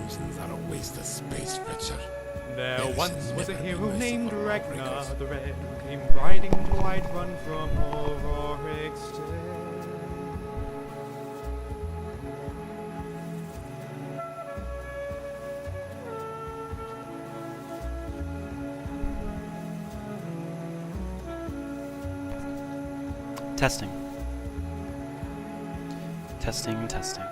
expansions are a waste of space, Richard. There once was a hero named Ragnar the Red, who came riding to Whiterun from Auroric's Day. Testing. Testing, testing.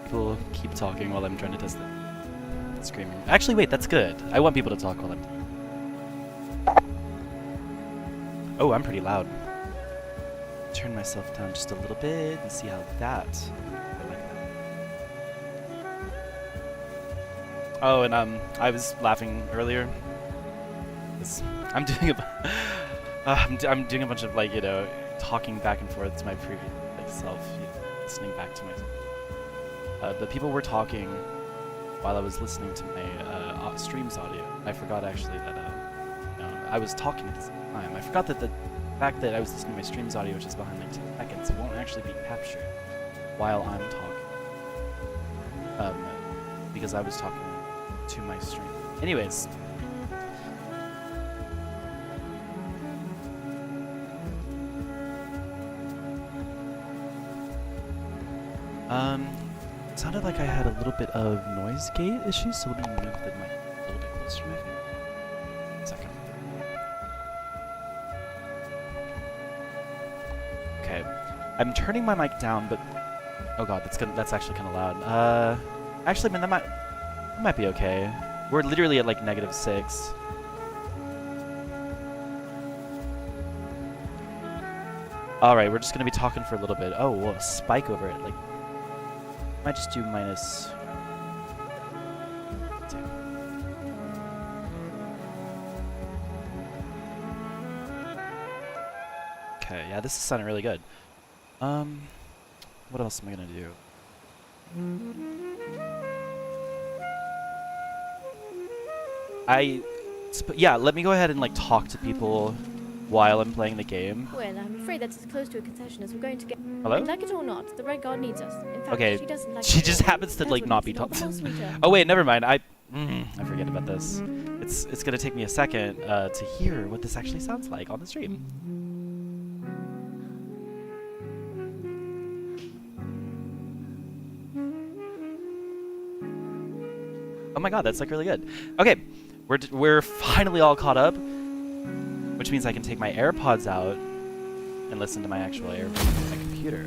People keep talking while I'm trying to test it. Screaming. Actually, wait, that's good. I want people to talk while I'm... Oh, I'm pretty loud. Turn myself down just a little bit and see how that... I like that. Oh, and I was laughing earlier. I'm doing I'm doing a bunch of, like, you know, talking back and forth to my previous, like, self, you know, listening back to myself. The people were talking while I was listening to my stream's audio. I forgot actually that I was talking at the same time. I forgot that the fact that I was listening to my stream's audio, which is behind like 10 seconds, won't actually be captured while I'm talking. Because I was talking to my stream. Anyways. It sounded like I had a little bit of noise gate issues, so let me move the mic a little bit closer to my face. One second. Okay. I'm turning my mic down, but oh god, that's actually kind of loud. Actually, man, that might be okay. We're literally at like -6. All right, we're just gonna be talking for a little bit. Oh, whoa, spike over it. Like, might just do -2. Okay, yeah, this is sounding really good. What else am I gonna do? Yeah, let me go ahead and like talk to people while I'm playing the game. Well, I'm afraid that's as close to a concession as we're going to get. Hello? Like it or not, the Red Guard needs us. In fact, Okay, she doesn't like she us just at all. happens to That's like what not makes be it all the more talking. sweeter. Oh wait, never mind. I forget about this. It's gonna take me a second to hear what this actually sounds like on the stream. Oh my god, that's like really good. Okay, we're finally all caught up, which means I can take my AirPods out and listen to my actual AirPods on my computer.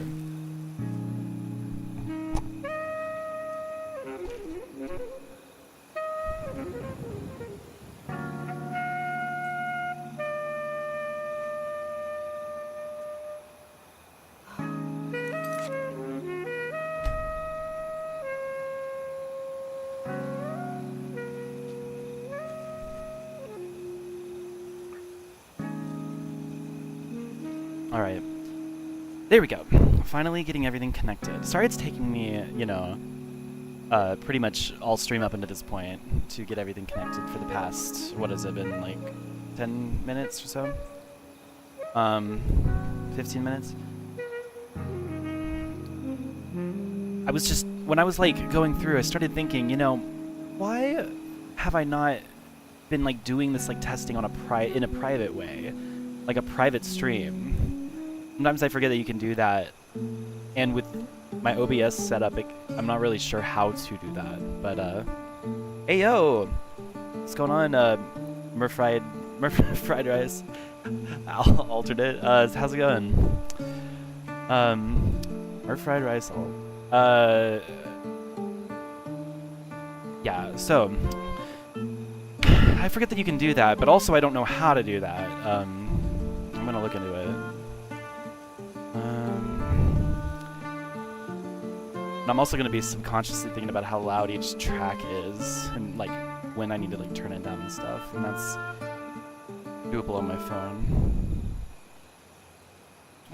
Alright. There we go. Finally getting everything connected. Sorry it's taking me, you know, pretty much all stream up into this point to get everything connected for the past, what has it been, like 10 minutes or so? 15 minutes? I was just, when I was like going through, I started thinking, you know, why have I not been like doing this like testing on in a private way? Like a private stream. Sometimes I forget that you can do that, and with my OBS setup, I'm not really sure how to do that. But hey yo, what's going on? Murph fried rice, alternate. How's it going? Murph fried rice. Yeah. So I forget that you can do that, but also I don't know how to do that. I'm gonna look into it. And I'm also gonna be subconsciously thinking about how loud each track is, and like when I need to like turn it down and stuff, and that's doable on my phone.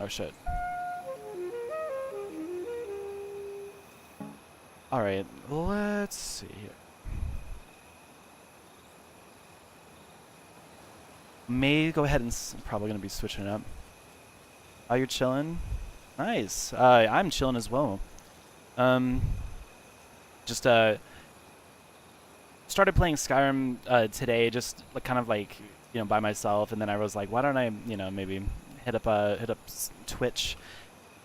Oh shit. Alright, let's see here. May go ahead and probably gonna be switching it up. Oh, you're chilling? Nice. I'm chilling as well. Just started playing Skyrim today, just kind of like by myself, and then I was like, why don't I maybe hit up Twitch.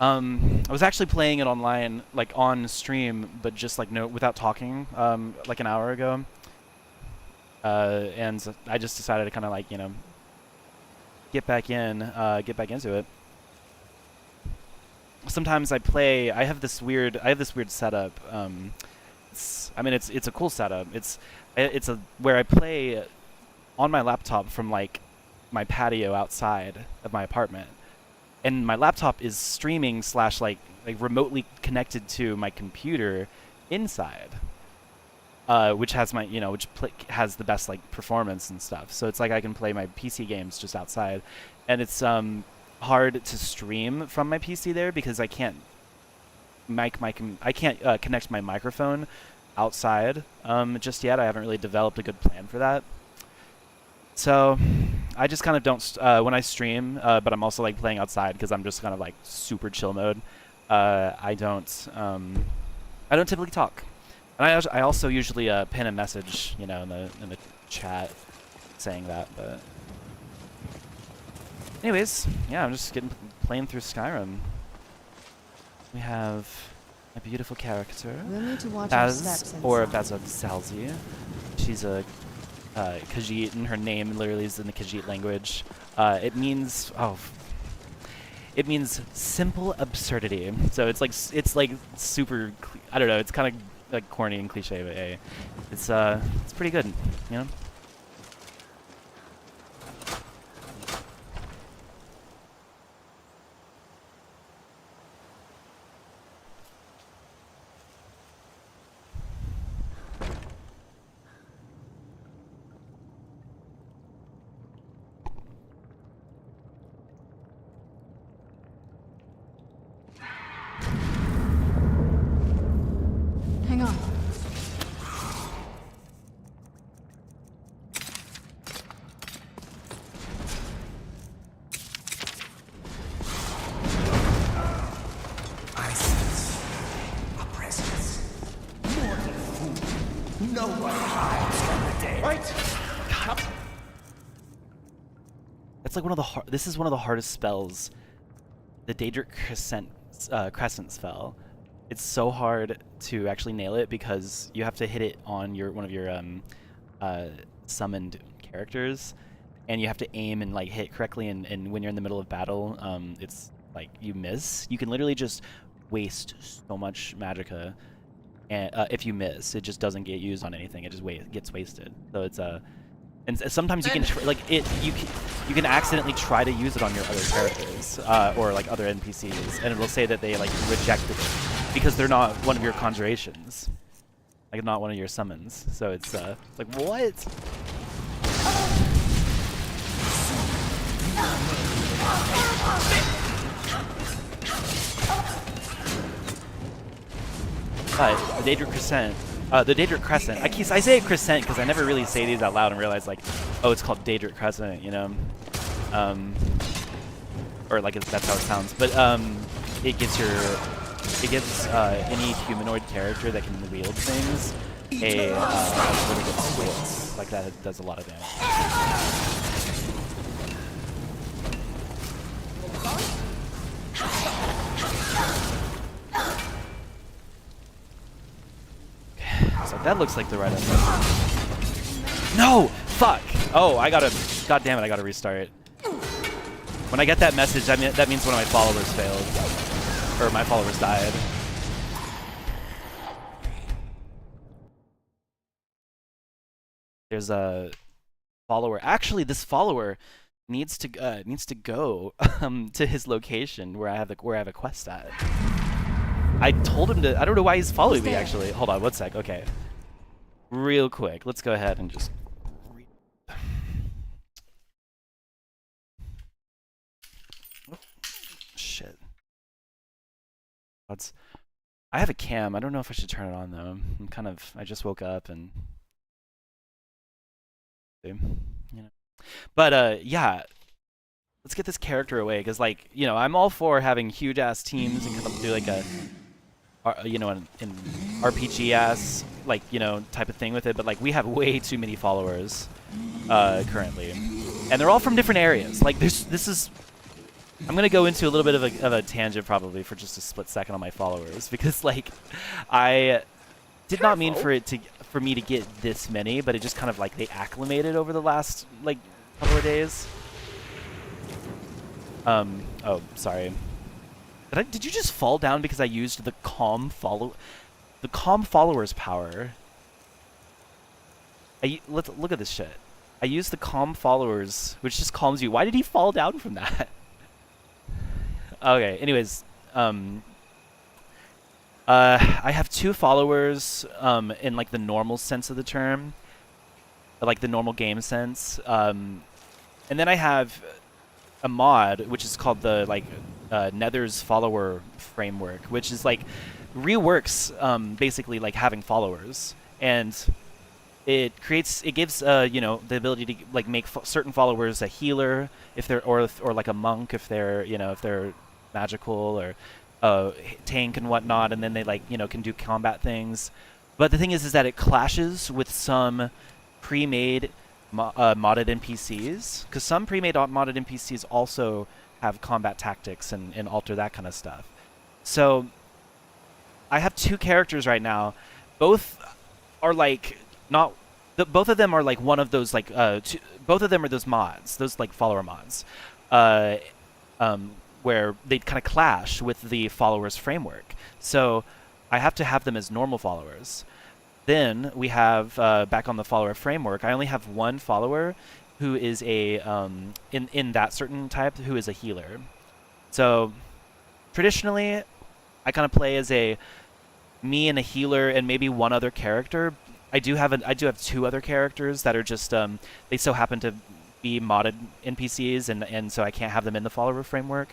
I was actually playing it online, like on stream, but just like without talking, like an hour ago. And I just decided to kind of like get back into it. Sometimes I have this weird setup. It's a cool setup. It's where I play on my laptop from like my patio outside of my apartment, and my laptop is streaming / like remotely connected to my computer inside, which has my has the best like performance and stuff. So it's like I can play my PC games just outside, and it's hard to stream from my PC there because I can't connect my microphone outside just yet. I haven't really developed a good plan for that. So I just kind of don't when I stream, but I'm also like playing outside because I'm just kind of like super chill mode. I don't typically talk, and I also usually pin a message in the chat saying that. But anyways, yeah, I'm just playing through Skyrim. We have a beautiful character, We'll need to watch our steps or inside. Bazalzi. She's a Khajiit, and her name literally is in the Khajiit language. It means simple absurdity. So it's like super. I don't know. It's kind of like corny and cliche, but hey, it's pretty good, you know. Hang on. I sense a presence. Mortal fool. No one hides from the dead. Right. It's like this is one of the hardest spells. The Daedric Crescent spell. It's so hard to actually nail it because you have to hit it on one of your summoned characters, and you have to aim and like hit correctly. And when you're in the middle of battle, it's like you miss. You can literally just waste so much magicka, and if you miss, it just doesn't get used on anything. It just gets wasted. So it's and sometimes you can you can accidentally try to use it on your other characters or like other NPCs, and it will say that they like rejected it because they're not one of your conjurations, like not one of your summons. So it's like what? But the Daedric Crescent. I say Crescent because I never really say these out loud and realize like, oh, it's called Daedric Crescent, you know, or like that's how it sounds. But it gives any humanoid character that can wield things a really good sword. Like that, it does a lot of damage. So that looks like the right end. No! Fuck! Oh, God damn it, I gotta restart. When I get that message, that means one of my followers failed. Or my followers died. There's a follower. Actually, this follower needs to go to his location where I have a quest at. I told him to. I don't know why he's following me. Actually, hold on one sec. Okay, real quick. Let's go ahead and just. Oh, shit. I have a cam. I don't know if I should turn it on though. I just woke up and. You know. But yeah, let's get this character away because, like, you know, I'm all for having huge ass teams and kind of do like a, you know, an RPG ass like, you know, type of thing with it. But like, we have way too many followers currently, and they're all from different areas. Like, this is. I'm gonna go into a little bit of a tangent probably for just a split second on my followers because like, I did not mean for me to get this many, but it just kind of like they acclimated over the last like couple of days. Oh, sorry. Did you just fall down because I used the calm followers power? Let's look at this shit. I used the calm followers, which just calms you. Why did he fall down from that? Okay. Anyways, I have 2 followers in like the normal sense of the term, like the normal game sense, and then I have a mod which is called the like Nether's follower framework, which is like reworks basically like having followers, and it gives you know, the ability to like make certain followers a healer if they're or like a monk if they're, you know, if they're magical, or tank and whatnot, and then they like, you know, can do combat things. But the thing is that it clashes with some pre-made modded NPCs, because some pre-made modded NPCs also have combat tactics and alter that kind of stuff. So I have 2 characters right now. Both are like not. Both of them are like one of those like both of them are those mods, those like follower mods, where they kind of clash with the followers framework. So I have to have them as normal followers. Then we have back on the follower framework, I only have 1 follower who is a in that certain type, who is a healer. So traditionally, I kind of play as me and a healer and maybe 1 other character. I do have 2 other characters that are just they so happen to be modded NPCs, and so I can't have them in the follower framework.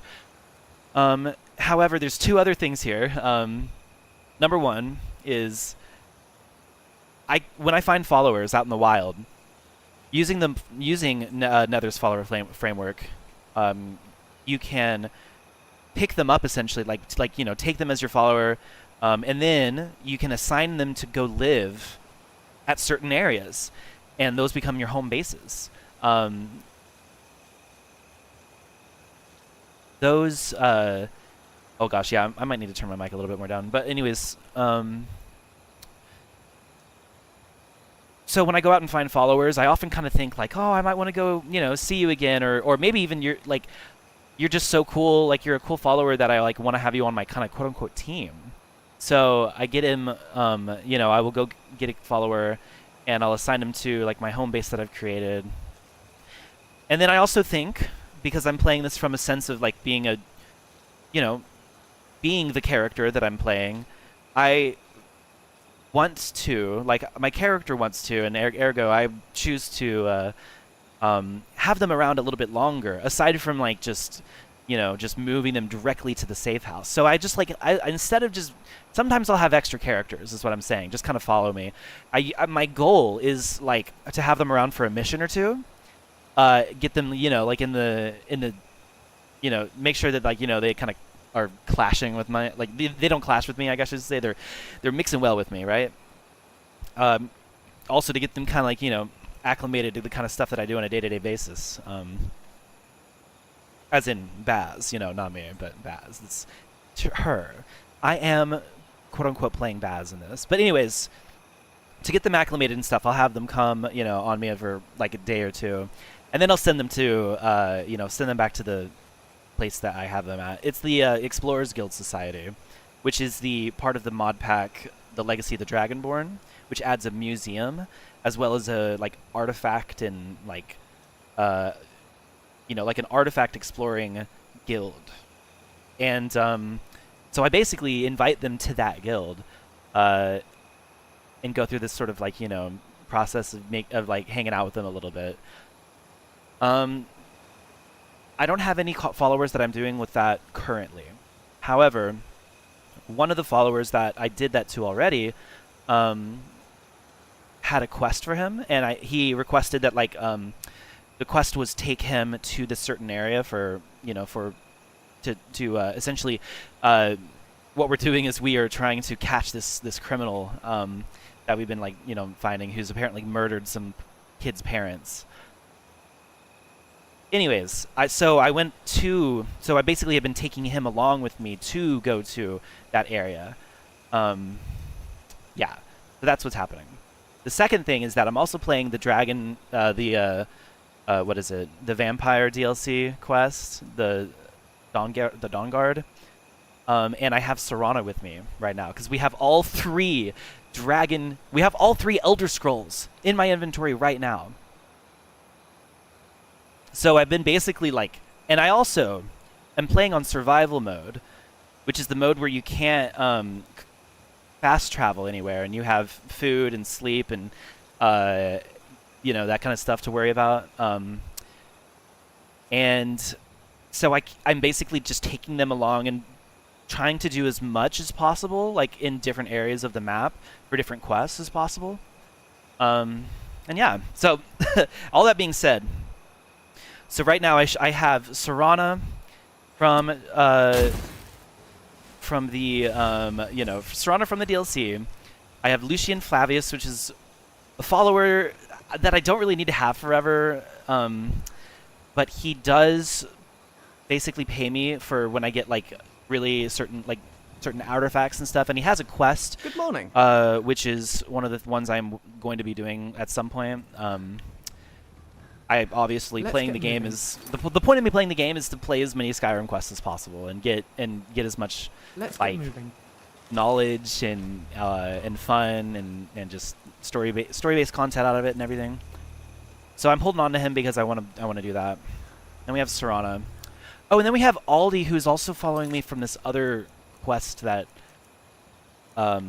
However, there's 2 other things here. Number 1 is when I find followers out in the wild, using Nether's follower framework, you can pick them up essentially, like you know, take them as your follower, and then you can assign them to go live at certain areas, and those become your home bases. Those oh gosh, yeah, I might need to turn my mic a little bit more down. But anyways, so when I go out and find followers, I often kind of think like, oh, I might want to go, you know, see you again, or maybe even you're just so cool, like you're a cool follower that I like want to have you on my kind of quote unquote team. So I get him, you know, I will go get a follower, and I'll assign him to like my home base that I've created. And then I also think, because I'm playing this from a sense of like being a, you know, being the character that I'm playing, I want to, like my character wants to, and ergo I choose to have them around a little bit longer, aside from like just, you know, just moving them directly to the safe house. So I just like, instead of just, sometimes I'll have extra characters, is what I'm saying, just kind of follow me. My goal is like to have them around for a mission or 2, get them, you know, like in the, you know, make sure that like, you know, they kind of are clashing with my, like they don't clash with me, I guess I should say, they're mixing well with me, right? Also to get them kind of like, you know, acclimated to the kind of stuff that I do on a day-to-day basis. As in Baz, you know, not me, but Baz. It's to her. I am, quote-unquote, playing Baz in this. But anyways, to get them acclimated and stuff, I'll have them come, you know, on me over like a day or 2. And then I'll send them to, you know, send them back to the place that I have them at. It's the Explorers Guild Society, which is the part of the mod pack, The Legacy of the Dragonborn, which adds a museum, as well as a, like, artifact and, like, you know, like an artifact exploring guild. And so I basically invite them to that guild and go through this sort of like, you know, process of like hanging out with them a little bit. I don't have any followers that I'm doing with that currently. However, one of the followers that I did that to already had a quest for him, and he requested that like the quest was take him to this certain area for, you know, to essentially, what we're doing is we are trying to catch this criminal that we've been, like, you know, finding, who's apparently murdered some kids' parents. Anyways, I basically have been taking him along with me to go to that area. Yeah, so that's what's happening. The second thing is that I'm also playing the dragon, what is it? The vampire DLC quest, the Dawn Guard. And I have Serana with me right now because we have all three Elder Scrolls in my inventory right now. So I've been basically like, and I also am playing on survival mode, which is the mode where you can't fast travel anywhere, and you have food and sleep and you know, that kind of stuff to worry about. And so I'm basically just taking them along and trying to do as much as possible, like in different areas of the map for different quests as possible. And yeah, so all that being said, so right now I have Serana from the you know, Serana from the DLC. I have Lucian Flavius, which is a follower that I don't really need to have forever, but he does basically pay me for when I get like really certain artifacts and stuff, and he has a quest. Good morning. Which is one of the ones I'm going to be doing at some point. I obviously playing the game is the point of me playing the game is to play as many Skyrim quests as possible and get as much like knowledge and fun and just story-based content out of it and everything. So I'm holding on to him because I want to do that. Then we have Serana. Oh, and then we have Aldi, who's also following me from this other quest that where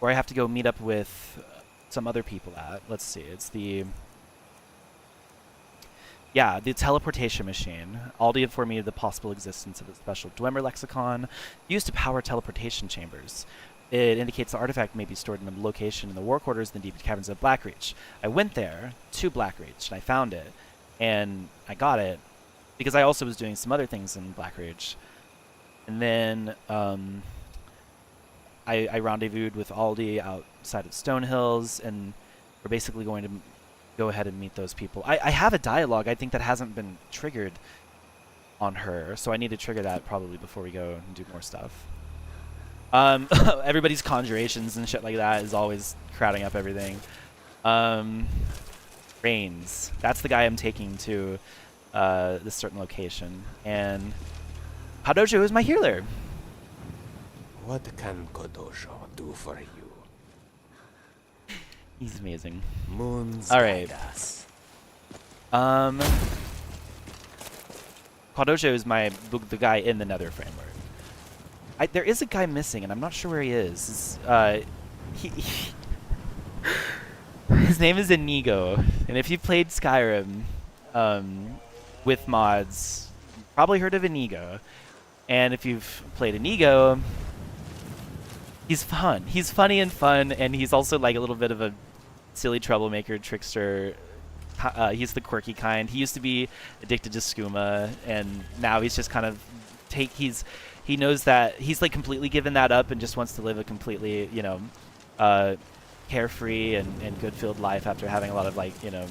I have to go meet up with some other people at. Let's see. It's the teleportation machine. Aldi informed me of the possible existence of a special Dwemer lexicon used to power teleportation chambers. It indicates the artifact may be stored in a location in the war quarters in the deep caverns of Blackreach. I went there to Blackreach and I found it, and I got it because I also was doing some other things in Blackreach. And then I rendezvoused with Aldi outside of Stonehills, and we're basically going to go ahead and meet those people. I have a dialogue, I think, that hasn't been triggered on her, so I need to trigger that probably before we go and do more stuff. Everybody's conjurations and shit like that is always crowding up everything. Reigns. That's the guy I'm taking to this certain location. And Kadojo is my healer. What can Kodojo do for you? He's amazing. Moons all right. guide us. Kadojo is the guy in the Nether framework. There is a guy missing, and I'm not sure where he is. His name is Inigo, and if you've played Skyrim with mods, you've probably heard of Inigo. And if you've played Inigo, he's fun. He's funny and fun, and he's also like a little bit of a silly troublemaker, trickster. He's the quirky kind. He used to be addicted to skooma, and now he's just kind of he knows that he's like completely given that up and just wants to live a completely, you know, carefree and good-filled life after having a lot of, like, you know,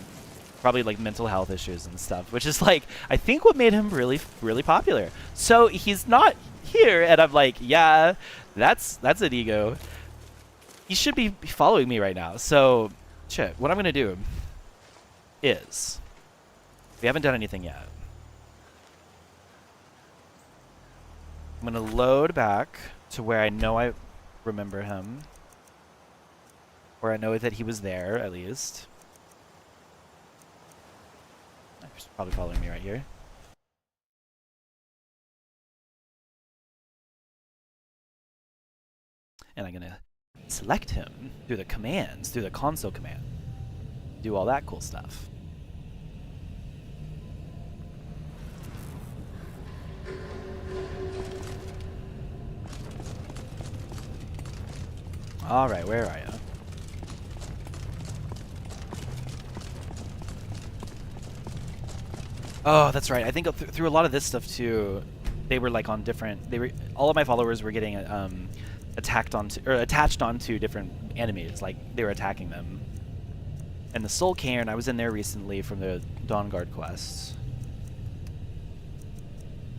probably like mental health issues and stuff, which is like I think what made him really, really popular. So he's not here, and I'm like, yeah, that's an ego. He should be following me right now. So shit, what I'm gonna do is, we haven't done anything yet. I'm going to load back to where I know I remember him. Where I know that he was there, at least. He's probably following me right here. And I'm going to select him through the commands, through the console command. Do all that cool stuff. Alright, where are you? Oh, that's right. I think through a lot of this stuff too, they were like on different. They were all of my followers were getting attached onto different enemies. Like they were attacking them. And the Soul Cairn, I was in there recently from the Dawnguard quests,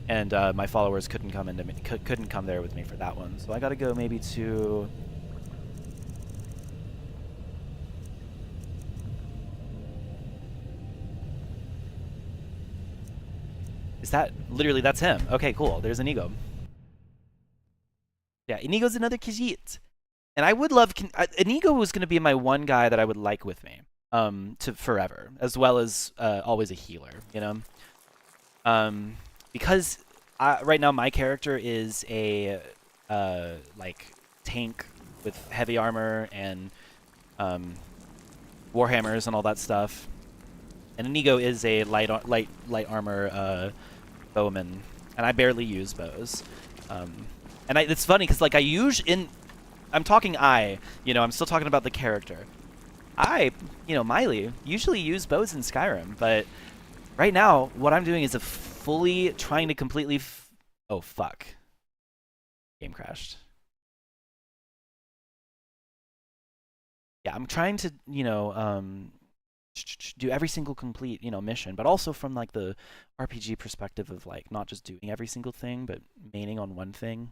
and my followers couldn't come into me, couldn't come there with me for that one. So I got to go maybe to. Is that literally that's him? Okay, cool. There's Inigo. Yeah, Inigo's another Khajiit. And I would love Inigo was going to be my one guy that I would like with me to forever, as well as always a healer, you know? Because right now my character is a like tank with heavy armor and warhammers and all that stuff. And Inigo is a light armor bowman, and I barely use bows. And it's funny because like I'm talking you know, I'm still talking about the character. You know, Miley usually use bows in Skyrim, but right now what I'm doing is fully trying to completely. Oh fuck! Game crashed. Yeah, I'm trying to do every single complete mission, but also from like the RPG perspective of like not just doing every single thing, but maining on one thing.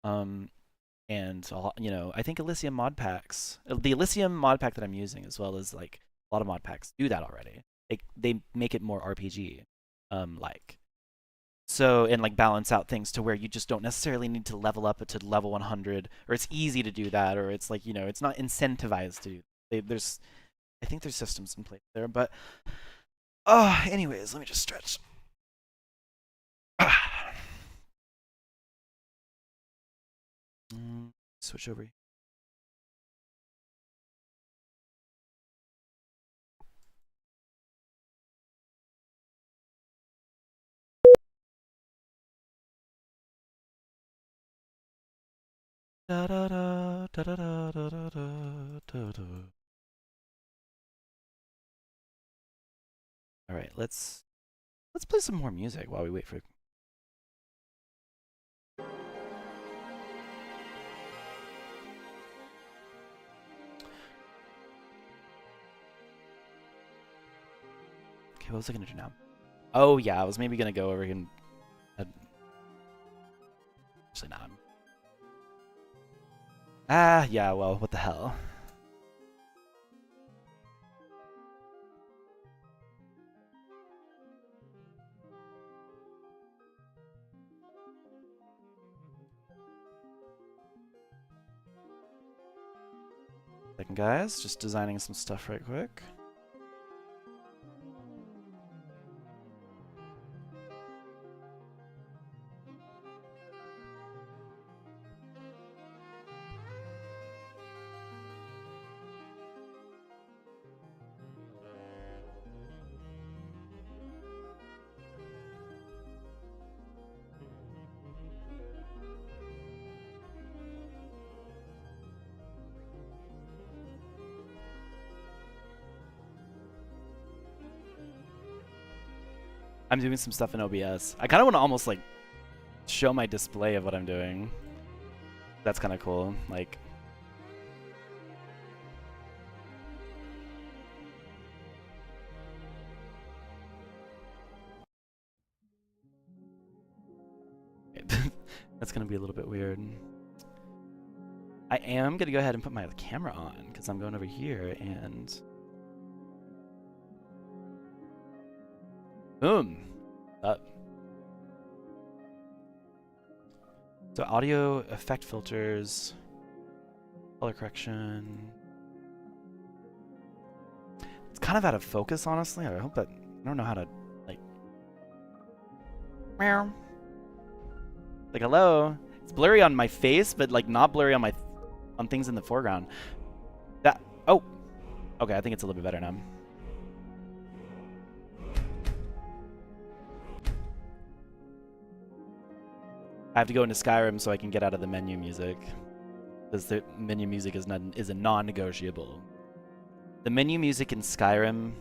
And I think ELYSIUM mod packs, the ELYSIUM mod pack that I'm using, as well as like a lot of mod packs, do that already. They make it more RPG like. So, and like balance out things to where you just don't necessarily need to level up to level 100, or it's easy to do that, or it's like, it's not incentivized to do. I think there's systems in place there, but anyways, let me just stretch. Switch over. Da da da da da da da da da. All right, let's play some more music while we wait for. Okay, what was I gonna do now? Oh yeah, I was maybe gonna go over here and. Actually, not. Yeah. Well, what the hell? Second, guys, just designing some stuff right quick. I'm doing some stuff in OBS. I kind of want to almost like show my display of what I'm doing. That's kind of cool. Like, that's gonna be a little bit weird. I am gonna go ahead and put my camera on because I'm going over here and. Boom. Up. So audio effect filters, color correction. It's kind of out of focus, honestly. I hope that I don't know how to like. Meow. Like hello. It's blurry on my face, but like not blurry on on things in the foreground. Oh. Okay, I think it's a little bit better now. I have to go into Skyrim so I can get out of the menu music, because the menu music is a non-negotiable. The menu music in Skyrim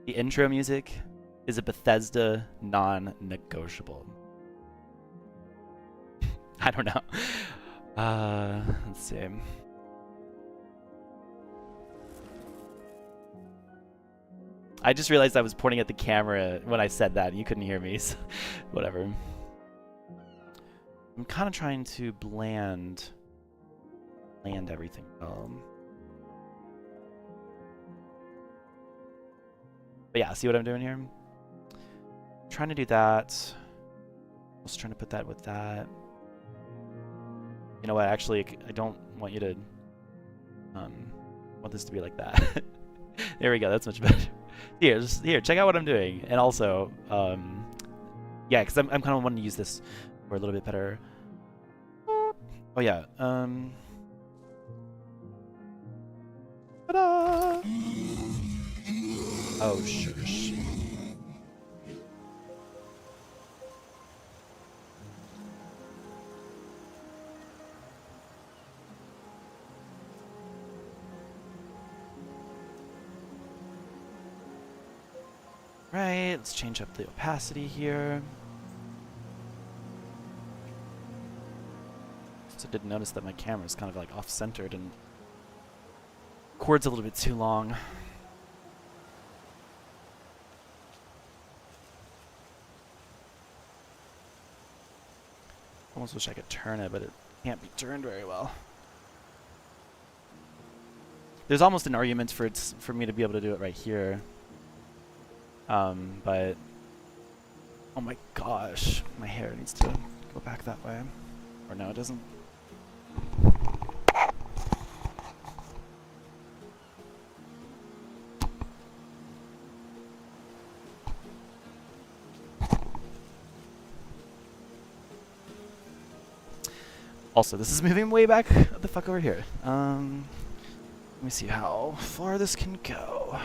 The intro music is a Bethesda non-negotiable. I don't know. Let's see. I just realized I was pointing at the camera when I said that. And you couldn't hear me, so whatever. I'm kind of trying to land everything. But yeah, see what I'm doing here? I'm trying to do that. I was trying to put that with that. You know what? Actually, I don't want you to want this to be like that. There we go. That's much better. Here, check out what I'm doing. And also, yeah, because I'm kind of wanting to use this for a little bit better. Oh yeah. Ta-da! Oh shush. Right, let's change up the opacity here. So I did notice that my camera is kind of like off-centered and cord's a little bit too long. Almost wish I could turn it, but it can't be turned very well. There's almost an argument for me to be able to do it right here. But oh my gosh, my hair needs to go back that way. Or no, it doesn't. Also, this is moving way back the fuck over here. Let me see how far this can go.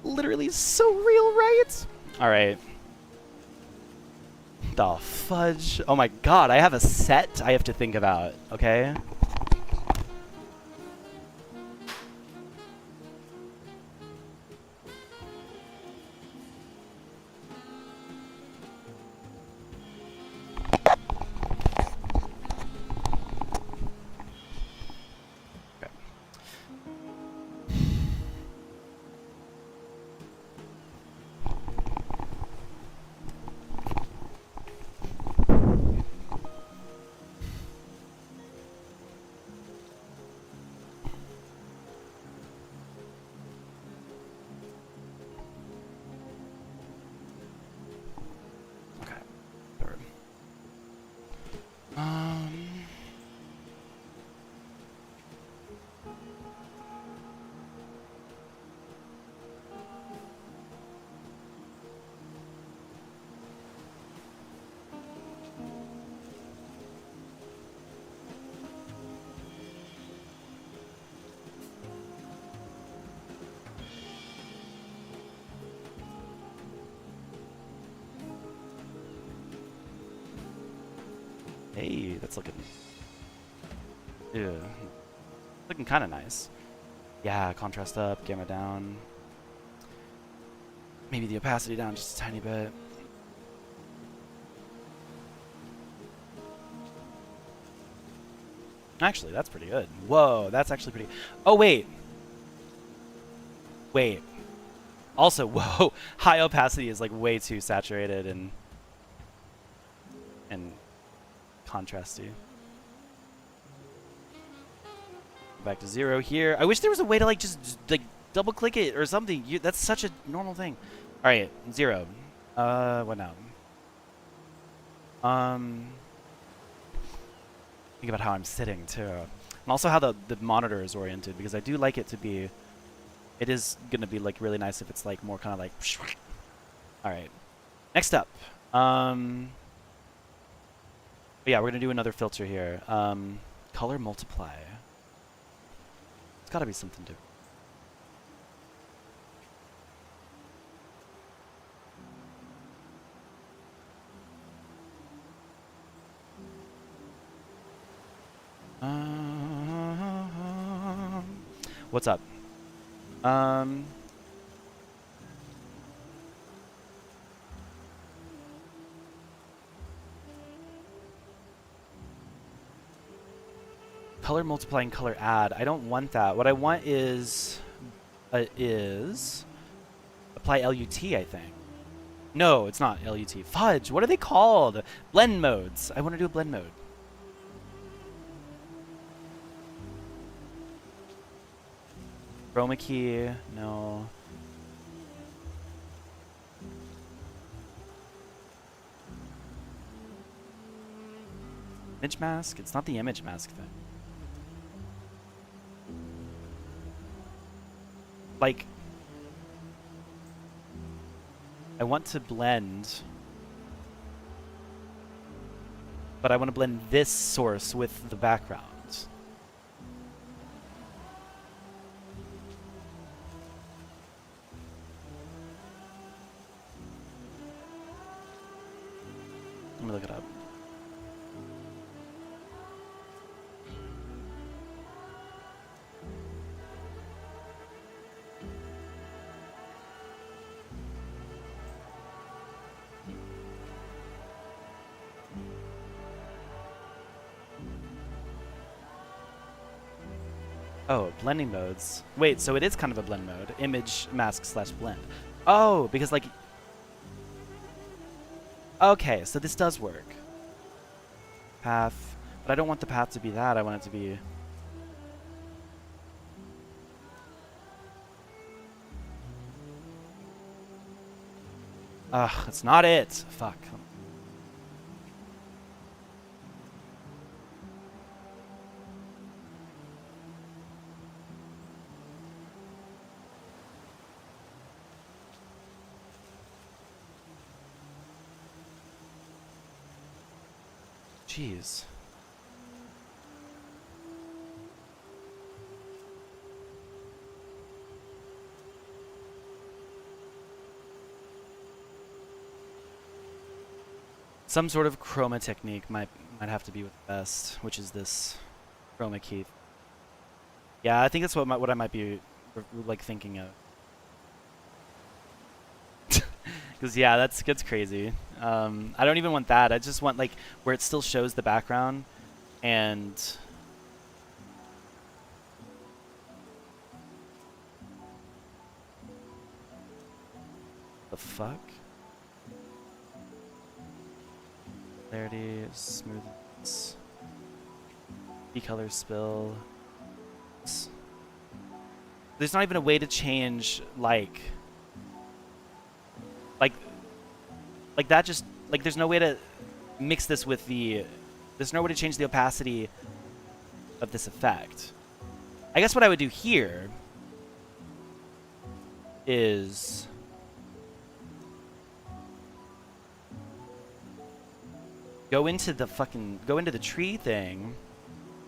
Literally so real, right? Alright. The fudge. Oh my god, I have a set I have to think about, okay? Hey, that's looking... Ew. Looking kind of nice. Yeah, contrast up, gamma down. Maybe the opacity down just a tiny bit. Actually, that's pretty good. Whoa, that's actually pretty... Oh, wait. Wait. Also, whoa, high opacity is like way too saturated and contrasty. Back to 0 here. I wish there was a way to like just like double click it or something. That's such a normal thing. All right, 0. What now? Think about how I'm sitting too, and also how the monitor is oriented, because I do like it to be. It is gonna be like really nice if it's like more kind of like. All right, next up. But yeah, we're gonna do another filter here. Color multiply. It's gotta be something different. What's up? Color multiply and color add. I don't want that. What I want is apply LUT, I think. No, it's not LUT. Fudge, what are they called? Blend modes. I want to do a blend mode. Chroma key, no. Image mask? It's not the image mask thing. Like, I want to blend, but I want to blend this source with the background. Let me look it up. Oh, blending modes. Wait, so it is kind of a blend mode. Image mask / blend. Oh, because like... Okay, so this does work. Path. But I don't want the path to be that. I want it to be... Ugh, that's not it. Fuck. Jeez. Some sort of chroma technique might have to be with the best, which is this chroma key. Yeah, I think that's what I might be like thinking of. Because yeah, that's crazy. I don't even want that. I just want like where it still shows the background and the fuck? Clarity, smoothness, decolor spill. There's not even a way to change like that, just like there's no way to mix this with there's no way to change the opacity of this effect. I guess what I would do here is go into the tree thing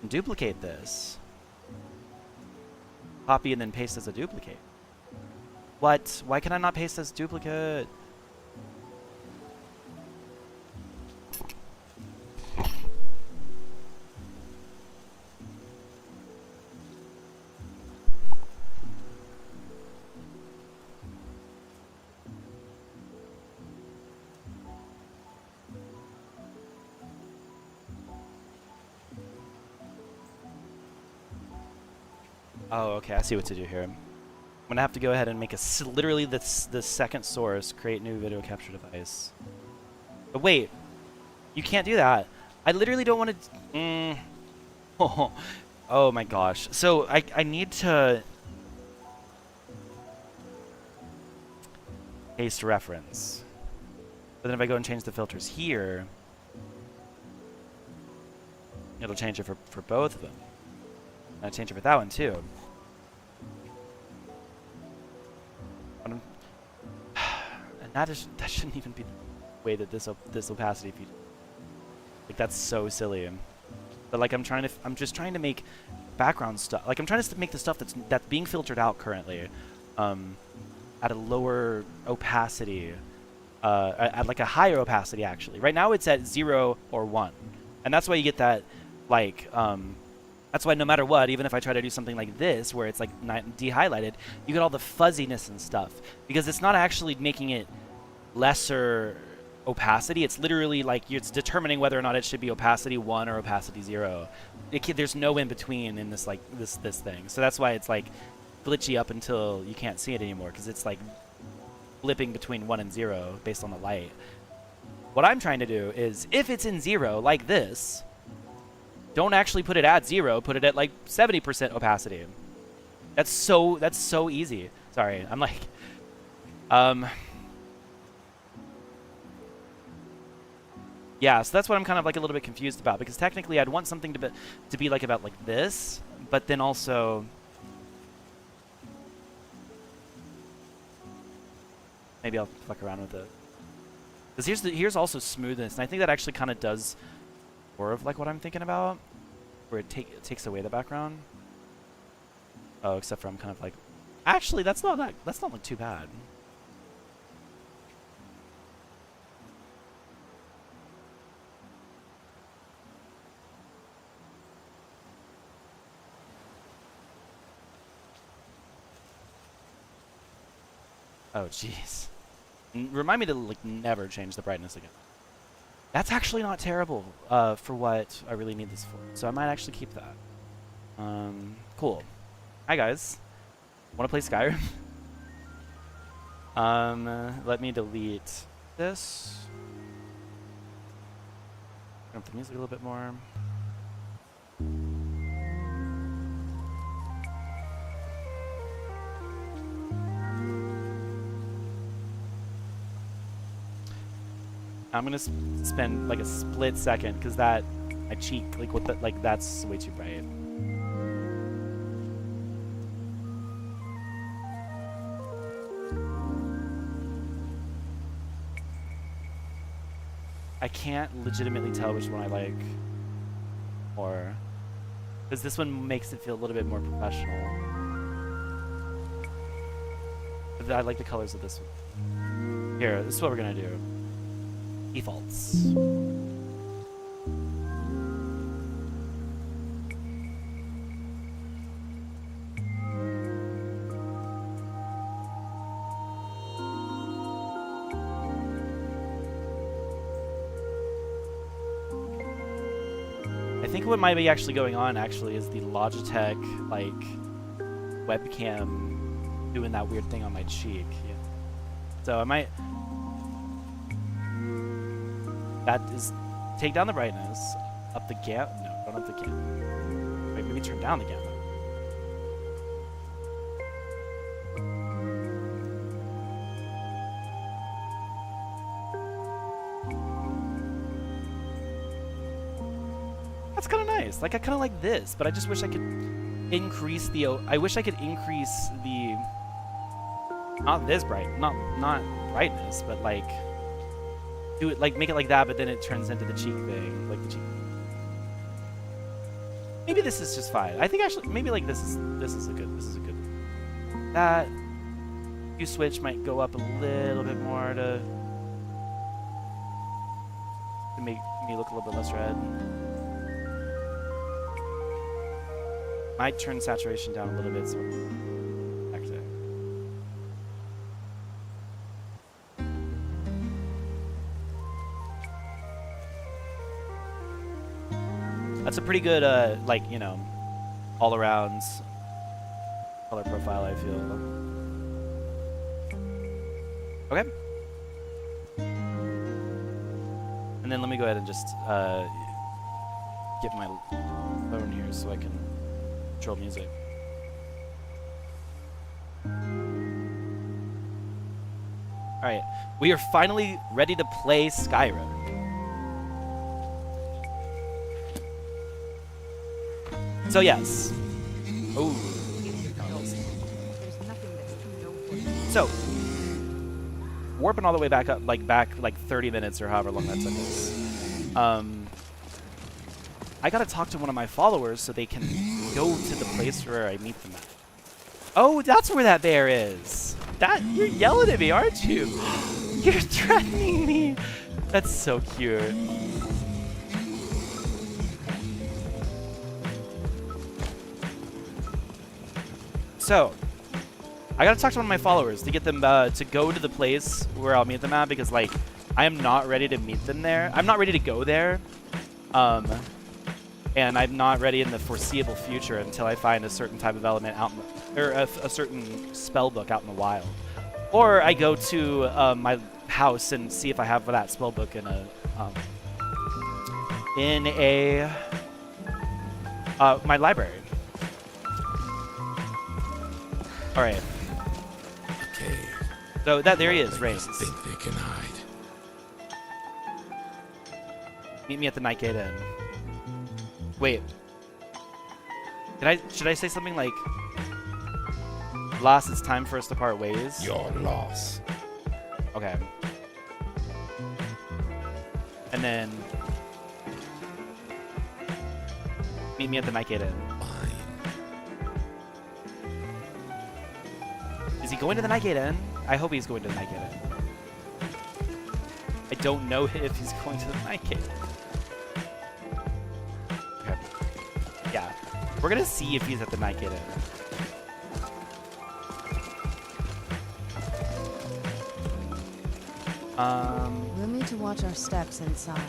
and duplicate this. Copy and then paste as a duplicate. What? Why can I not paste as duplicate? Oh, okay, I see what to do here. I'm gonna have to go ahead and make literally the second source, create new video capture device. But wait, you can't do that. I literally don't want to. Oh my gosh. So I need to paste reference. But then if I go and change the filters here, it'll change it for both of them. And I change it for that one too. And that shouldn't even be the way that this opacity feed. Like that's so silly. But like I'm just trying to make background stuff. Like I'm trying to make the stuff that's being filtered out currently at a lower opacity, at like a higher opacity actually. Right now it's at 0 or 1, and that's why you get that like that's why no matter what, even if I try to do something like this where it's like de-highlighted, you get all the fuzziness and stuff because it's not actually making it lesser opacity. It's literally like it's determining whether or not it should be opacity 1 or opacity 0. There's no in between in this like this thing. So that's why it's like glitchy up until you can't see it anymore because it's like flipping between 1 and 0 based on the light. What I'm trying to do is if it's in 0 like this, don't actually put it at 0, put it at like 70% opacity. That's so easy. Sorry, I'm like yeah, so that's what I'm kind of like a little bit confused about because technically I'd want something to be like about like this, but then also maybe I'll fuck around with it. Because here's also smoothness, and I think that actually kind of does more of like what I'm thinking about, where it takes away the background. Oh, except for I'm kind of like, actually that's not like too bad. Oh, jeez. Remind me to like never change the brightness again. That's actually not terrible for what I really need this for. So I might actually keep that. Cool. Hi guys. Want to play Skyrim? Let me delete this. Turn up the music a little bit more. I'm gonna spend like a split second because that my cheek like that's way too bright. I can't legitimately tell which one I like more because this one makes it feel a little bit more professional. But I like the colors of this one. Here, this is what we're gonna do. Defaults. I think what might be actually going on actually is the Logitech like webcam doing that weird thing on my cheek. Yeah. So I might. That is, take down the brightness, up the gamma. No, don't up the gamma. Wait, maybe turn down the gamma. That's kind of nice. Like I kind of like this, but I just wish I could increase the. I wish I could increase the. Not this bright, not brightness, but like. Do it like make it like that, but then it turns into the cheek thing, like the cheek. Maybe this is just fine. I think actually maybe like this is a good. That hue switch might go up a little bit more to make me look a little bit less red. Might turn saturation down a little bit. So actually. That's a pretty good, like, you know, all-around color profile, I feel. Okay. And then let me go ahead and just get my phone here so I can control music. Alright, we are finally ready to play Skyrim. So yes. Oh. So, warping all the way back up, back 30 minutes or however long that took us. I gotta talk to one of my followers so they can go to the place where I meet them at. Oh, that's where that bear is. You're yelling at me, aren't you? You're threatening me. That's so cute. So, I gotta talk to one of my followers to get them to go to the place where I'll meet them at, because I am not ready to meet them there. I'm not ready to go there. And I'm not ready in the foreseeable future until I find a certain type of element out, or a certain spell book out in the wild. Or I go to my house and see if I have that spell book in my library. All right. Okay. So there he is, Reigns. Think they can hide. Meet me at the Nightgate Inn. Wait. Should I say something like, "Lost, it's time for us to part ways"? Your loss. Okay. And then meet me at the Nightgate Inn. Fine. Is he going to the Nightgate Inn? I hope he's going to the Nightgate Inn. I don't know if he's going to the Nightgate Inn. Okay. Yeah. We're gonna see if he's at the Nightgate Inn. We'll need to watch our steps inside.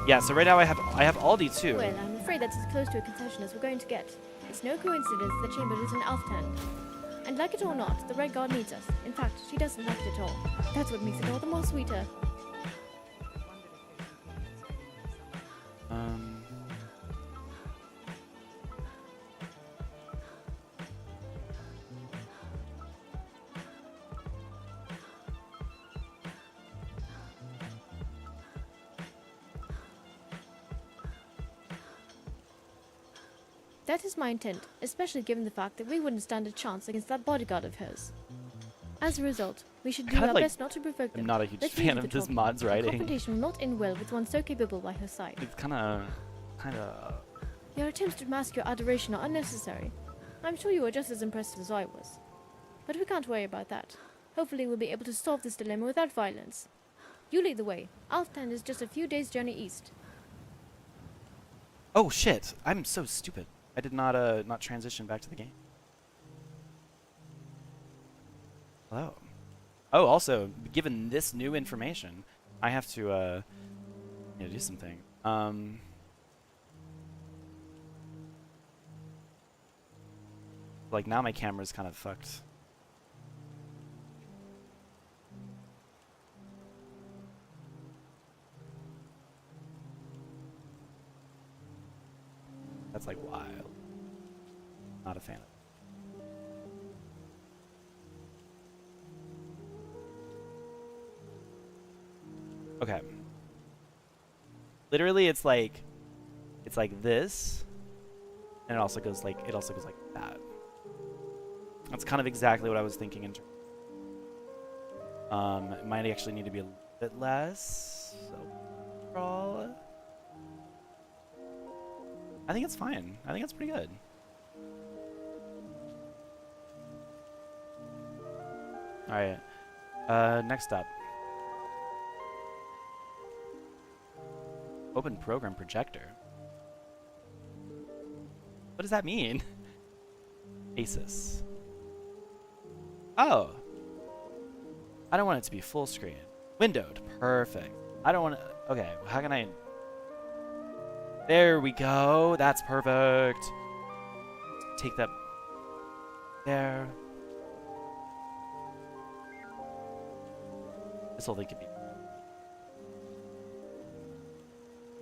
Yeah, so right now I have Aldi too. Well, I'm afraid that's as close to a concession as we're going to get. It's no coincidence the chamber is in Alftan. And like it or not, the Red Guard needs us. In fact, she doesn't like it at all. That's what makes it all the more sweeter. That is my intent, especially given the fact that we wouldn't stand a chance against that bodyguard of hers. As a result, we should do kind of, our like, best not to provoke them. I'm not a huge Let's fan leave of the this talking. mod's The writing. confrontation will not end well with one so capable by her side. It's kind of. Your attempts to mask your adoration are unnecessary. I'm sure you were just as impressive as I was. But we can't worry about that. Hopefully we'll be able to solve this dilemma without violence. You lead the way. Alftan is just a few days' journey east. Oh shit! I'm so stupid. I did not transition back to the game. Hello. Oh, also, given this new information, I have to do something. Like now my camera's kind of fucked. That's like wild. Not a fan of it. Okay. Literally it's like this, and it also goes like that. That's kind of exactly what I was thinking in it might actually need to be a little bit less overall. I think it's fine. I think it's pretty good. Alright. Next up. Open program projector. What does that mean? Asus. Oh. I don't want it to be full screen. Windowed. Perfect. I don't want to... Okay, how can I... There we go. That's perfect. Take that there. This whole thing could be...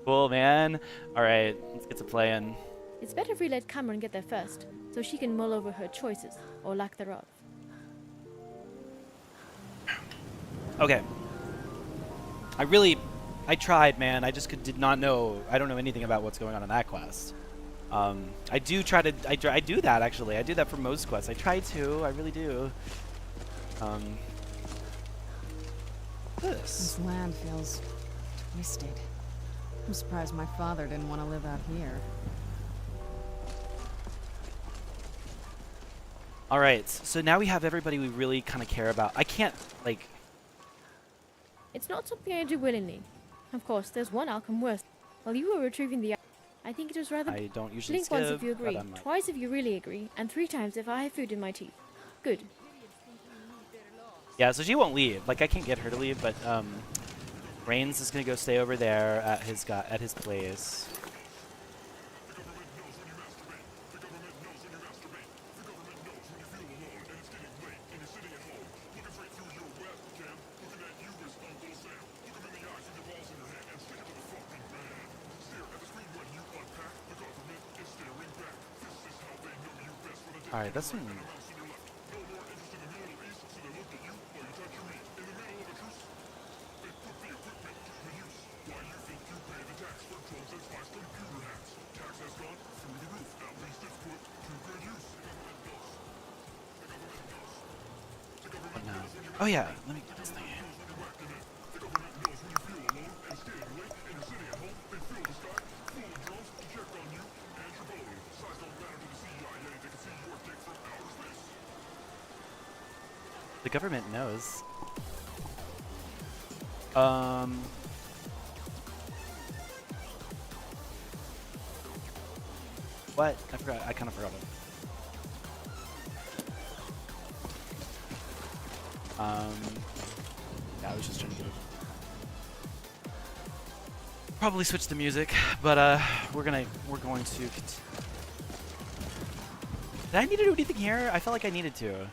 Cool, man. All right, let's get to playing. It's better if we let Cameron get there first, so she can mull over her choices, or lack thereof. Okay. I tried, man. I just did not know. I don't know anything about what's going on in that quest. I do that actually. I do that for most quests. I try to. I really do. This. This land feels twisted. I'm surprised my father didn't want to live out here. All right. So now we have everybody we really kind of care about. I can't like. It's not something I do willingly. Of course, there's one outcome worse. While you were retrieving the I think it was rather I don't usually blink skip. once if you but agree, I'm like- twice if you really agree, and 3 times if I have food in my teeth. Good. Yeah, so she won't leave. Like I can't get her to leave, but Reigns is gonna go stay over there at his place. All right, that's one. Oh yeah, let me get this thing in. The government knows. What? I forgot. I kind of forgot it. Yeah, I was just trying to do it. Probably switch the music, but we're going to. Did I need to do anything here? I felt like I needed to.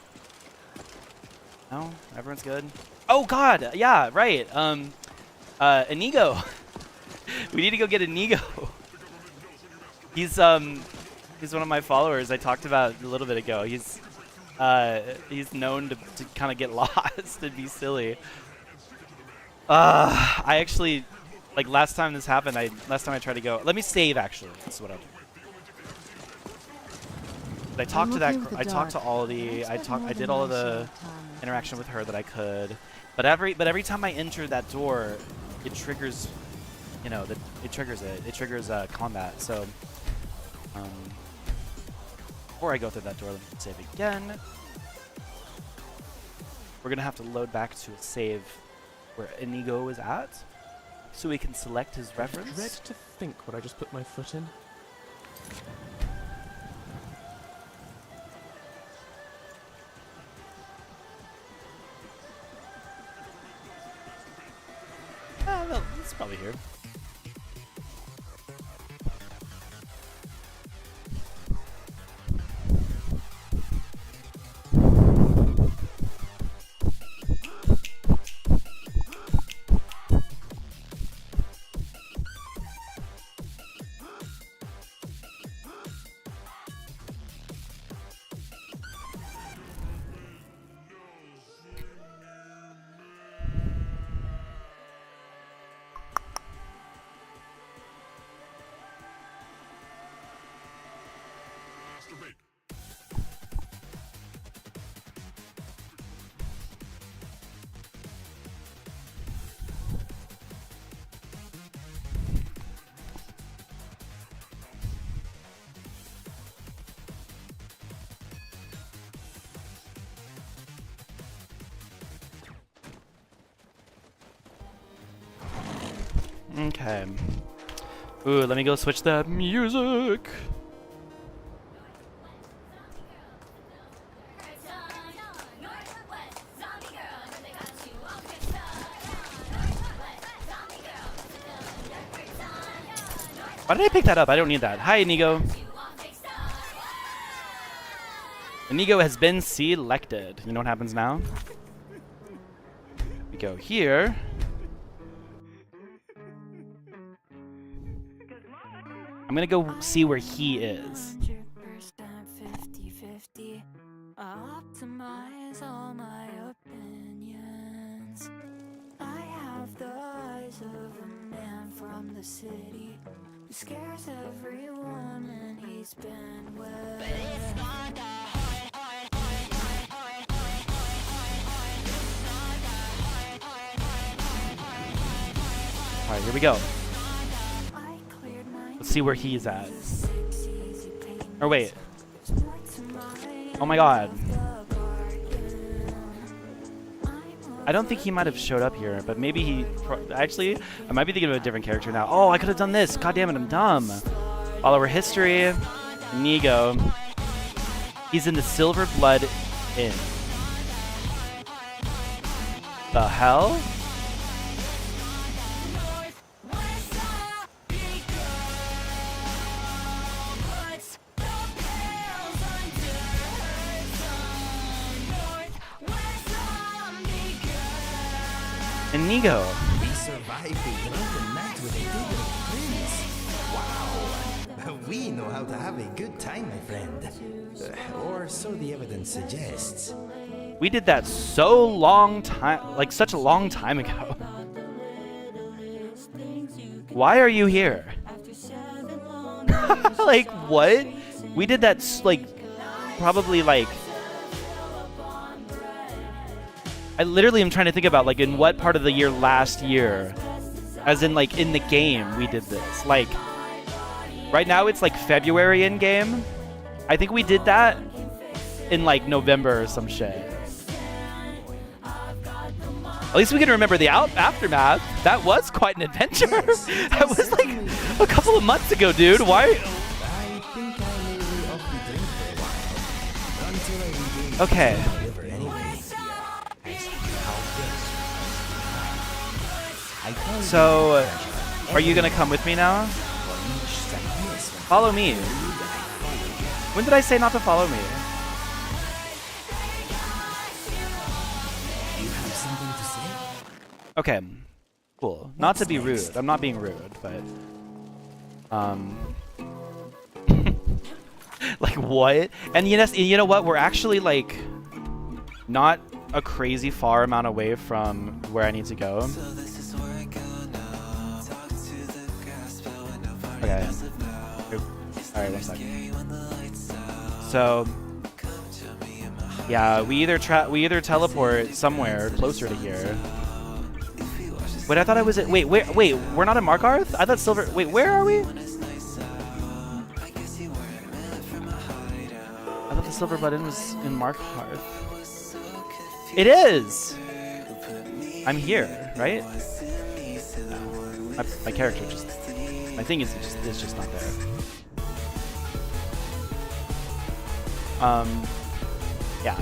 No, everyone's good. Oh God, yeah, right. Inigo. We need to go get Inigo. He's one of my followers. I talked about a little bit ago. He's known to kind of get lost and be silly. I actually, like last time this happened, last time I tried to go. Let me save actually. That's what I'll do. I talked to that. I talked to all the. I did all of the interaction with her that I could. But every time I enter that door, it triggers. You know, it triggers it. It triggers combat. So. Before I go through that door, let me save again. We're gonna have to load back to a save where Inigo is at, so we can select his reference. Dread to think what I just put my foot in. Well, it's probably here. Okay. Ooh, let me go switch that music. Why did I pick that up? I don't need that. Hi, Inigo. Inigo has been selected. You know what happens now? We go here. I'm gonna go see where he is. 50-50. I optimize all my opinions. I have the eyes of a man from the city who scares every woman he's been with. But it's not that hard. All right, here we go. Let's see where he's at. Or wait. Oh my god. I don't think he might have showed up here, but maybe he... Actually, I might be thinking of a different character now. Oh, I could have done this. God damn it, I'm dumb. Follower history. Inigo. He's in the Silver Blood Inn. The hell? Inigo. We survived a drunken night with a different prince. Wow. We know how to have a good time, my friend. Or so the evidence suggests. We did that so long time, like such a long time ago. Why are you here? Like, what? We did that, like, probably, like... I literally am trying to think about, like, in what part of the year last year, as in, like, in the game, we did this. Like, right now it's, like, February in-game. I think we did that in, like, November or some shit. At least we can remember the aftermath. That was quite an adventure. That was, like, a couple of months ago, dude. Why? I think I may be off the drink for a while. Until I regain Okay. my liver anyway. So, are you gonna come with me now? Follow me. When did I say not to follow me? You have something to say? Okay, cool. Not to be rude. I'm not being rude, but like what? And you know what? We're actually like not a crazy far amount away from where I need to go. Okay. Alright, one second. So, yeah, we either teleport somewhere closer to here. Wait, I thought I was at... Wait, we're not in Markarth? I thought Silver... Wait, where are we? I thought the Silver Blood Inn was in Markarth. It is! I'm here, right? No. My character just... My thing is just not there. Yeah.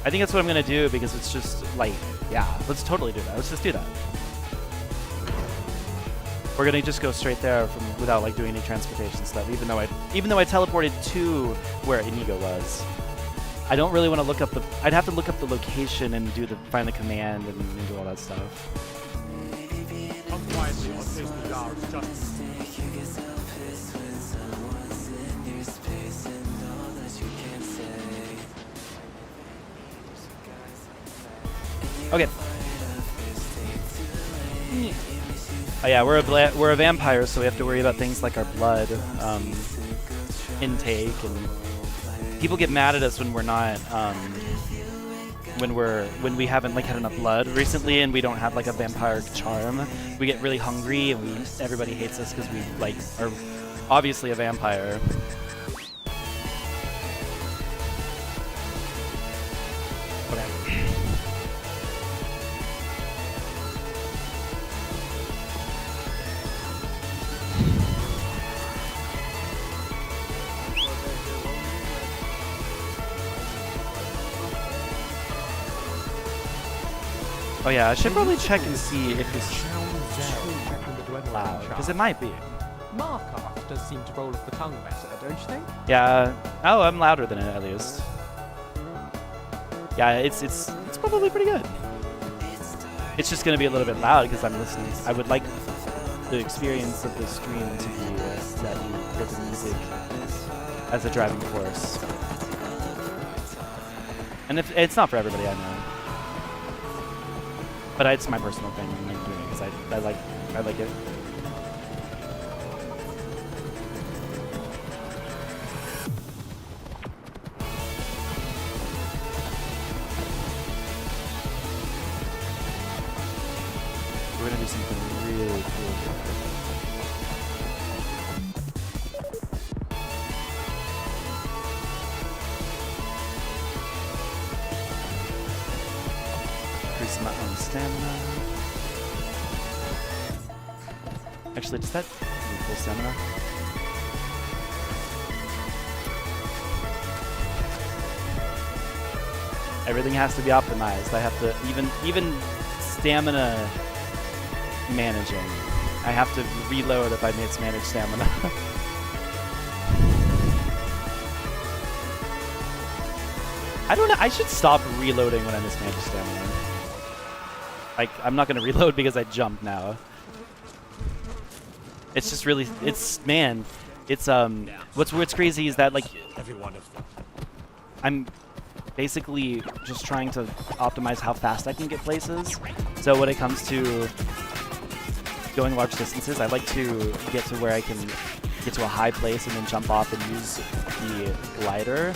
I think that's what I'm gonna do because it's just like, yeah, let's totally do that. Let's just do that. We're gonna just go straight there without like doing any transportation stuff, even though I teleported to where Inigo was. I don't really want to look up I'd have to look up the location and find the command and do all that stuff. Unwisely, on his bizarre justice. Okay. Oh yeah, we're a vampire, so we have to worry about things like our blood intake, and people get mad at us when we're not when we haven't like had enough blood recently, and we don't have like a vampire charm. We get really hungry, and everybody hates us because we like are obviously a vampire. Okay. Oh yeah, I should probably check and see if it's loud, because it might be. Markarth does seem to roll off the tongue better, don't you think? Yeah. Oh, I'm louder than it at least. Yeah, it's probably pretty good. It's just gonna be a little bit loud because I'm listening. I would like the experience of the stream to be that you get the music as a driving force. And if it's not for everybody, I know. But it's my personal thing, and I'm doing it because I like it. We're gonna do something really cool here. Increase my own stamina. Actually, does that give full stamina? Everything has to be optimized. I have to even stamina managing. I have to reload if I mismanage stamina. I don't know. I should stop reloading when I mismanage stamina. Like, I'm not gonna reload because I jumped now. It's just really, man, it's what's crazy is that like, I'm basically just trying to optimize how fast I can get places. So when it comes to going large distances, I like to get to where I can get to a high place and then jump off and use the glider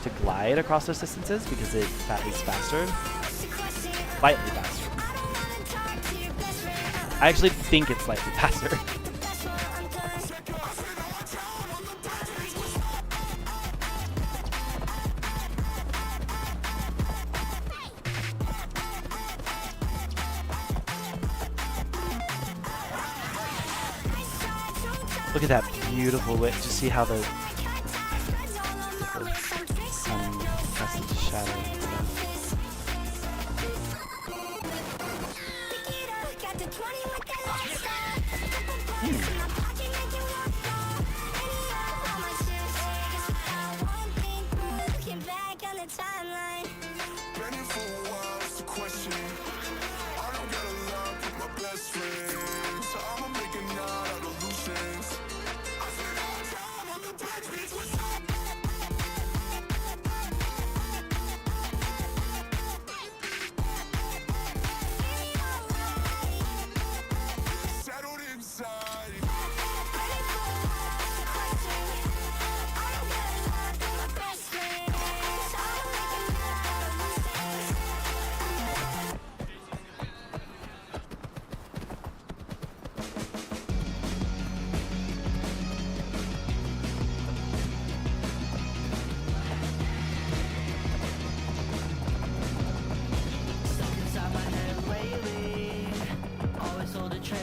to glide across those distances because that is faster, slightly faster. I actually think it's slightly faster. Look at that beautiful way. Just see how the sun casts its shadow.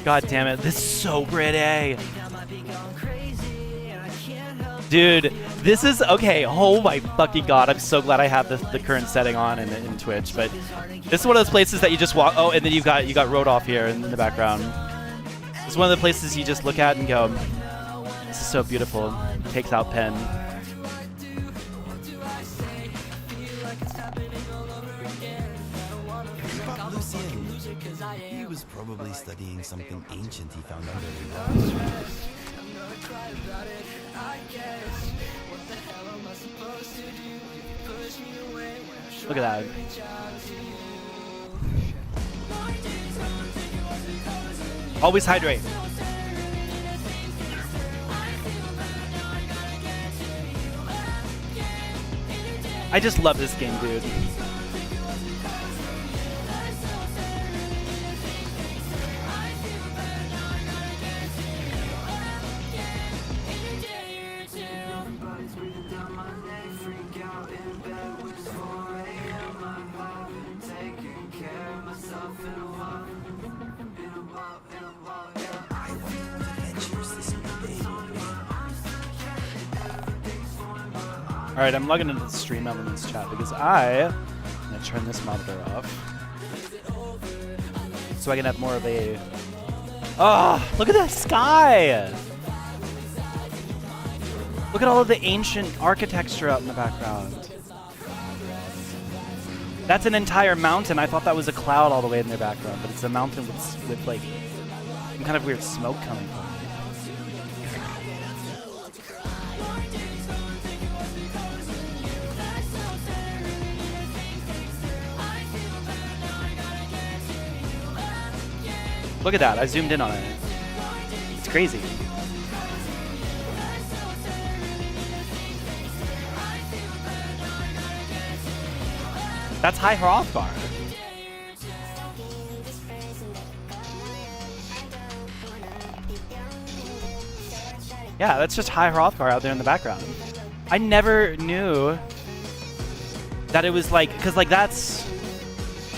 God damn it, this is so pretty. Dude, this is, okay, oh my fucking god, I'm so glad I have the current setting on in Twitch, but this is one of those places that you just walk, oh, and then you got Road Off here in the background. It's one of the places you just look at and go, this is so beautiful. Takes out pen. He was probably studying something ancient he found under the ground. Look at that. Always hydrate. I just love this game, dude. Alright, I'm logging into the stream elements chat because I'm going to turn this monitor off so I can have more of a... Oh, look at that sky! Look at all of the ancient architecture out in the background. That's an entire mountain. I thought that was a cloud all the way in the background, but it's a mountain with like some kind of weird smoke coming from it. Look at that, I zoomed in on it. It's crazy. That's High Hrothgar. Yeah, that's just High Hrothgar out there in the background. I never knew that it was like, because like that's,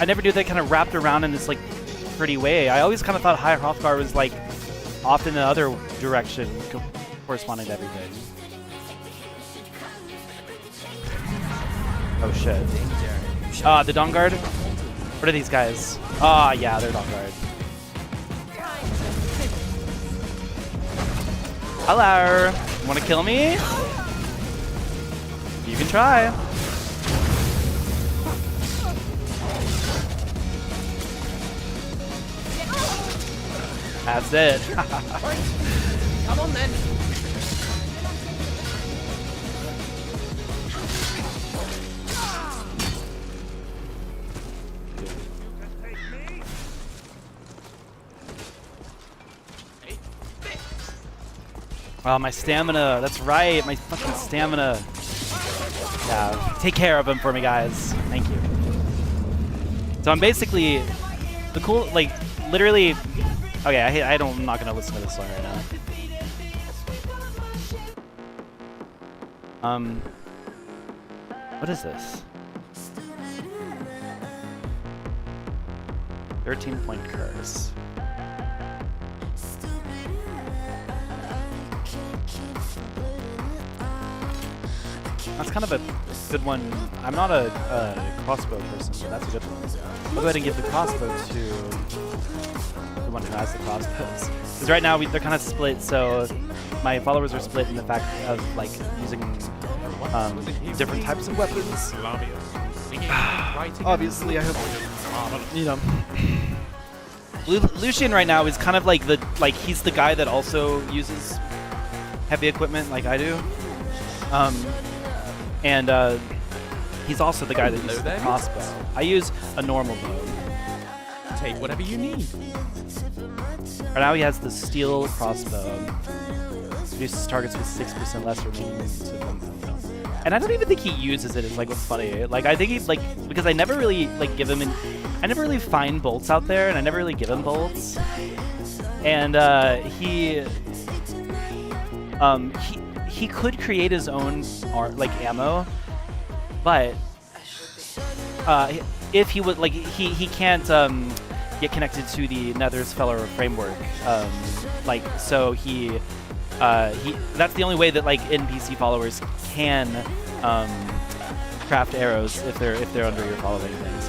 I never knew that kind of wrapped around in this like pretty way. I always kind of thought High Hrothgar was like off in the other direction, corresponding to everything. Oh shit. The Dawnguard? What are these guys? Ah, yeah, they're Dawnguard. Hello! Wanna kill me? You can try. That's it. Come on then. Well, my stamina. That's right, my fucking stamina. Yeah, take care of him for me, guys. Thank you. So I'm basically the cool, like, literally. Okay, I'm not gonna listen to this song right now. What is this? 13-point curse. That's kind of a good one. I'm not a crossbow person, but that's a good one. I'll go ahead and give the crossbow to the one who has the crossbows. Because right now they're kind of split, so my followers are split in the fact of like using different types of weapons. Obviously, I hope you know. Lucian right now is kind of like he's the guy that also uses heavy equipment like I do. And he's also the guy that uses the crossbow. I use a normal bow. Take whatever you need. Right now he has the steel crossbow. Reduces targets with 6% less remaining to them. And I don't even think he uses it. It's like what's funny. Like I think he's like, because I never really like give him I never really find bolts out there, and I never really give him bolts. And he could create his own like ammo, but if he would like he can't get connected to the Nether's Feller framework, like so he that's the only way that like NPC followers can craft arrows if they're under your following thing.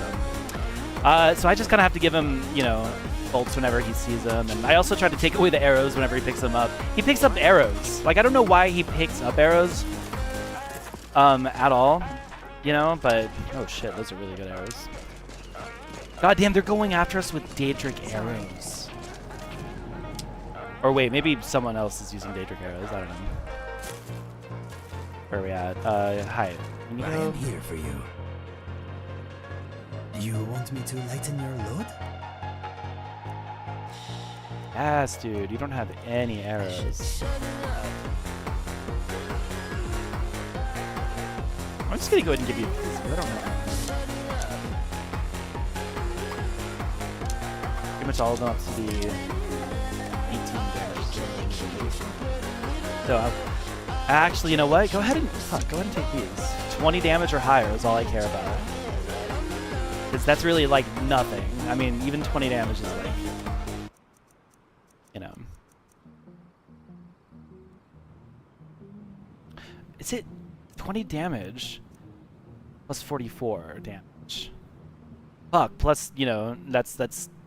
So I just kind of have to give him, you know, bolts whenever he sees them, and I also try to take away the arrows whenever he picks them up. He picks up arrows. Like I don't know why he picks up arrows at all, you know, but oh shit, those are really good arrows. God damn, they're going after us with Daedric arrows. Or wait, maybe someone else is using Daedric arrows, I don't know. Where are we at? Hi. Can you I go? am here for you. You want me to lighten your load? Yes, dude, you don't have any arrows. I'm just gonna go ahead and give you this, but I don't know. Pretty much all of them up to be 18 damage. So, actually, you know what? Go ahead and take these. 20 damage or higher is all I care about. Because that's really like nothing. I mean, even 20 damage is like, you know. Is it 20 damage plus 44 damage? Fuck, plus, you know, that's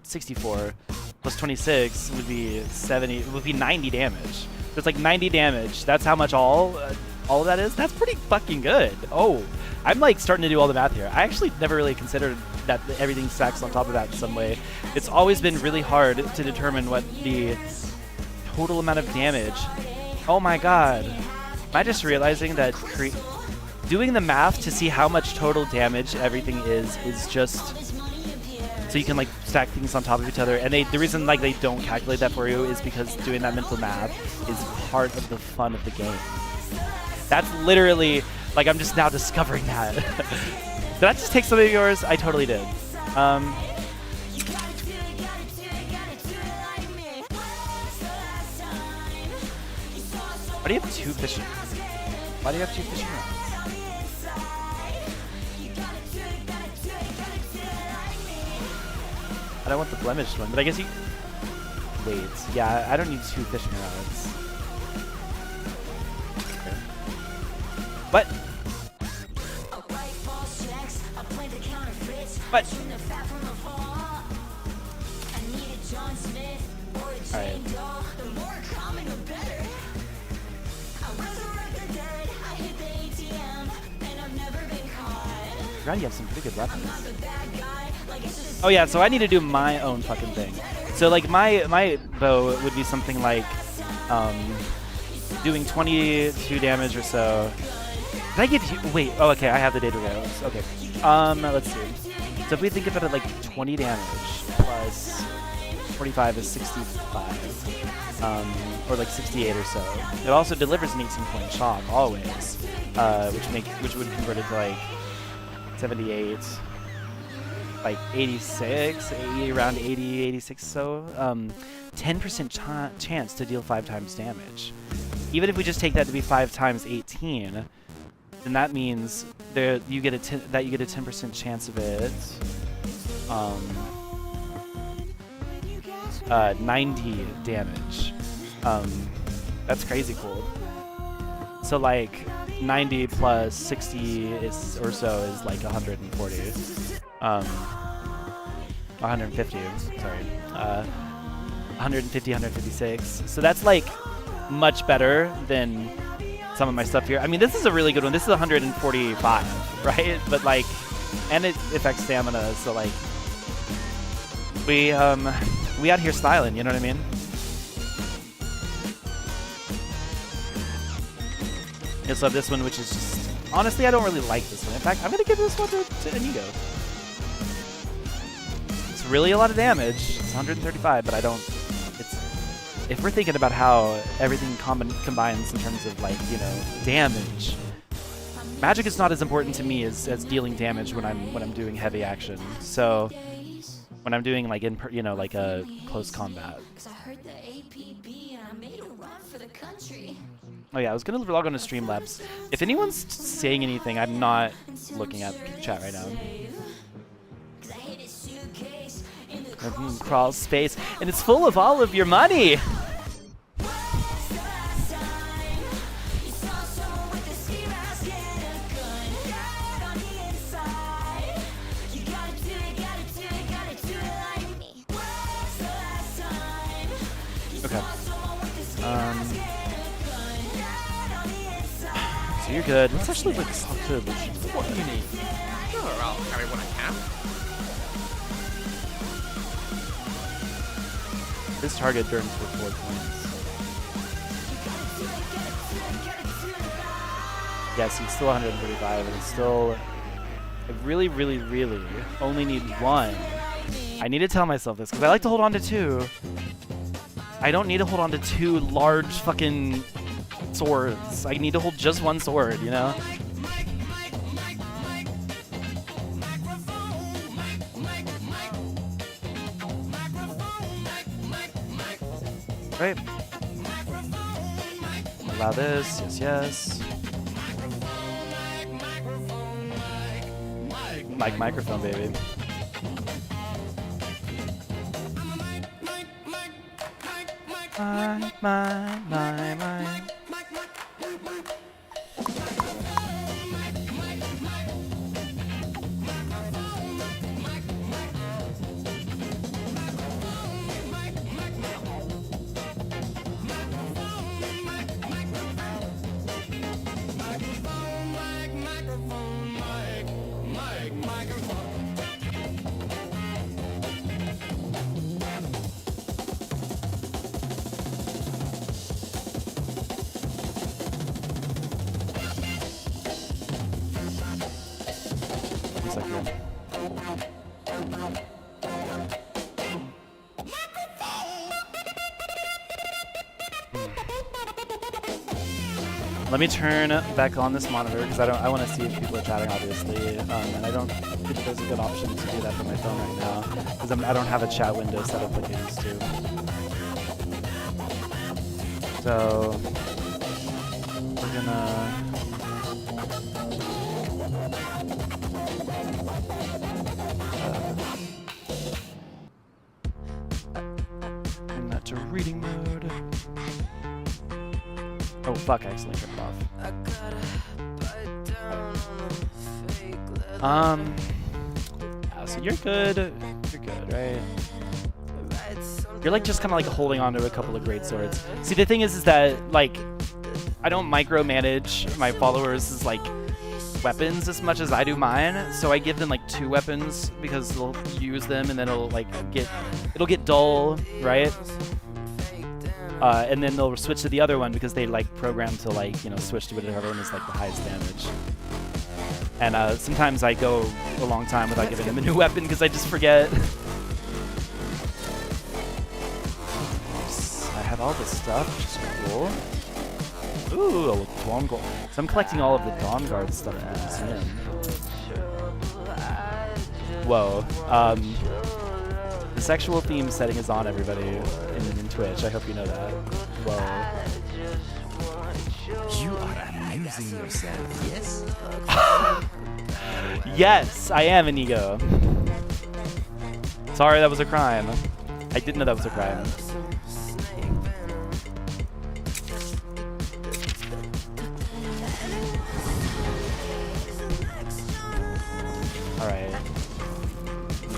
64 plus 26 would be 70, it would be 90 damage. So it's like 90 damage. That's how much all of that is? That's pretty fucking good. Oh, I'm like starting to do all the math here. I actually never really considered that everything stacks on top of that in some way. It's always been really hard to determine what the total amount of damage. Oh my god. Am I just realizing that doing the math to see how much total damage everything is just so you can like stack things on top of each other. And the reason like they don't calculate that for you is because doing that mental math is part of the fun of the game. That's literally like I'm just now discovering that. Did I just take some of yours? I totally did. Why do you have 2 fishing? Why do you have 2 fishing rods? I don't want the blemished one, but I guess you... Wait, yeah, I don't need 2 fishing rods. Okay. What? What? Alright. God, you have some pretty good weapons. Oh yeah, so I need to do my own fucking thing. So like my bow would be something like doing 22 damage or so. Did I give you? Wait. Oh, okay. I have the data rails. Okay. Let's see. So if we think about it like 20 damage plus 45 is 65, or like 68 or so. It also delivers an 18-point shock always, which would convert it to like 78, like 86, 80, around 80, 86. So 10% chance to deal 5 times damage. Even if we just take that to be 5 times 18. Then that means you get a 10% chance of it. 90 damage. That's crazy cool. So like 90 plus 60 or so is like 140. 150. Sorry. 150, 156. So that's like much better than some of my stuff here. I mean, this is a really good one. This is 145, right? But like, and it affects stamina, so like, we out here styling, you know what I mean? You also have this one, which is just, honestly, I don't really like this one. In fact, I'm gonna give this one to Inigo. It's really a lot of damage. It's 135, but I don't. If we're thinking about how everything combines in terms of like, you know, damage, magic is not as important to me as dealing damage when I'm doing heavy action. So when I'm doing like like a close combat. Oh yeah, I was gonna log on to Streamlabs. If anyone's saying anything, I'm not looking at chat right now. Crawl space, and it's full of all of your money. Okay. So you're good. Let's actually like talk to Lucian. What do you need? Sure, I'll carry what I can. This target burns for 4 points. Yes, it's still 135, and it's still... I really, really, really only need 1. I need to tell myself this, because I like to hold on to 2. I don't need to hold on to 2 large fucking swords. I need to hold just 1 sword, you know? Right. Allow this. Yes, yes. Mic microphone, baby. My. Sekiro. Let me turn back on this monitor because I want to see if people are chatting, obviously, and I don't think there's a good option to do that from my phone right now because I don't have a chat window set up like I used to. So we're gonna. Bring that to reading mode. Oh fuck, I accidentally turned it off. Yeah, so you're good. You're good, right? You're like just kind of like holding on to a couple of great swords. See, the thing is that like I don't micromanage my followers' like weapons as much as I do mine. So I give them like 2 weapons because they'll use them and then it'll get dull, right? And then they'll switch to the other one because they like program to like, you know, switch to whatever one is like the highest damage. And sometimes I go a long time without giving them a new weapon because I just forget. I have all this stuff, which is cool. Ooh, Dawn Guard. So I'm collecting all of the Dawn Guard stuff in the museum. Whoa. The sexual theme setting is on, everybody, in Twitch. I hope you know that. Whoa. You are amusing yourself, yes? Yes, I am, Inigo. Sorry, that was a crime. I didn't know that was a crime. Alright.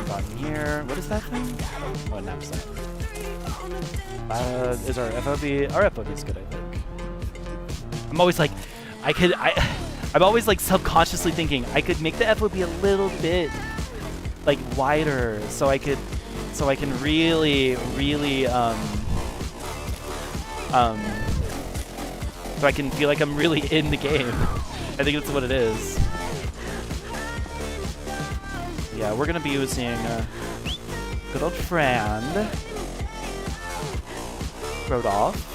Button here. What is that thing? Oh, a knapsack. Is our FOB? Our FOB is good, I think. I'm always like, I'm always like subconsciously thinking I could make the FOB a little bit like wider so I can really so I can feel like I'm really in the game. I think that's what it is. Yeah, we're gonna be using good old friend Rodolph.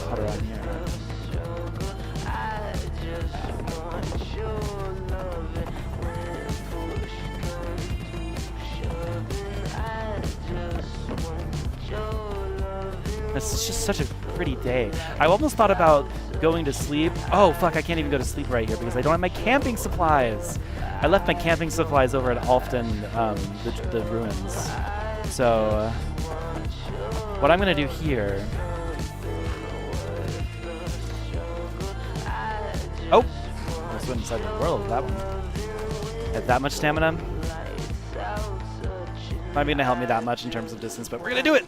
Put her on here. This is just such a pretty day. I almost thought about going to sleep. Oh fuck, I can't even go to sleep right here because I don't have my camping supplies. I left my camping supplies over at Alfton, the ruins. So what I'm gonna do here. Oh! Almost went inside the world with that one. Had that much stamina. Not gonna help me that much in terms of distance, but we're gonna do it!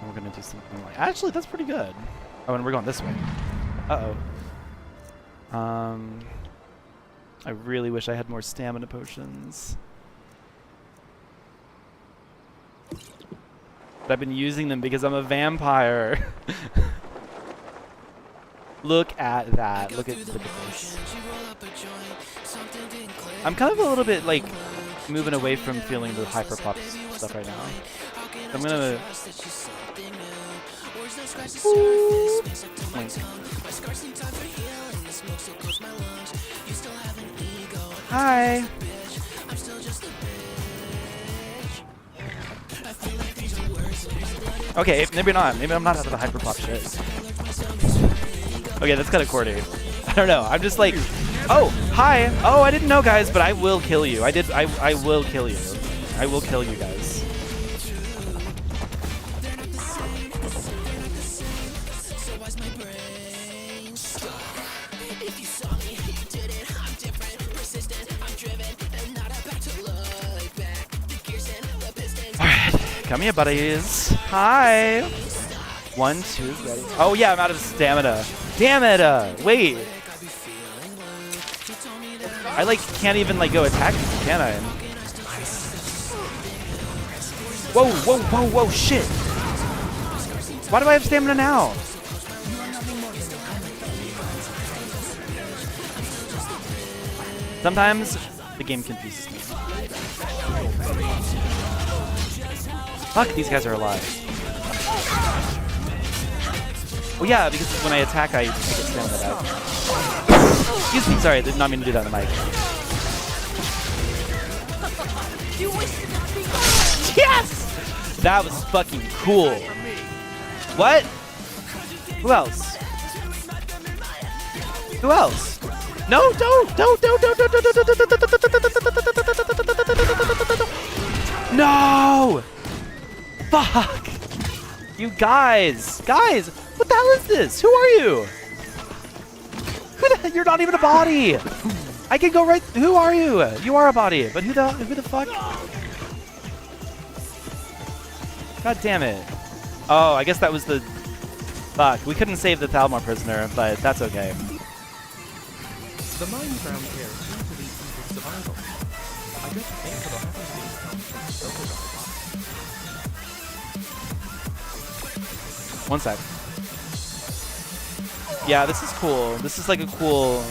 We're gonna do something like... Actually, that's pretty good. Oh, and we're going this way. Uh-oh. I really wish I had more stamina potions. But I've been using them because I'm a vampire. Look at that. Look at this. I'm kind of a little bit like moving away from feeling the hyperpop stuff right now. I'm gonna. Hi. Okay, maybe not. Maybe I'm not out of the hyperpop shit. Okay, that's kind of corny. I don't know. I'm just like, oh, hi. Oh, I didn't know, guys, but I will kill you. I will kill you. I will kill you guys. Alright, come here, buddies. Hi. 1, 2, ready. Oh yeah, I'm out of stamina. Damn it! Wait. I like can't even like go attack you, can I? Whoa, whoa, whoa, whoa, shit! Why do I have stamina now? Sometimes the game confuses me. Fuck, these guys are alive. Well, yeah, because when I attack, I get stamina back. Excuse me, sorry, I did not mean to do that on the mic. Yes! That was fucking cool. What? Who else? Who else? No, don't. No! Fuck! You guys! Guys! What the hell is this? Who are you? Who the hell? You're not even a body! I can go right... Who are you? You are a body, but who the fuck? God damn it. Oh, I guess that was the... Fuck, we couldn't save the Thalmor prisoner, but that's okay. The mines around here seem to be easy survival. I just think for the One sec. Yeah, this is cool. This is like a cool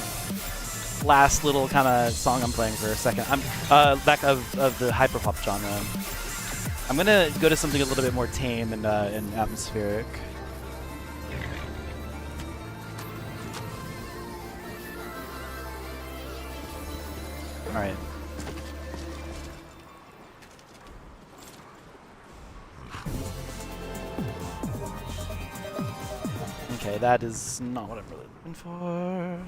last little kind of song I'm playing for a second. I'm back of the hyperpop genre. I'm gonna go to something a little bit more tame and atmospheric. All right. Okay, that is not what I'm really looking for.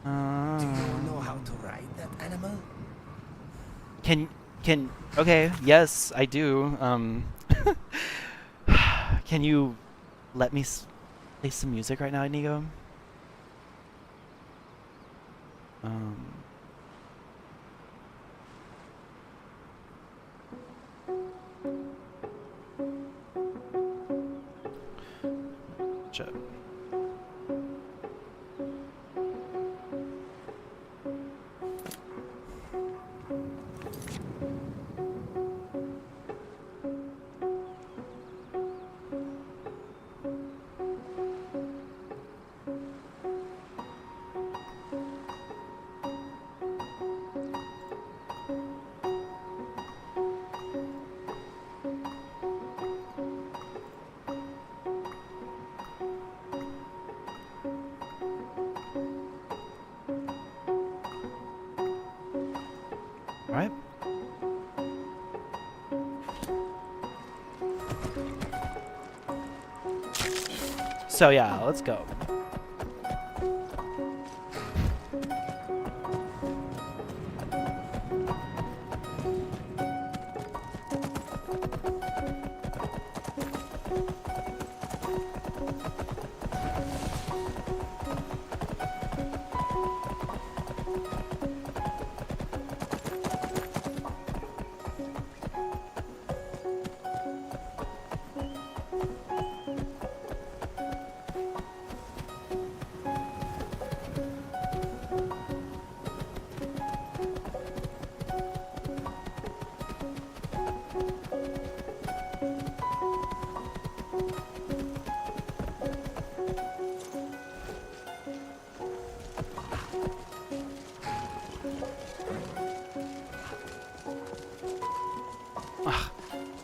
Do you know how to ride that animal? Okay, yes, I do. Can you let me play some music right now, Inigo? Shit. Alright. So yeah, let's go.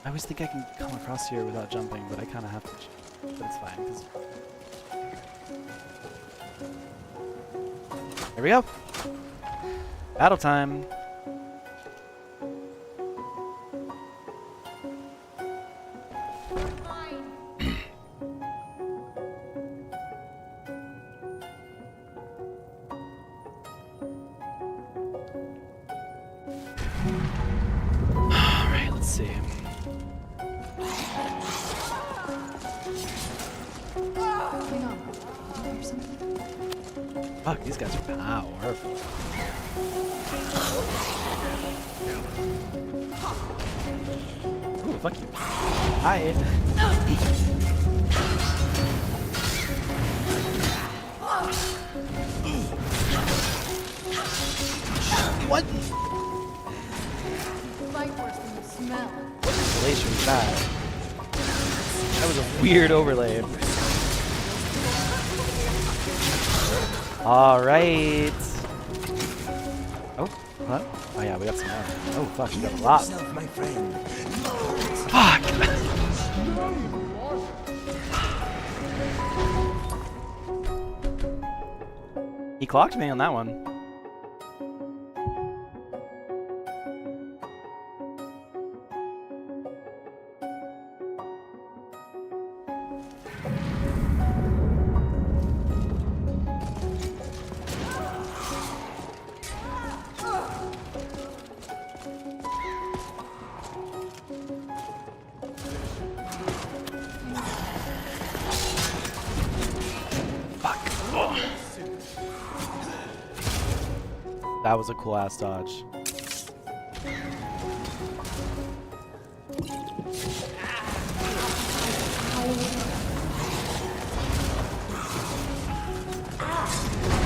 I always think I can come across here without jumping, but I kind of have to. But it's fine. 'Cause... Here we go. Battle time. All right, let's see. Fuck, these guys are powerful. Ooh, fuck you. Hi. What? Fight worse than you smell. What installation was that? That was a weird overlay. Alright. Oh, what? Oh yeah, we got some more. Oh fuck, we got a lot. Yourself, my friend. Fuck! He clocked me on that one. That was a cool ass dodge.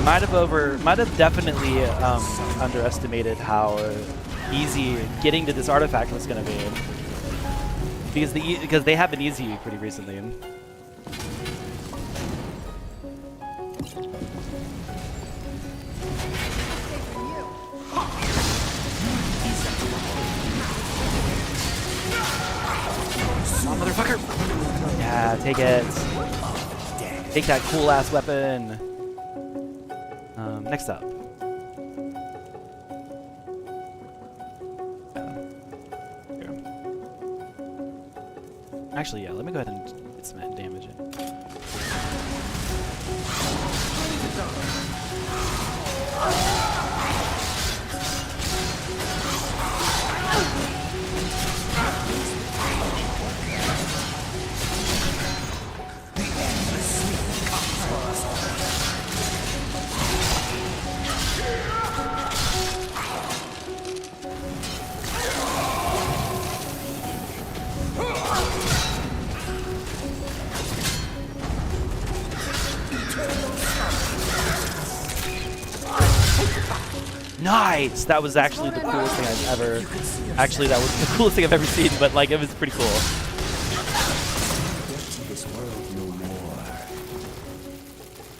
Might have definitely underestimated how easy getting to this artifact was gonna be, because they have been easy pretty recently. Come on, motherfucker! Yeah, take it. Take that cool ass weapon. Next up. Here. Actually, yeah, let me go ahead and get some damage in. Nice! That was actually the coolest thing I've ever... Actually, that was the coolest thing I've ever seen, but like, it was pretty cool.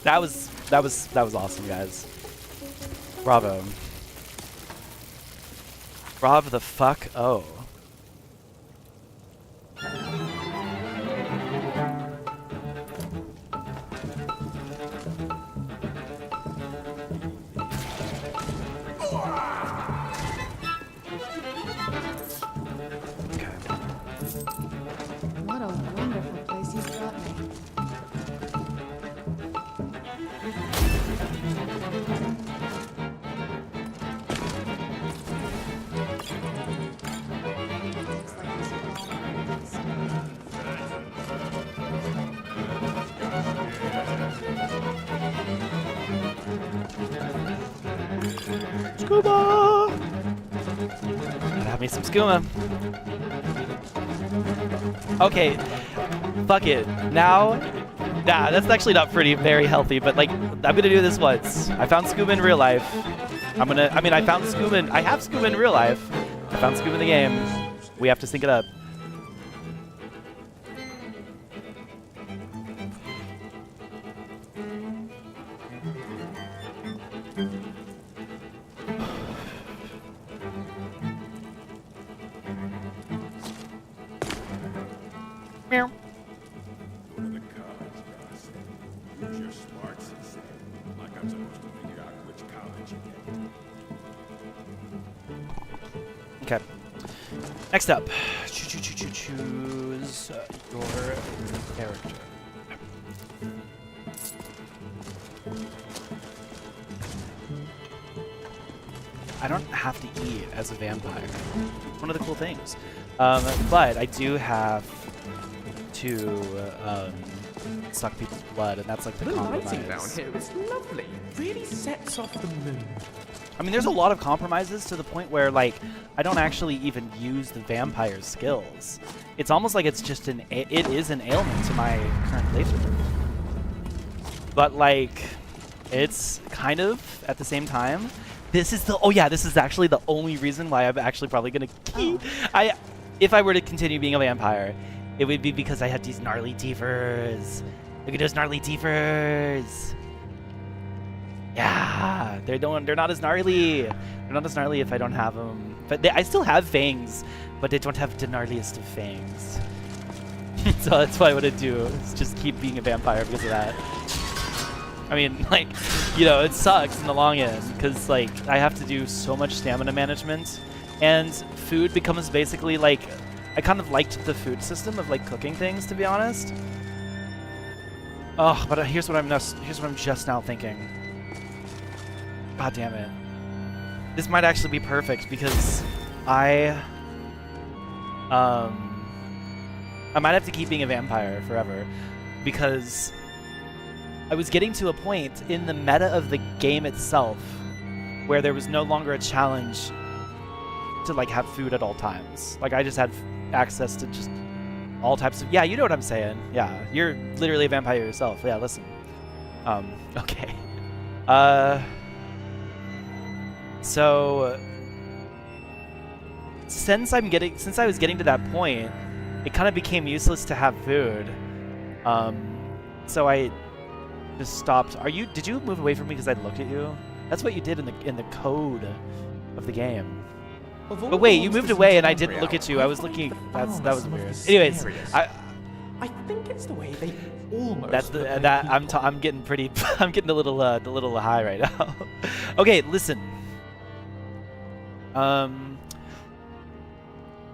That was awesome, guys. Bravo. Bravo the fuck oh. What a wonderful place you've brought me. Looks like this is Scuba! Gotta have me some skooma. Okay, fuck it. Now, nah, that's actually not very healthy, but like, I'm gonna do this once. I found scuba in real life. I found scuba I have scuba in real life. I found scuba in the game. We have to sync it up. Meow. What are the cards, Ross? Use your smarts instead. Like I'm supposed to figure out which college you get. Okay. Next up, choose your character. I don't have to eat as a vampire. One of the cool things. But I do have to suck people's blood, and that's like the lighting down compromise. here is lovely. Really sets off the mood. I mean, there's a lot of compromises to the point where, like, I don't actually even use the vampire skills. It's almost like it's just it is an ailment to my current playthrough. But, like, it's kind of, at the same time, This is the, oh yeah, this is actually the only reason why I'm actually probably gonna keep, if I were to continue being a vampire, it would be because I had these gnarly teethers. Look at those gnarly teethers. Yeah, they're not as gnarly. They're not as gnarly if I don't have them. But I still have fangs, but they don't have the gnarliest of fangs. So that's what I want to do, is just keep being a vampire because of that. I mean, like, you know, it sucks in the long end because, like, I have to do so much stamina management, and food becomes basically like, I kind of liked the food system of like cooking things, to be honest. Oh, but here's what I'm just now thinking. God damn it. This might actually be perfect because I might have to keep being a vampire forever because I was getting to a point in the meta of the game itself where there was no longer a challenge to like have food at all times. Like I just had access to just all types of, yeah, you know what I'm saying. Yeah, you're literally a vampire yourself. Yeah, listen. Okay. So since I was getting to that point, it kind of became useless to have food. So I just stopped. Did you move away from me because I looked at you? That's what you did in the code of the game. But wait, you moved away and I didn't look at you. I was looking. That was weird. Anyways, I think it's the way they almost. That's I'm getting pretty. I'm getting a little high right now. Okay, listen.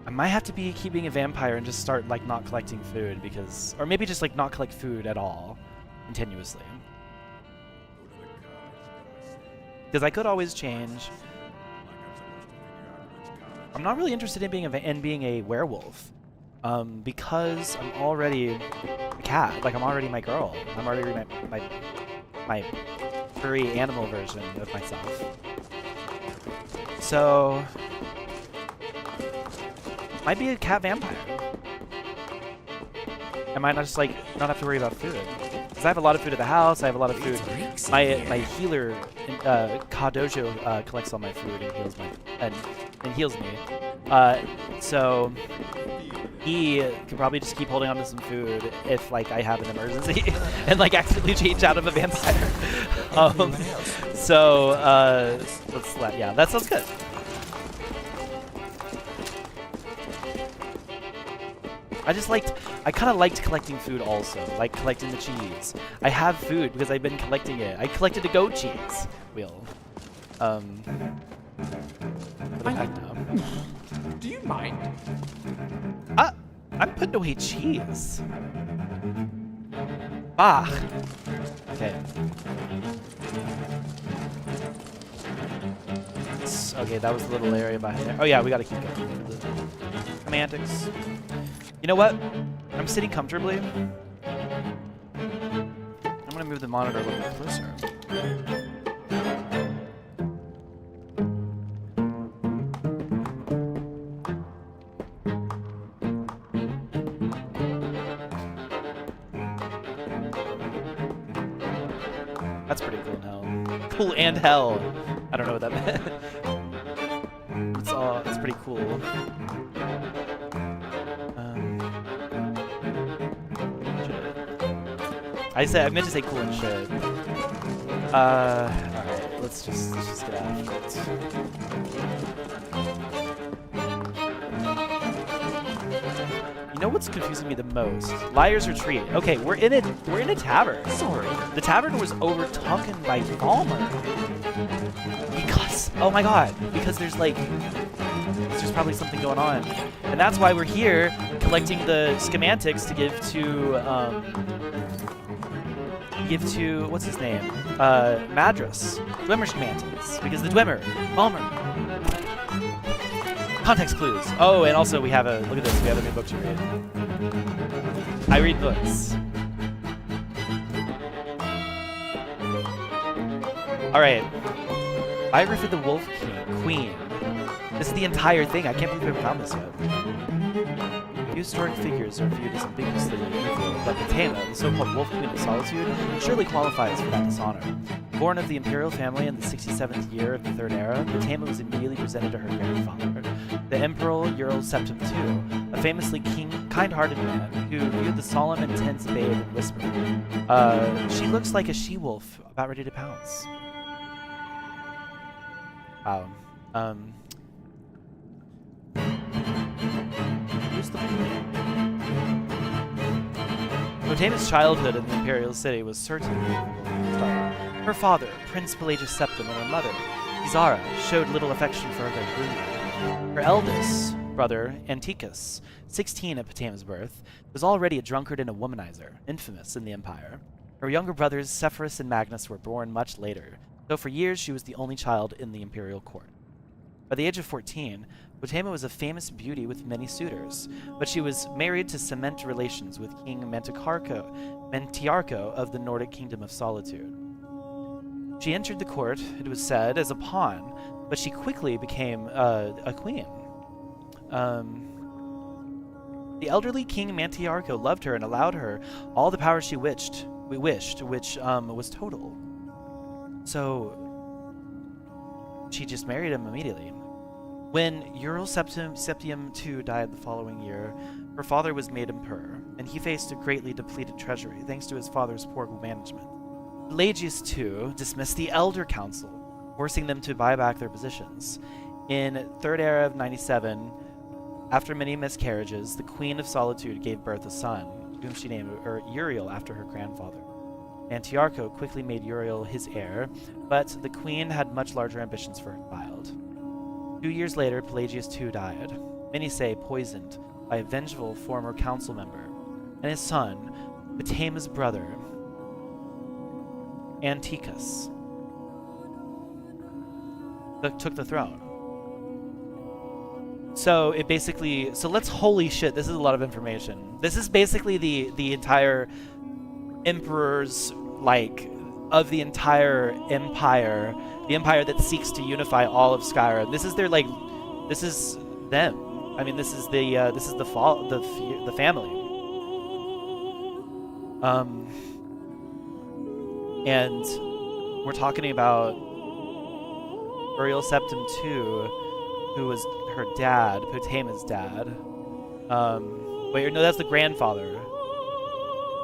I might have to be keeping a vampire and just start like not collecting food because, or maybe just like not collect food at all, continuously. Because I could always change. I'm not really interested in being a werewolf, because I'm already a cat. Like I'm already my girl. I'm already my furry animal version of myself. So might be a cat vampire. I might not just like not have to worry about food. Because I have a lot of food at the house, I have a lot of food. My healer Kadojo collects all my food and heals me. So he could probably just keep holding on to some food if like I have an emergency and like accidentally change out of a vampire. Yeah, that sounds good. I kind of liked collecting food also, like collecting the cheese. I have food because I've been collecting it. I collected a goat cheese wheel. Put it back now. Do you mind? I'm putting away cheese. Ah. Okay. Okay, that was the little area behind there. Oh yeah, we gotta keep going for the semantics. You know what? I'm sitting comfortably. I'm gonna move the monitor a little bit closer. That's pretty cool in hell. Cool and hell. I don't know what that meant. It's pretty cool. I meant to say cool and shit. Alright, let's just get after it. You know what's confusing me the most? Liar's Retreat. Okay, we're in a tavern. Sorry. The tavern was overtaken by Falmer. Because, oh my god, because there's probably something going on. And that's why we're here collecting the schematics to give to what's his name? Madras. Dwemer schematics. Because the Dwemer, Falmer. Context clues. Oh, and also we have look at this, we have a new book to read. I read books. Alright. Biography of the Wolf Queen. This is the entire thing. I can't believe we haven't found this yet. Few historic figures are viewed as ambiguously evil, but Patena, the so-called Wolf Queen of Solitude, surely qualifies for that dishonor. Born of the imperial family in the 67th year of the Third Era, Potema was immediately presented to her grandfather, the Emperor Ural Septim II, a famously kind-hearted man who viewed the solemn, intense babe and whispered, "She looks like a she-wolf about ready to pounce." Wow. Who's the... Potema's childhood in the imperial city was certainly her father, Prince Pelagius Septim, and her mother, Izara, showed little affection for their brood. Her eldest brother, Anticus, 16 at Potema's birth, was already a drunkard and a womanizer, infamous in the Empire. Her younger brothers, Sepphoris and Magnus, were born much later, though for years she was the only child in the imperial court. By the age of 14, Potema was a famous beauty with many suitors, but she was married to cement relations with King Mentiarco of the Nordic Kingdom of Solitude. She entered the court, it was said, as a pawn, but she quickly became a queen. The elderly King Mantiarco loved her and allowed her all the power she wished, which was total. So she just married him immediately. When Ural Septim II died the following year, her father was made emperor, and he faced a greatly depleted treasury thanks to his father's poor management. Pelagius II dismissed the Elder Council, forcing them to buy back their positions. In Third Era of 97, after many miscarriages, the Queen of Solitude gave birth a son, whom she named Uriel after her grandfather. Antiarcho quickly made Uriel his heir, but the queen had much larger ambitions for her child. 2 years later, Pelagius II died, many say poisoned, by a vengeful former council member, and his son, Potema's brother, Anticus, took the throne. So it basically, let's, holy shit, this is a lot of information. This is basically the entire emperor's, like, of the entire empire, the empire that seeks to unify all of Skyrim. This is their, like, this is them. I mean, this is the family. And we're talking about Uriel Septim II, who was her dad, Potema's dad. Wait, no, that's the grandfather.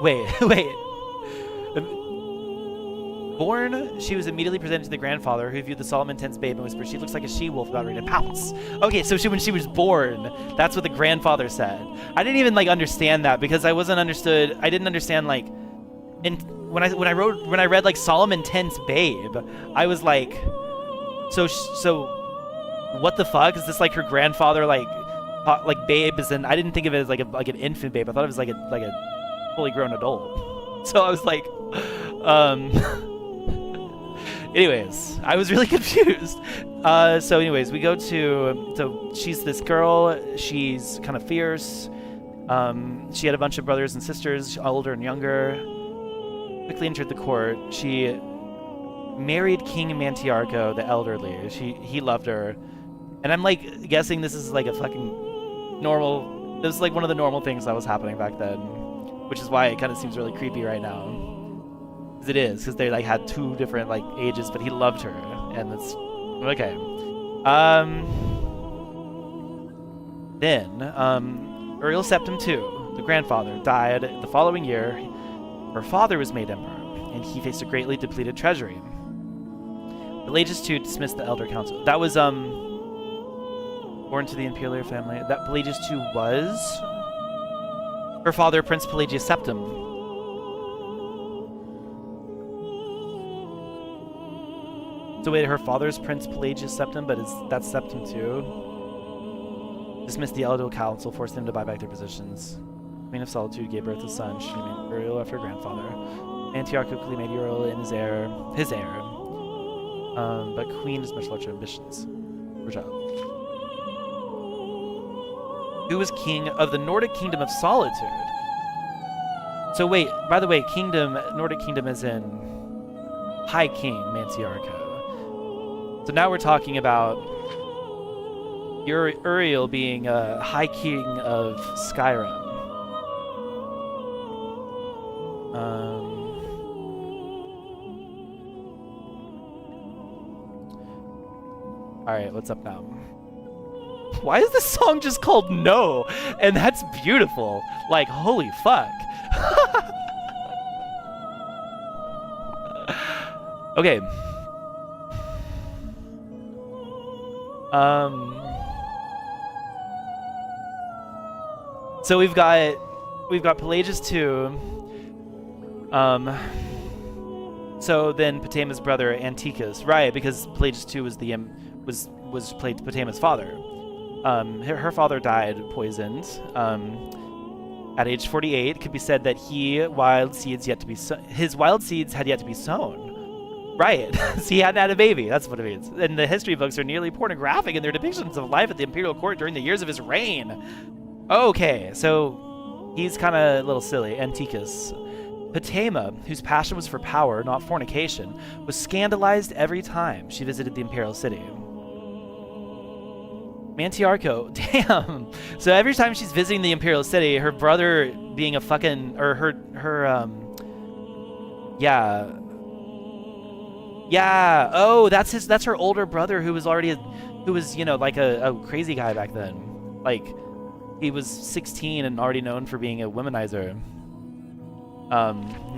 Wait. Born, she was immediately presented to the grandfather, who viewed the solemn, intense babe and whispered, "She looks like a she-wolf about ready to pounce." Okay, so when she was born, that's what the grandfather said. I didn't even, like, understand that, because I didn't understand, like, when I read, like, solemn, intense babe, I was like, so what the fuck? Is this, like, her grandfather, like babe is in, I didn't think of it as, like, an infant babe. I thought it was, like a fully grown adult. So I was like, anyways, I was really confused. So anyways, we go so she's this girl, she's kind of fierce. She had a bunch of brothers and sisters, older and younger. Quickly entered the court. She married King Mantiarco, the elderly. He loved her. And I'm, like, guessing this is, like, a fucking normal, this is, like, one of the normal things that was happening back then. Which is why it kind of seems really creepy right now. It is, because they, like, had two different, like, ages, but he loved her, and that's okay. Then Uriel Septim II, the grandfather, died the following year. Her father was made emperor, and he faced a greatly depleted treasury. Pelagius II dismissed the Elder Council. That was born to the imperial family. That Pelagius II was her father, Prince Pelagius Septim. So wait, her father's Prince Pelagius Septim, but that's Septim II. Dismissed the Elder Council, forced them to buy back their positions. Queen of Solitude gave birth to a son. She named Uriel after her grandfather. Antiarcho quickly made Uriel his heir. But Queen has much larger ambitions. Who was king of the Nordic Kingdom of Solitude? So wait, by the way, Nordic Kingdom is in High King Mantiarco. So now we're talking about Uriel being a High King of Skyrim. Alright, what's up now? Why is this song just called No? And that's beautiful. Like, holy fuck. Okay. So we've got Pelagius 2. So then Potama's brother Antiochus, right? Because Pelagius 2 was Potama's father. Her father died poisoned. At age 48, it could be said that his wild seeds had yet to be sown. Right. So he hadn't had a baby. That's what it means. And the history books are nearly pornographic in their depictions of life at the imperial court during the years of his reign. Okay, so he's kind of a little silly. Antiochus. Potama, whose passion was for power, not fornication, was scandalized every time she visited the imperial city. Mantiarco, damn. So every time she's visiting the imperial city, her brother being a fucking, or yeah. Oh, that's her older brother who was you know, like a crazy guy back then. Like, he was 16 and already known for being a womanizer.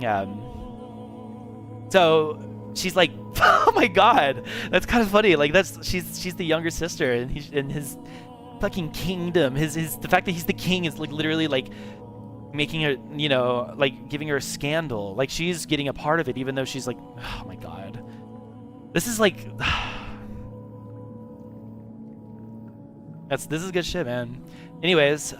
Yeah. So she's like, oh my god, that's kind of funny. Like, she's the younger sister, and he's in his fucking kingdom. The fact that he's the king is like literally like making her, you know, like giving her a scandal. Like, she's getting a part of it, even though she's like, oh my god, this is like, this is good shit, man. Anyways,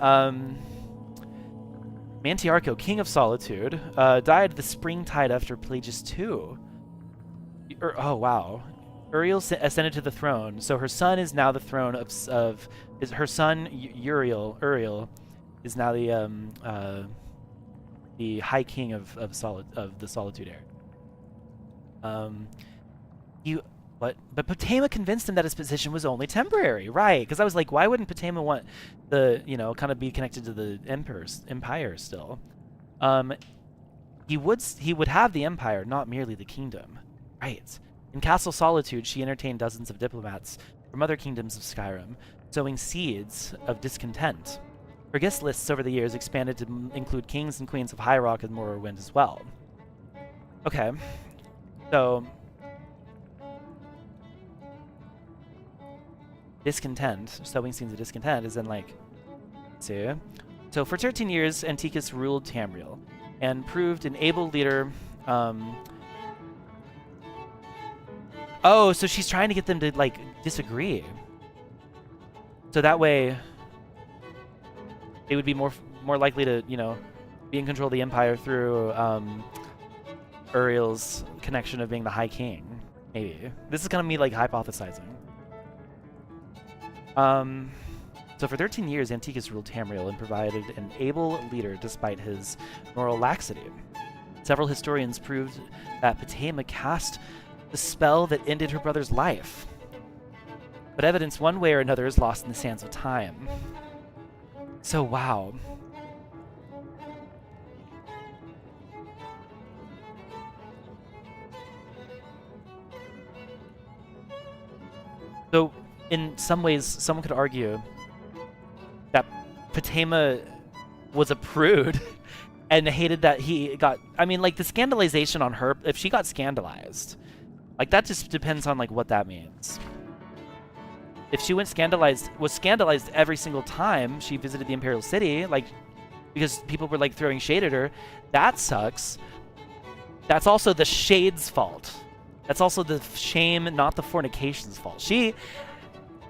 Mantiarco, king of solitude, died the springtide after Pelagius 2. Oh wow, Uriel ascended to the throne, so her son is now the throne of her son Uriel is now the high king of the solitude area. But Potama convinced him that his position was only temporary, right? Because I was like, why wouldn't Potama want the, you know, kind of be connected to the empire still? He would have the empire, not merely the kingdom, right? In Castle Solitude, she entertained dozens of diplomats from other kingdoms of Skyrim, sowing seeds of discontent. Her guest lists over the years expanded to include kings and queens of High Rock and Morrowind as well. Okay, so discontent, sowing seeds of discontent, is in like, see? So for 13 years, Antiochus ruled Tamriel and proved an able leader. Oh, so she's trying to get them to like disagree, so that way they would be more likely to, you know, be in control of the empire through Uriel's connection of being the High King. Maybe this is gonna be like hypothesizing. So for 13 years, Antiochus ruled Tamriel and provided an able leader despite his moral laxity. Several historians proved that Potama cast the spell that ended her brother's life, but evidence one way or another is lost in the sands of time. So wow. So in some ways, someone could argue that Potama was a prude and hated that he got, I mean, like, the scandalization on her, if she got scandalized, like, that just depends on, like, what that means. If she was scandalized every single time she visited the Imperial City, like, because people were, like, throwing shade at her, that sucks. That's also the shade's fault. That's also the shame, not the fornication's fault.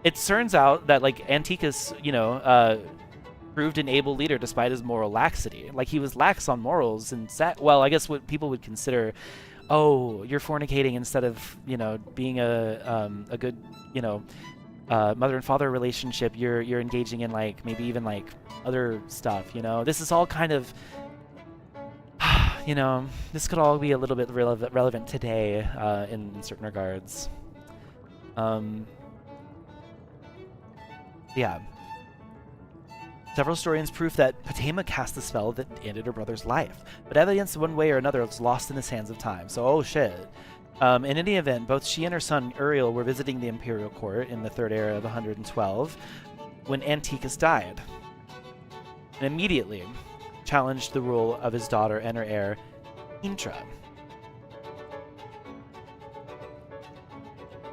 It turns out that, like, Antiochus, you know, proved an able leader despite his moral laxity. Like, he was lax on morals and well, I guess what people would consider, oh, you're fornicating instead of, you know, being a good, you know, mother and father relationship. You're engaging in, like, maybe even, like, other stuff, you know. This is all kind of, you know, this could all be a little bit relevant today in certain regards. Yeah. Several historians prove that Potama cast the spell that ended her brother's life, but evidence one way or another was lost in the sands of time. So, oh shit. In any event, both she and her son Uriel were visiting the imperial court in the third era of 112 when Antiochus died, and immediately challenged the rule of his daughter and her heir, Intra.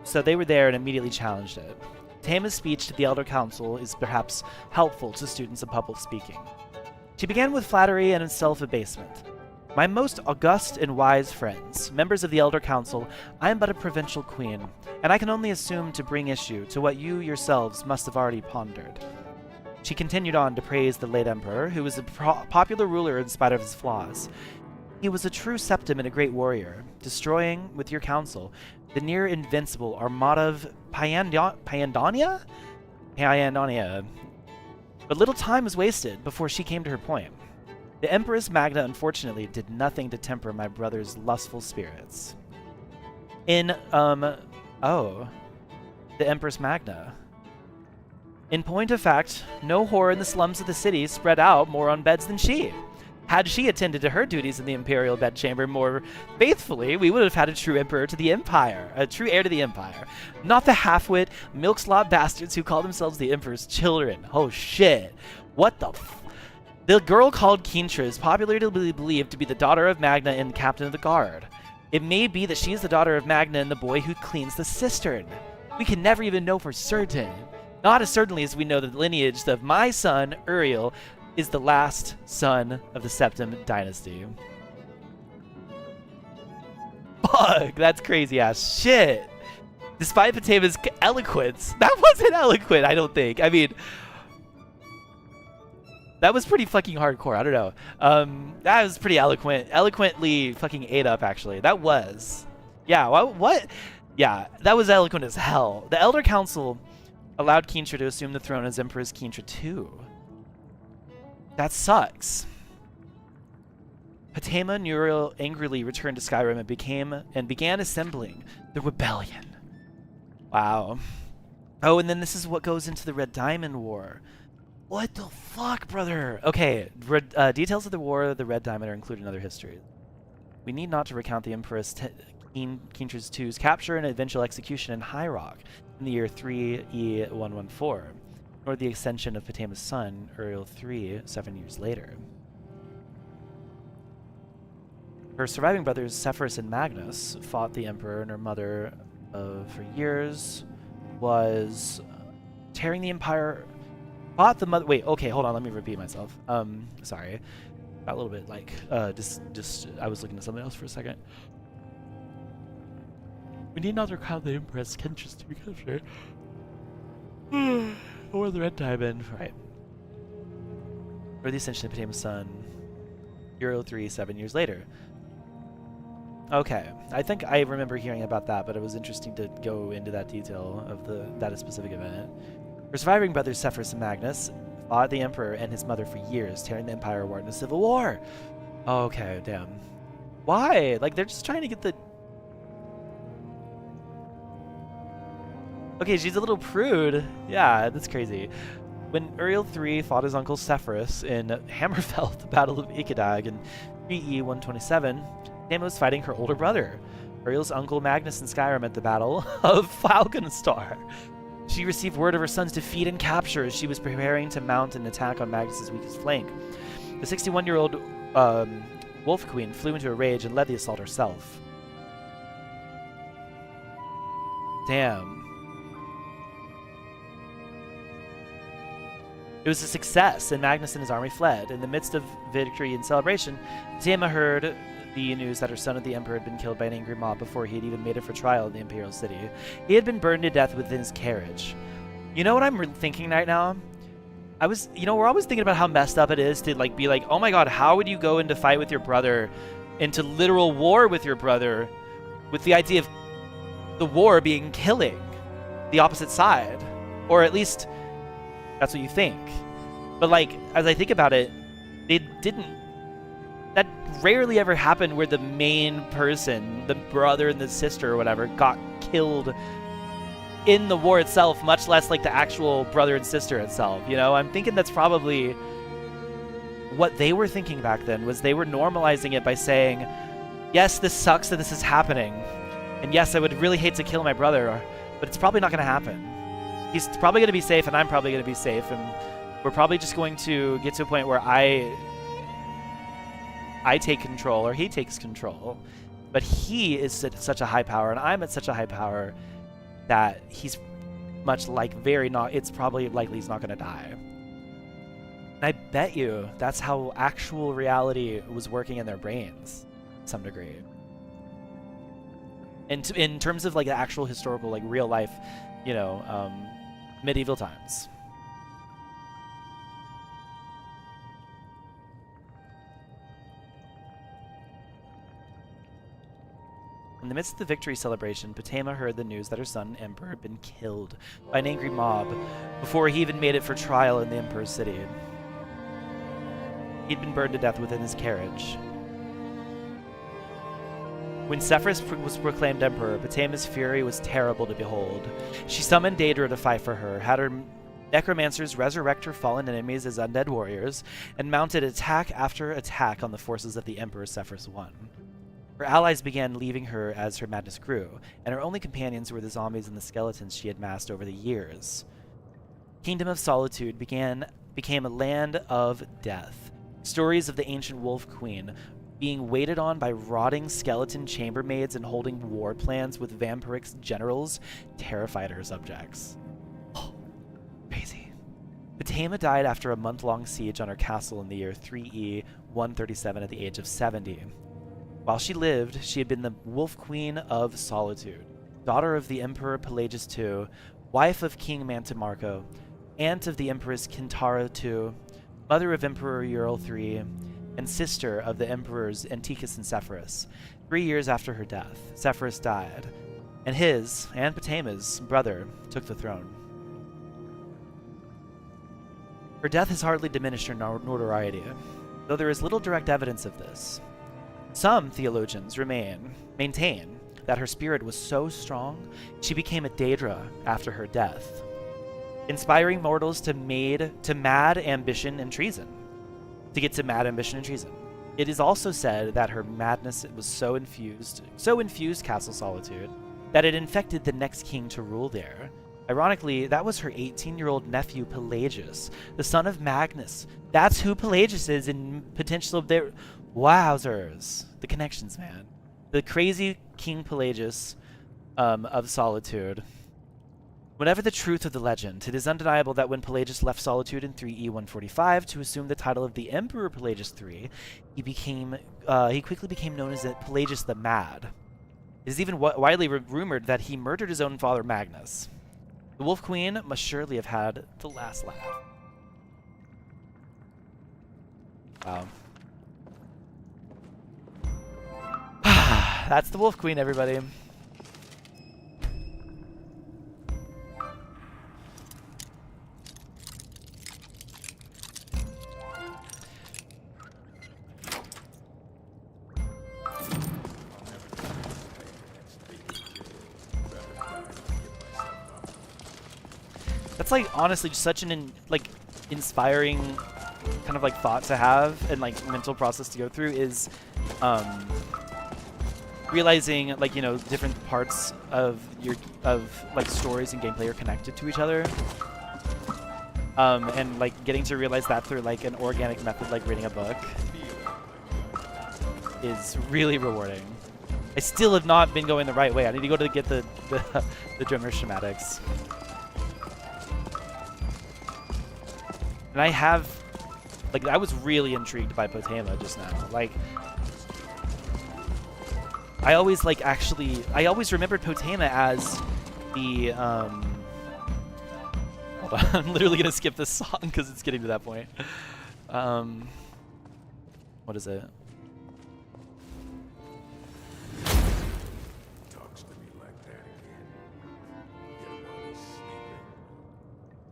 So they were there and immediately challenged it. Tama's speech to the Elder Council is perhaps helpful to students of public speaking. She began with flattery and self-abasement. My most august and wise friends, members of the Elder Council, I am but a provincial queen, and I can only assume to bring issue to what you yourselves must have already pondered. She continued on to praise the late emperor, who was a popular ruler in spite of his flaws. He was a true septim and a great warrior, destroying, with your counsel, the near-invincible armada of Pyandonia? But little time was wasted before she came to her point. The Empress Magna, unfortunately, did nothing to temper my brother's lustful spirits. The Empress Magna. In point of fact, no whore in the slums of the city spread out more on beds than she. Had she attended to her duties in the imperial bedchamber more faithfully, we would have had a true emperor to the empire, a true heir to the empire. Not the half-wit, milk-slop bastards who call themselves the emperor's children. Oh shit. What the The girl called Kintra is popularly believed to be the daughter of Magna and captain of the guard. It may be that she is the daughter of Magna and the boy who cleans the cistern. We can never even know for certain. Not as certainly as we know the lineage of my son, Uriel, is the last son of the Septim dynasty. Fuck, that's crazy ass shit. Despite Patama's eloquence, that wasn't eloquent, I don't think. I mean, that was pretty fucking hardcore. I don't know. That was pretty eloquent. Eloquently fucking ate up, actually. That was. Yeah, what? Yeah, that was eloquent as hell. The Elder Council allowed Kintra to assume the throne as Empress Kintra II. That sucks. Patama and Uriel angrily returned to Skyrim and began assembling the rebellion. Wow. Oh, and then this is what goes into the Red Diamond War. What the fuck, brother? Okay, details of the War of the Red Diamond are included in other histories. We need not to recount the Empress Kintra II's capture and eventual execution in High Rock in the year 3E114, nor the ascension of Patama's son, Uriel III, 7 years later. Her surviving brothers, Sepphoris and Magnus, fought the Emperor and her mother for years, was tearing the Empire... Fought the mother... Wait, okay, hold on, let me repeat myself. Sorry. Got a little bit, like, I was looking at something else for a second. We need not to recount the Empress Kintra II capture. Or the Red Diamond, right. Or the ascension of Patama's son, Uriel III, 7 years later. Okay, I think I remember hearing about that, but it was interesting to go into that detail of that specific event. Her surviving brothers, Sepphoris and Magnus, fought the Emperor and his mother for years, tearing the Empire apart in a civil war. Okay, damn. Why? Like, they're just trying to get the... Okay, she's a little prude. Yeah, that's crazy. When Uriel III fought his uncle Sepphoris in Hammerfell, the Battle of Ikedag in 3E127, Patama was fighting her older brother, Uriel's uncle Magnus in Skyrim at the Battle of Falconstar. She received word of her son's defeat and capture as she was preparing to mount an attack on Magnus's weakest flank. The 61-year-old Wolf Queen flew into a rage and led the assault herself. Damn. It was a success, and Magnus and his army fled. In the midst of victory and celebration, Patama heard the news that her son of the Emperor had been killed by an angry mob before he had even made it for trial in the Imperial City. He had been burned to death within his carriage. You know what I'm thinking right now? We're always thinking about how messed up it is to be like, oh my god, how would you go into fight with your brother, into literal war with your brother, with the idea of the war being killing the opposite side? Or at least, that's what you think. But as I think about it, that rarely ever happened where the main person, the brother and the sister or whatever, got killed in the war itself, much less the actual brother and sister itself, you know? I'm thinking that's probably what they were thinking back then, was they were normalizing it by saying, yes, this sucks that this is happening, And yes, I would really hate to kill my brother, but it's probably not going to happen. He's probably going to be safe, and I'm probably going to be safe, and we're probably just going to get to a point where I take control, or he takes control. But he is at such a high power, and I'm at such a high power that he's much like it's probably likely he's not going to die. And I bet you that's how actual reality was working in their brains, to some degree. And in terms of like the actual historical, like real life, you know, medieval times. In the midst of the victory celebration, Potema heard the news that her son, Emperor, had been killed by an angry mob before he even made it for trial in the Emperor's city. He'd been burned to death within his carriage. When Sepphoris was proclaimed Emperor, Potema's fury was terrible to behold. She summoned Daedra to fight for her, had her necromancers resurrect her fallen enemies as undead warriors, and mounted attack after attack on the forces of the Emperor Sepphoris I. Her allies began leaving her as her madness grew, and her only companions were the zombies and the skeletons she had massed over the years. Kingdom of Solitude became a land of death. Stories of the ancient Wolf Queen being waited on by rotting skeleton chambermaids and holding war plans with vampiric generals terrified her subjects. Oh, crazy. Potema died after a month-long siege on her castle in the year 3E 137 at the age of 70. While she lived, she had been the Wolf Queen of Solitude, daughter of the Emperor Pelagius II, wife of King Mantimarco, aunt of the Empress Kintara II, mother of Emperor Ural III, and sister of the Emperors Anticus and Sepphoris. 3 years after her death, Sepphoris died, and his, and Potema's, brother took the throne. Her death has hardly diminished her notoriety, though there is little direct evidence of this. Some theologians maintain that her spirit was so strong, she became a Daedra after her death, inspiring mortals to mad ambition and treason. It is also said that her madness was so infused Castle Solitude, that it infected the next king to rule there. Ironically, that was her 18-year-old nephew Pelagius, the son of Magnus. That's who Pelagius is in potential of their... Wowzers. The connections, man. The crazy King Pelagius of Solitude. Whatever the truth of the legend, it is undeniable that when Pelagius left Solitude in 3E 145 to assume the title of the Emperor Pelagius III, he quickly became known as Pelagius the Mad. It is even widely rumored that he murdered his own father Magnus. The Wolf Queen must surely have had the last laugh. Wow. That's the Wolf Queen, everybody. That's like honestly just such an inspiring kind of like thought to have and like mental process to go through is realizing like, you know, different parts of like stories and gameplay are connected to each other, and like getting to realize that through like an organic method like reading a book is really rewarding. I still have not been going the right way. I need to go to get the drummer schematics. And I have, like, I was really intrigued by Potema just now. Like, I always, like, I always remembered Potema as the, hold on, I'm literally gonna skip this song because it's getting to that point. What is it? Talks to me like that again. Get him while he's sleeping.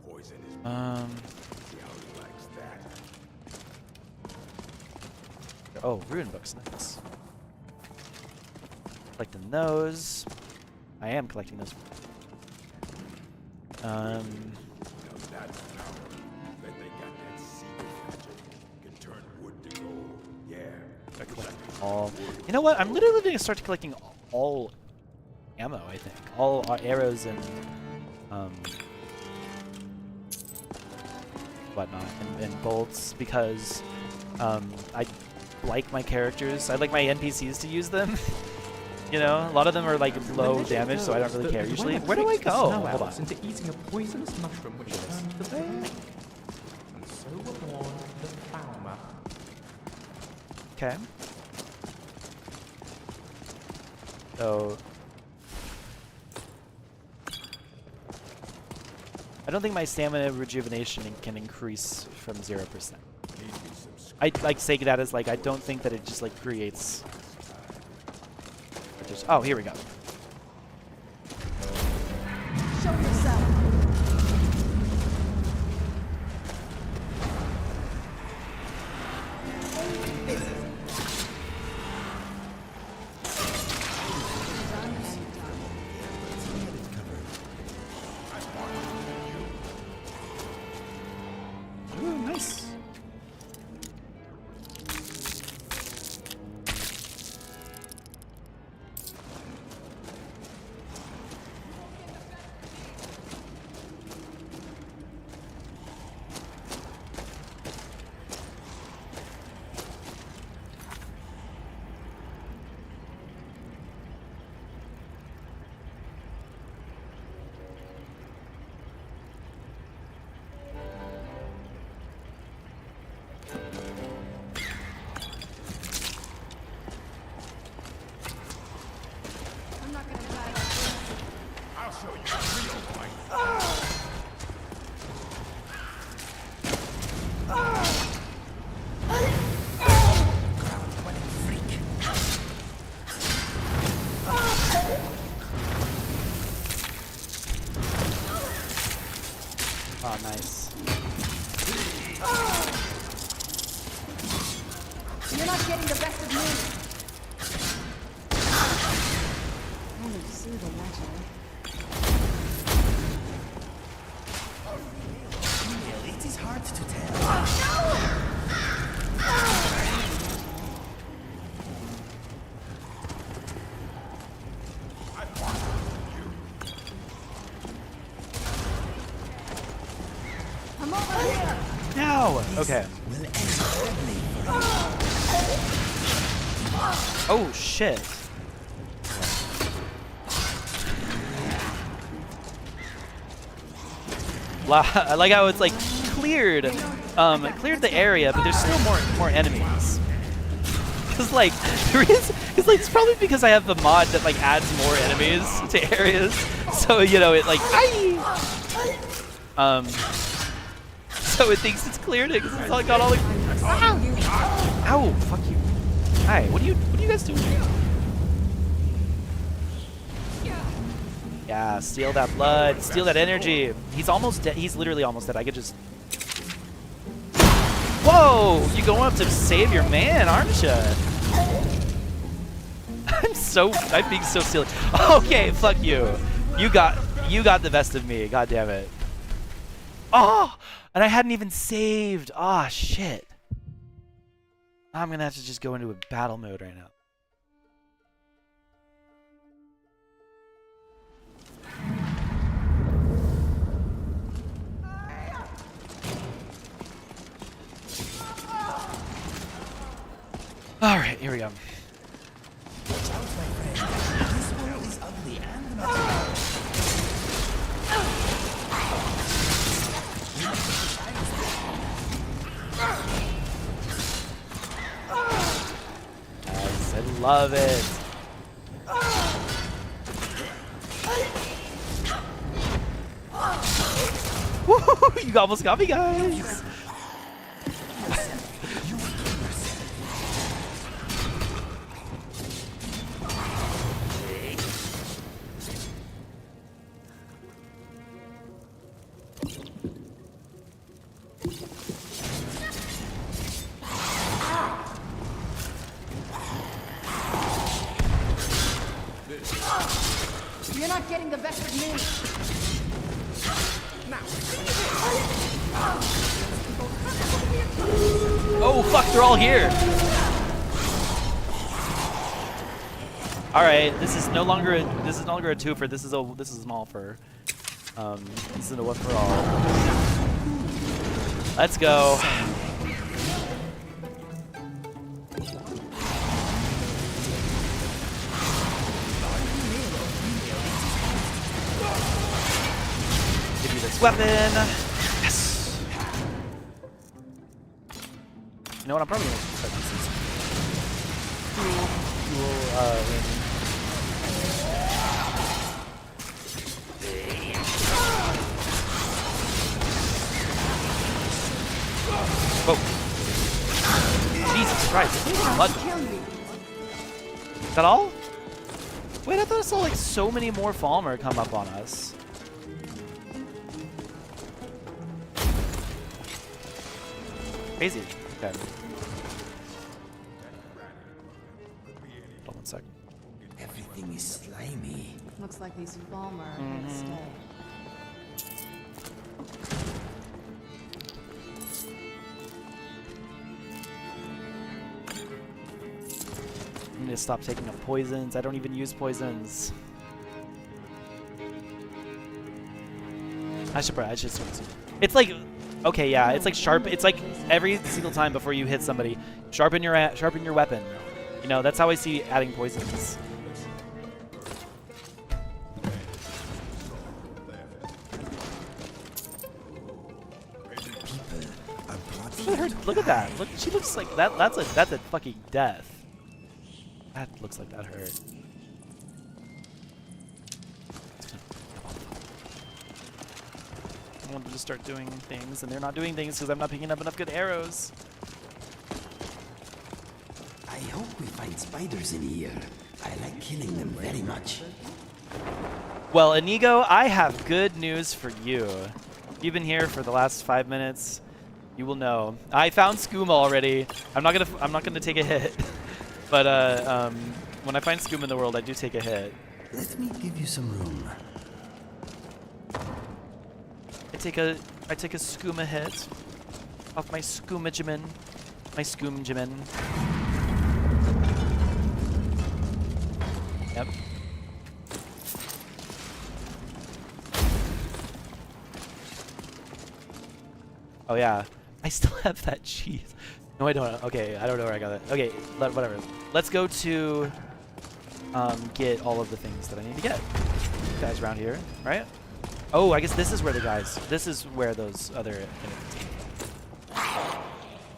Poison his mind. See how he likes that. Oh, rune books, nice. Collecting those. I am collecting those. Now that's power. Bet they got that secret magic. Can turn wood to gold. Yeah. Collect all. You know what? I'm literally going to start collecting all ammo, I think. All arrows and whatnot, and bolts, because I like my characters. I like my NPCs to use them. You know, a lot of them are like low damage, so I don't really care usually. Where do I go? Hold on. Into eating a poisonous mushroom which turned the plague. And so were born the Falmer. Okay. So I don't think my stamina rejuvenation can increase from 0%. I like say that as like I don't think that it just like creates. Oh, here we go. Show yourself. Ooh, nice. I'm not gonna die. I'll show you a real fight. Oh, nice. You're not getting the best of me. Only soothing, actually. Well, it is hard to tell. I'm over here. No. Okay. Will end badly for you. Oh shit. Wow, I like how it's like cleared, cleared the area, but there's still more enemies. Cause like it's like it's probably because I have the mod that like adds more enemies to areas, so you know it like so it thinks it's cleared it because it's all got all the. Ow! Fuck you! Hi, what are you guys doing? Yeah, steal that blood, steal that energy. He's almost dead. He's literally almost dead. I could just. Whoa! You going up to save your man, aren't you? I'm being so silly. Okay, fuck you. You got the best of me. God damn it. Oh, and I hadn't even saved. Oh shit. I'm gonna have to just go into a battle mode right now. All right, here we go. Watch out, my friend. This world is ugly and magical. Nice, I love it. Woo! You almost got me, guys. You're not getting the best of me. Oh fuck, they're all here. All right, this is no longer a twofer. This is a small fur. This is a one for all. Let's go. Give you this weapon. Yes. You know what? I'm probably gonna start using some Whoa. Jesus Christ. Is that all? Wait, I thought I saw like so many more Falmer come up on us. Crazy. Okay. Hold on 1 second. Everything is slimy. Looks like these Falmer are here to stay. I need to stop taking up poisons. I don't even use poisons. I should switch. It's like, okay, yeah, it's like sharp. It's like every single time before you hit somebody, sharpen your weapon. You know, that's how I see adding poisons. Look at that. Look, she looks like that. That's a fucking death. That looks like that hurt. I want them to start doing things, and they're not doing things because I'm not picking up enough good arrows. I hope we find spiders in here. I like killing them very much. Well, Inigo, I have good news for you. You've been here for the last 5 minutes. You will know. I found skooma already. I'm not gonna take a hit. But when I find skooma in the world, I do take a hit. Let me give you some room. I take a skooma hit off my skoomajimin. My skoomjimin. Yep. Oh yeah. I still have that cheese. No, I don't. Okay, I don't know where I got it. Okay, whatever. Let's go to get all of the things that I need to get. Guys around here, right? Oh, I guess this is where the guys. This is where those other.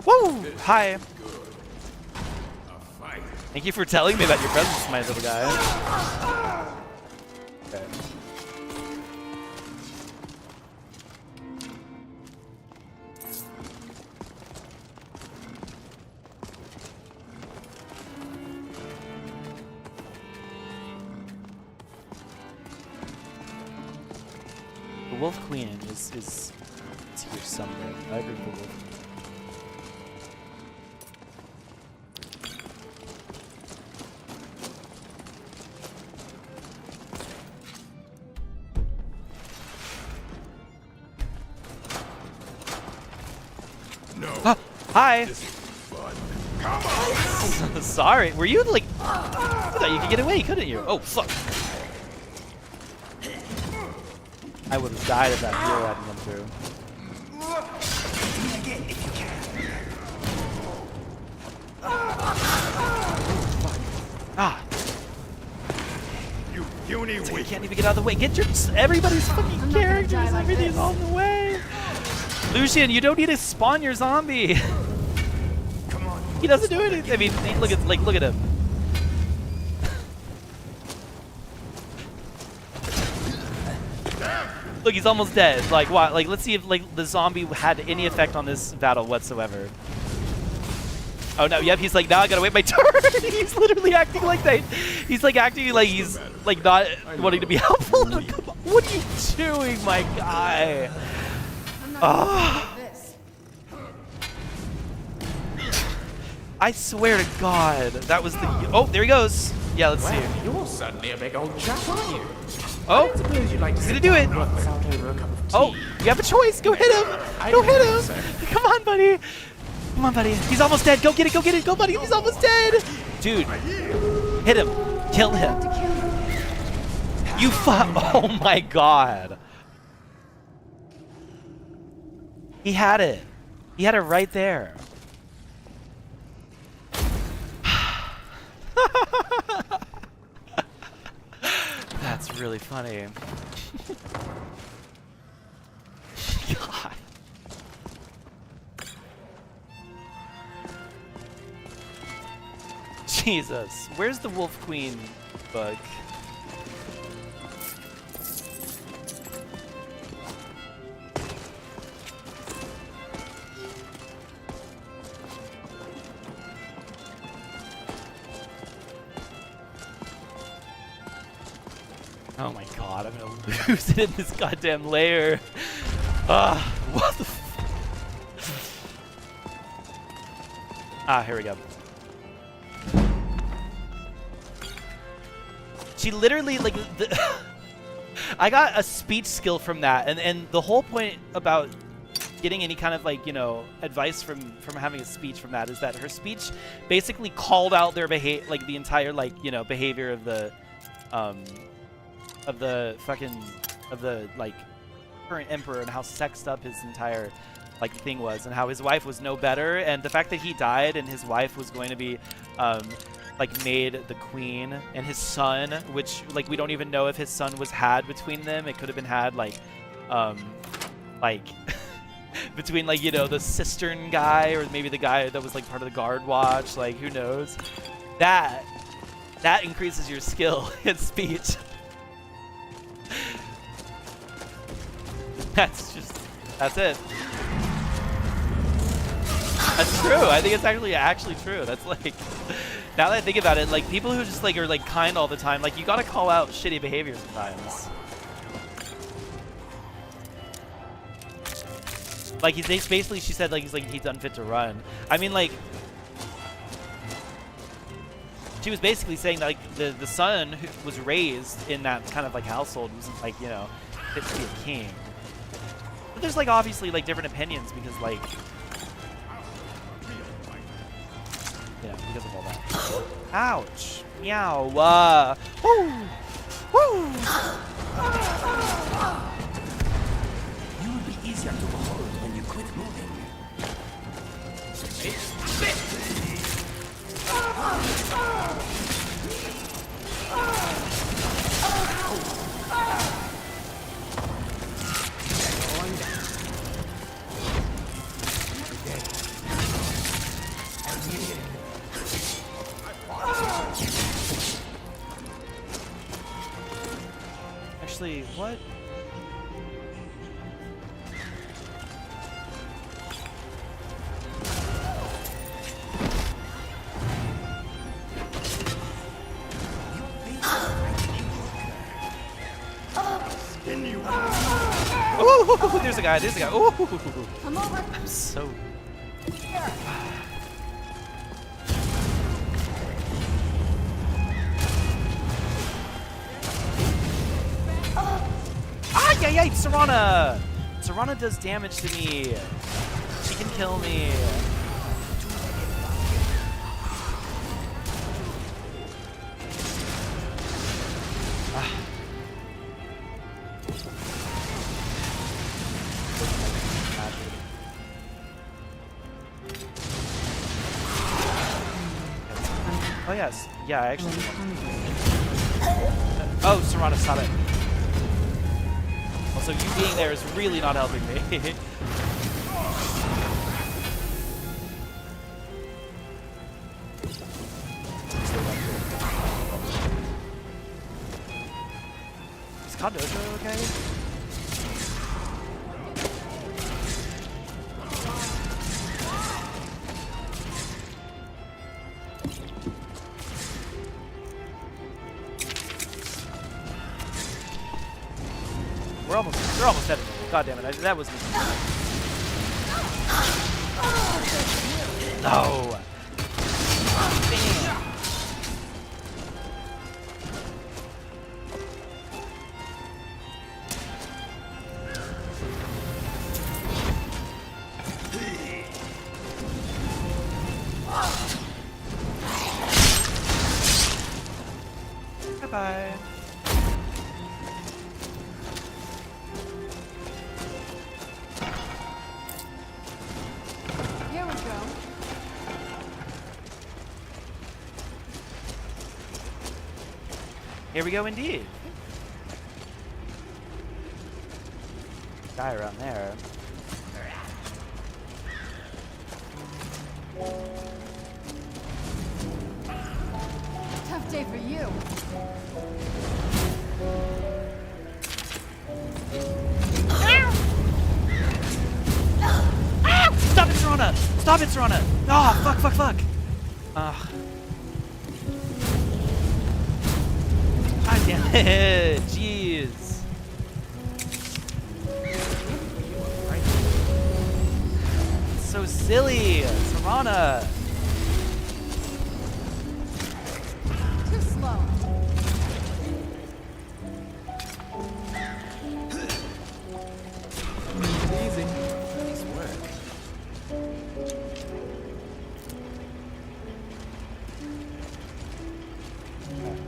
Woo! Hi. Thank you for telling me about your presence, my little guy. Okay. The Wolf Queen is here somewhere. I agree with the Wolf. No. Ah, hi. This is fun. Come on. Sorry. Were you like? I thought you could get away, couldn't you? Oh fuck. I would have died if that hero hadn't come through. Ah. You puny You weak. can't even get out of the way. Get your everybody's fucking characters. Everything's on the way. Lucian, you don't need to spawn your zombie. Come on. He doesn't do anything. I mean, look at him. Look, he's almost dead. Like, what? Like, let's see if like the zombie had any effect on this battle whatsoever. Oh no! Yep, he's like, now I gotta wait my turn. He's literally acting like that. He's like acting like he's like not wanting to be helpful. Come on, what are you doing, my guy? Oh. I swear to God, that was the. Oh, there he goes. Yeah, let's see. You're suddenly a big old chap, aren't you? Oh, I suppose you'd like to he's gonna sit do down it. and knock us out over a cup of tea. Oh, you have a choice. Go hit him. Go hit him. Come on, buddy. Come on, buddy. He's almost dead. Go get it. Go get it. Go, buddy. He's almost dead. Dude, hit him. Kill him. To kill you. You oh my god. He had it. He had it right there. That's really funny. God. Jesus. Where's the Wolf Queen book? Oh my god, I'm gonna lose it in this goddamn layer. What the here we go. She literally, like, I got a speech skill from that, and the whole point about getting any kind of, like, you know, advice from having a speech from that is that her speech basically called out their behavior, like, the entire, like, you know, behavior of the like current emperor, and how sexed up his entire like thing was, and how his wife was no better, and the fact that he died and his wife was going to be like made the queen, and his son, which like we don't even know if his son was had between them. It could have been had like between, like, you know, the cistern guy, or maybe the guy that was like part of the guard watch, like who knows. That increases your skill in speech. That's it. That's true. I think it's actually true. That's like, now that I think about it, like people who just like are like kind all the time, like you gotta call out shitty behavior sometimes. Like basically she said like he's unfit to run. I mean, like, she was basically saying that like the son who was raised in that kind of like household wasn't like, you know, fit to be a king. But there's like obviously like different opinions because like, yeah, because of all that. Ouch! Meow! Woo! Woo! You will be easier to behold when you quit moving. Actually, what? Ooh, there's a guy. Ooh. I'm over. I'm so... Yeah, Serana! Serana does damage to me. She can kill me. Oh yes, yeah, I actually. Oh, Serana, stop it. Also, you being there is really not helping me. Is Kadojo okay? They're almost dead. God damn it! That was me. No. Bye-bye. Here we go. Here we go indeed. Guy around there. Tough day for you. Stop it, Serana! Stop it, Serana! Oh, fuck, fuck, fuck! God damn it! Jeez. It's so silly! Serana! Too slow. Easy. Nice work.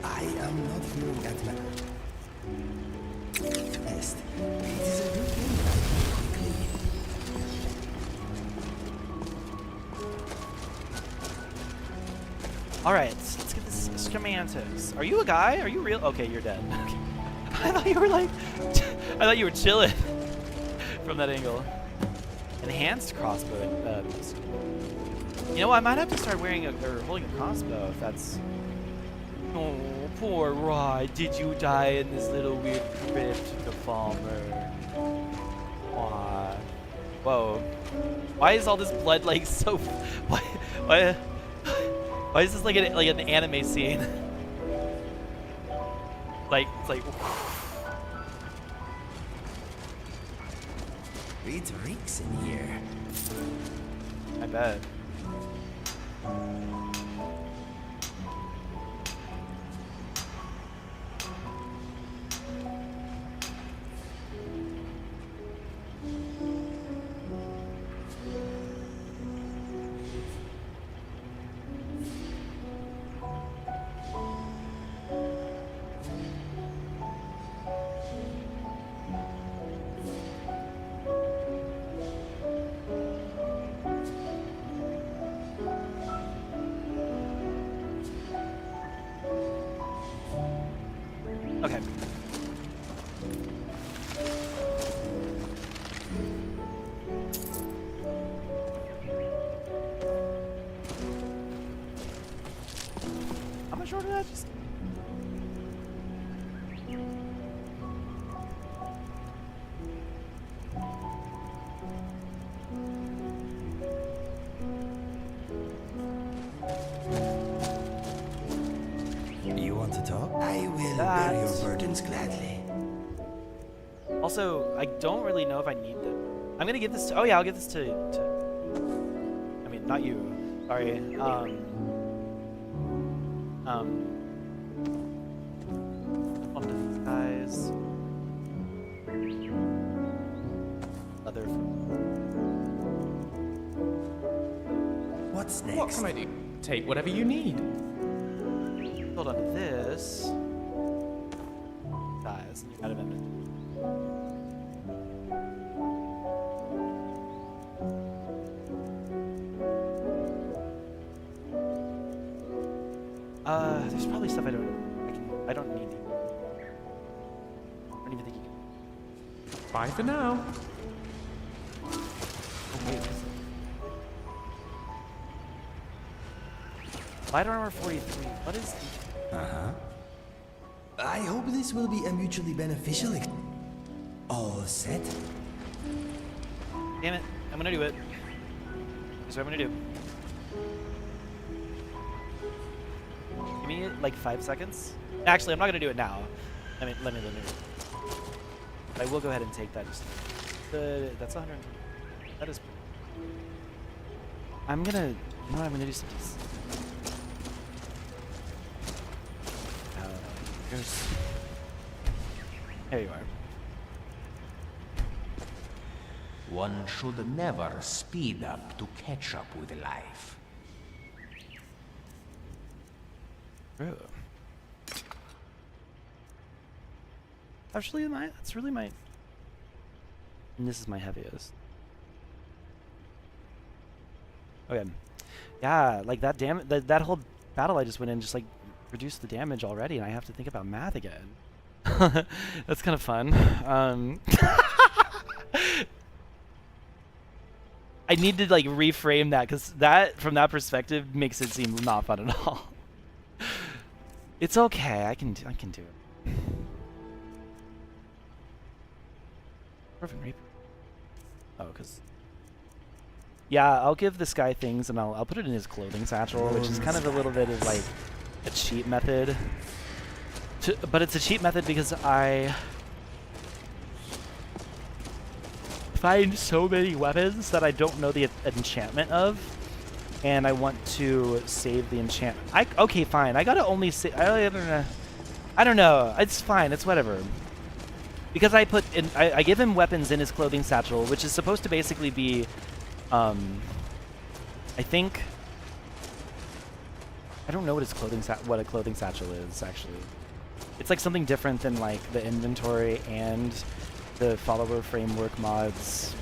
I am not feeling that man. Best. It is a good thing that I quickly. Alright, let's get this schematics. Are you a guy? Are you real? Okay, you're dead. I thought you were like... I thought you were chilling from that angle. Enhanced crossbow. You know, I might have to start wearing or holding a crossbow if that's... Oh, poor Rod. Did you die in this little weird crypt, the farmer? Why? Whoa. Why is all this blood like so... Why is this like an anime scene? Like, it's like... It reeks in here. I bet. Okay. How much order did I just... You want to talk? I will bear your burdens gladly. Also, I don't really know if I need them. I'm gonna give this to... Oh yeah, I'll give this to... I mean, not you. Sorry. One of these guys. Leather. What's next? What can I do? Take whatever you need. Hold on to this. Guys, you gotta remember. There's probably stuff I don't need. I don't even think you can. Bye for now. Oh, wait, what is it? Light armor 43. What is the... Uh-huh. I hope this will be a mutually beneficial all set? Damn it. I'm gonna do it. Here's what I'm gonna do. Give me like 5 seconds. Actually, I'm not gonna do it now. Let me do it. I will go ahead and take that. Just that's 100. That is. I'm gonna. You know what? I'm gonna do some. There you are. One should never speed up to catch up with life. Ooh. Actually, that's really my. And this is my heaviest. Okay. Yeah, like that that whole battle I just went in just like reduced the damage already, and I have to think about math again. That's kind of fun. I need to like reframe that, because that from that perspective makes it seem not fun at all. It's okay. I can do it. Perfect Reaper. Oh, because. Yeah, I'll give this guy things, and I'll put it in his clothing satchel, which is kind of a little bit of like a cheat method. But it's a cheat method because I find so many weapons that I don't know the enchantment of, and I want to save the enchantment. Okay, fine. I gotta only say. I don't know. It's fine. It's whatever. Because I put in, I give him weapons in his clothing satchel, which is supposed to basically be. I think I don't know what his what a clothing satchel is actually. It's like something different than like the inventory and the follower framework mods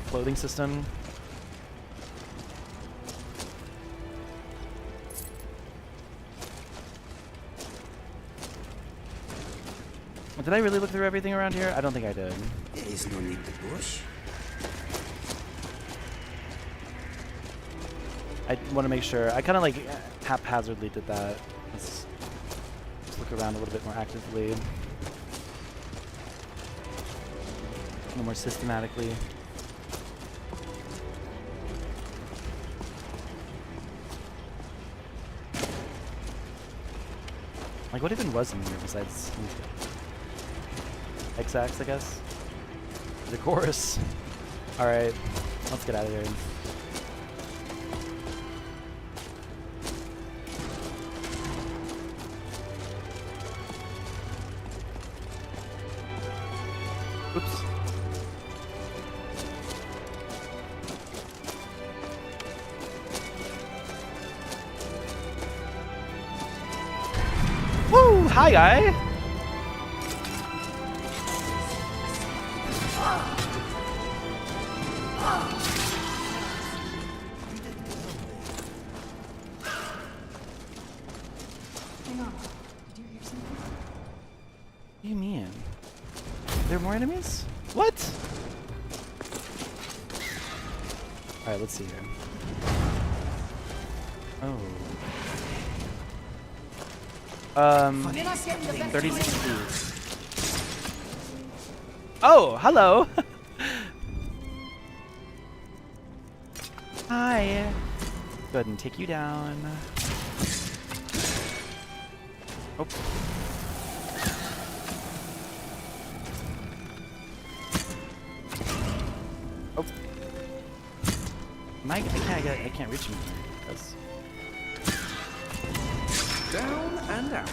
clothing system. Did I really look through everything around here? I don't think I did. There is no need to push. I want to make sure. I kind of like haphazardly did that. Let's look around a little bit more actively. A little more systematically. Like, what even was in here besides X-Ax, I guess? The chorus. Alright, let's get out of here. Oops. Woo! Hi, guy! Hang on. Did you hear something? What do you mean? There are more enemies? What? Alright, let's see here. Oh. 36 feet. Oh, hello! Hi! Go ahead and take you down. Oh. Oh. I can't reach him. That's... Down and out.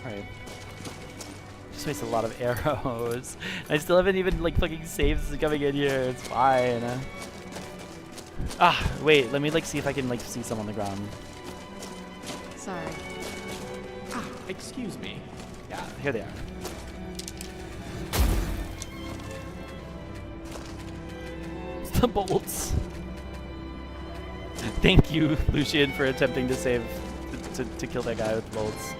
Alright. Just waste a lot of arrows. I still haven't even like fucking saves coming in here. It's fine. Ah, wait. Let me like see if I can like see some on the ground. Sorry. Ah, excuse me. Yeah, here they are. It's the bolts. Thank you, Lucian, for attempting to save, to kill that guy with bolts.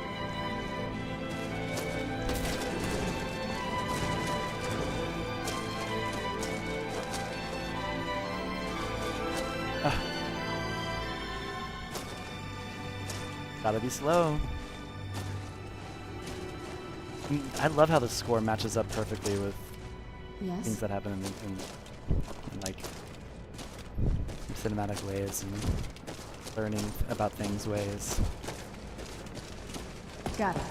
Ah. Gotta be slow. I love how the score matches up perfectly with things Yes? that happen in like cinematic ways and learning about things ways. Got it.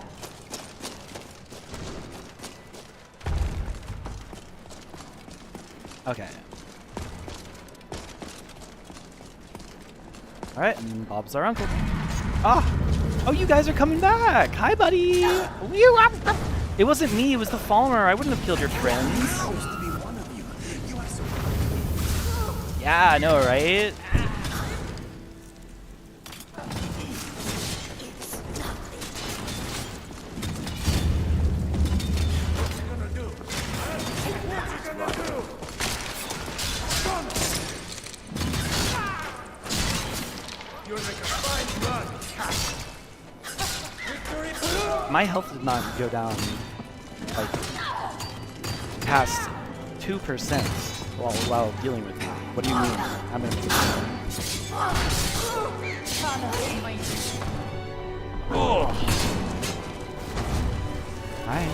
Okay. Alright, and Bob's our uncle. Ah! Oh, you guys are coming back! Hi, buddy! It wasn't me, it was the Falmer. I wouldn't have killed your friends. Supposed to be one of you. You are so. Yeah, I know, right? my health did not go down like past 2% while dealing with you. What do you mean? I'm gonna oh. Hi.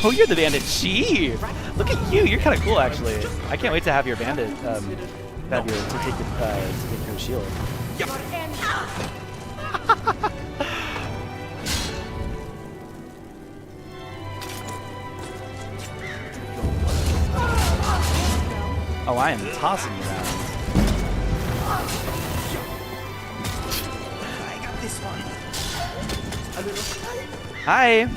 Oh, you're the bandit. Gee, look at you. You're kind of cool, actually. I can't wait to have your bandit. To take your shield. Yep. Oh, I am tossing you around. I got this one. Hi.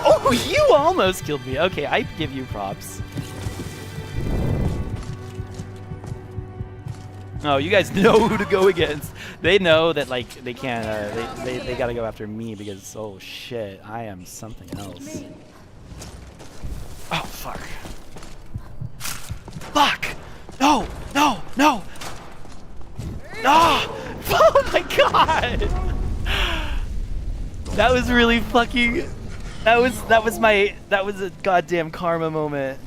Oh, you almost killed me. Okay, I give you props. Oh, you guys know who to go against. They know that like they can't. They gotta go after me because oh shit, I am something else. Oh fuck. Fuck! No! No! No! Ah! Oh my god! That was really fucking. That was a goddamn karma moment.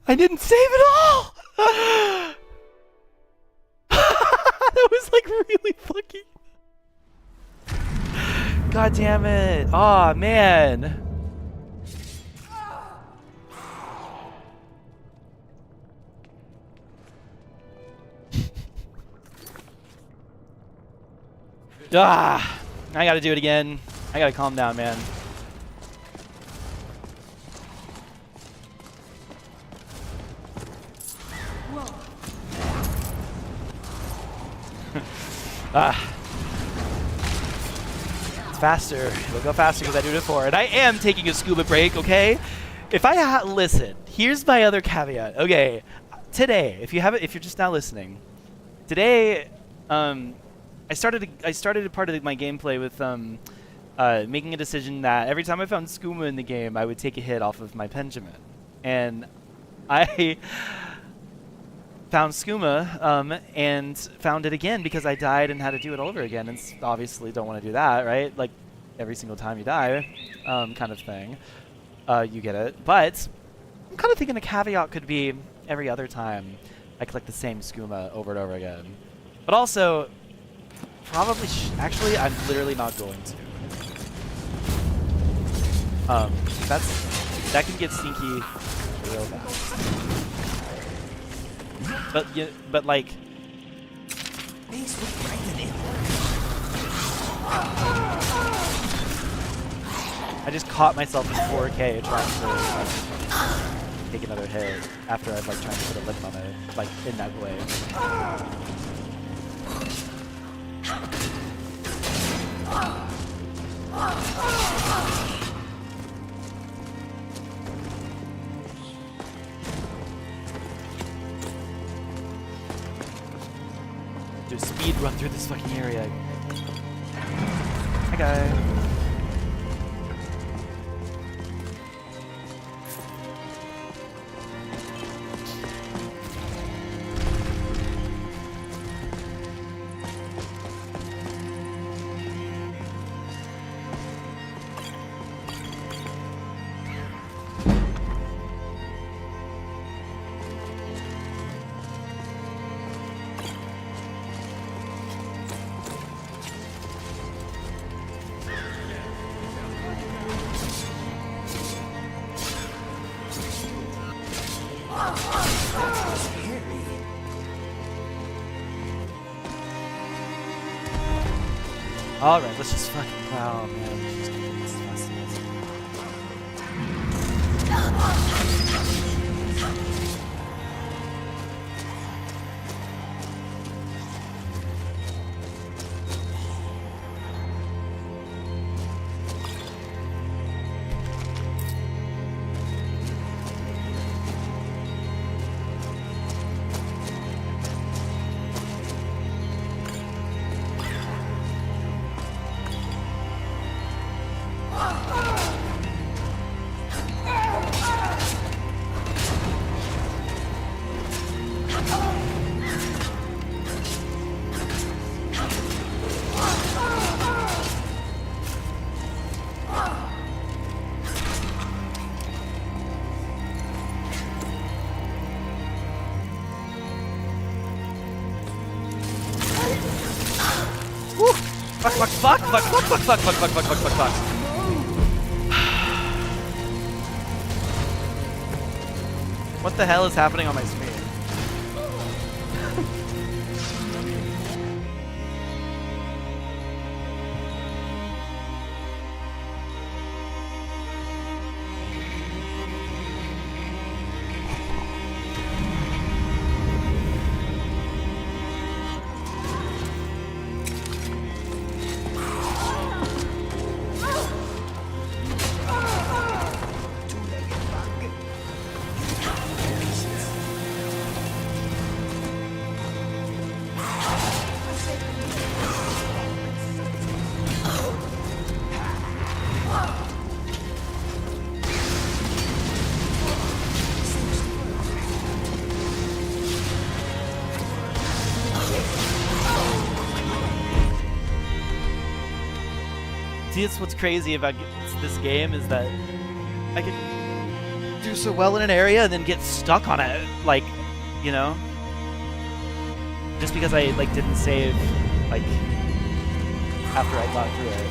I didn't save it all! That was like really fucking. God damn it. Aw, man. Ah, I gotta do it again. I gotta calm down, man. It's faster. It'll go faster because I do it before. And I am taking a scuba break, okay? If I listen, here's my other caveat. Okay, today, if you're just now listening, today, I started a part of my gameplay with making a decision that every time I found skooma in the game, I would take a hit off of my Benjamin, and I found skooma and found it again because I died and had to do it all over again, and obviously don't want to do that, right? Like every single time you die, kind of thing. You get it, but I'm kind of thinking a caveat could be every other time I collect the same skooma over and over again, but also. Probably, actually, I'm literally not going to. That can get stinky real fast. But like. I just caught myself in 4K trying to take another hit after I've like trying to put a lip on it, like in that way. Do a speed run through this fucking area. Hi, guy. Alright, let's just fucking plow, man. Let's just get this fast as Woo! Fuck, fuck, fuck, fuck, fuck, fuck, fuck, fuck, fuck, fuck, fuck, fuck, fuck. What the hell is happening on my screen? See, it's what's crazy about this game is that I can do so well in an area and then get stuck on it, like, you know, just because I like didn't save like after I got through it.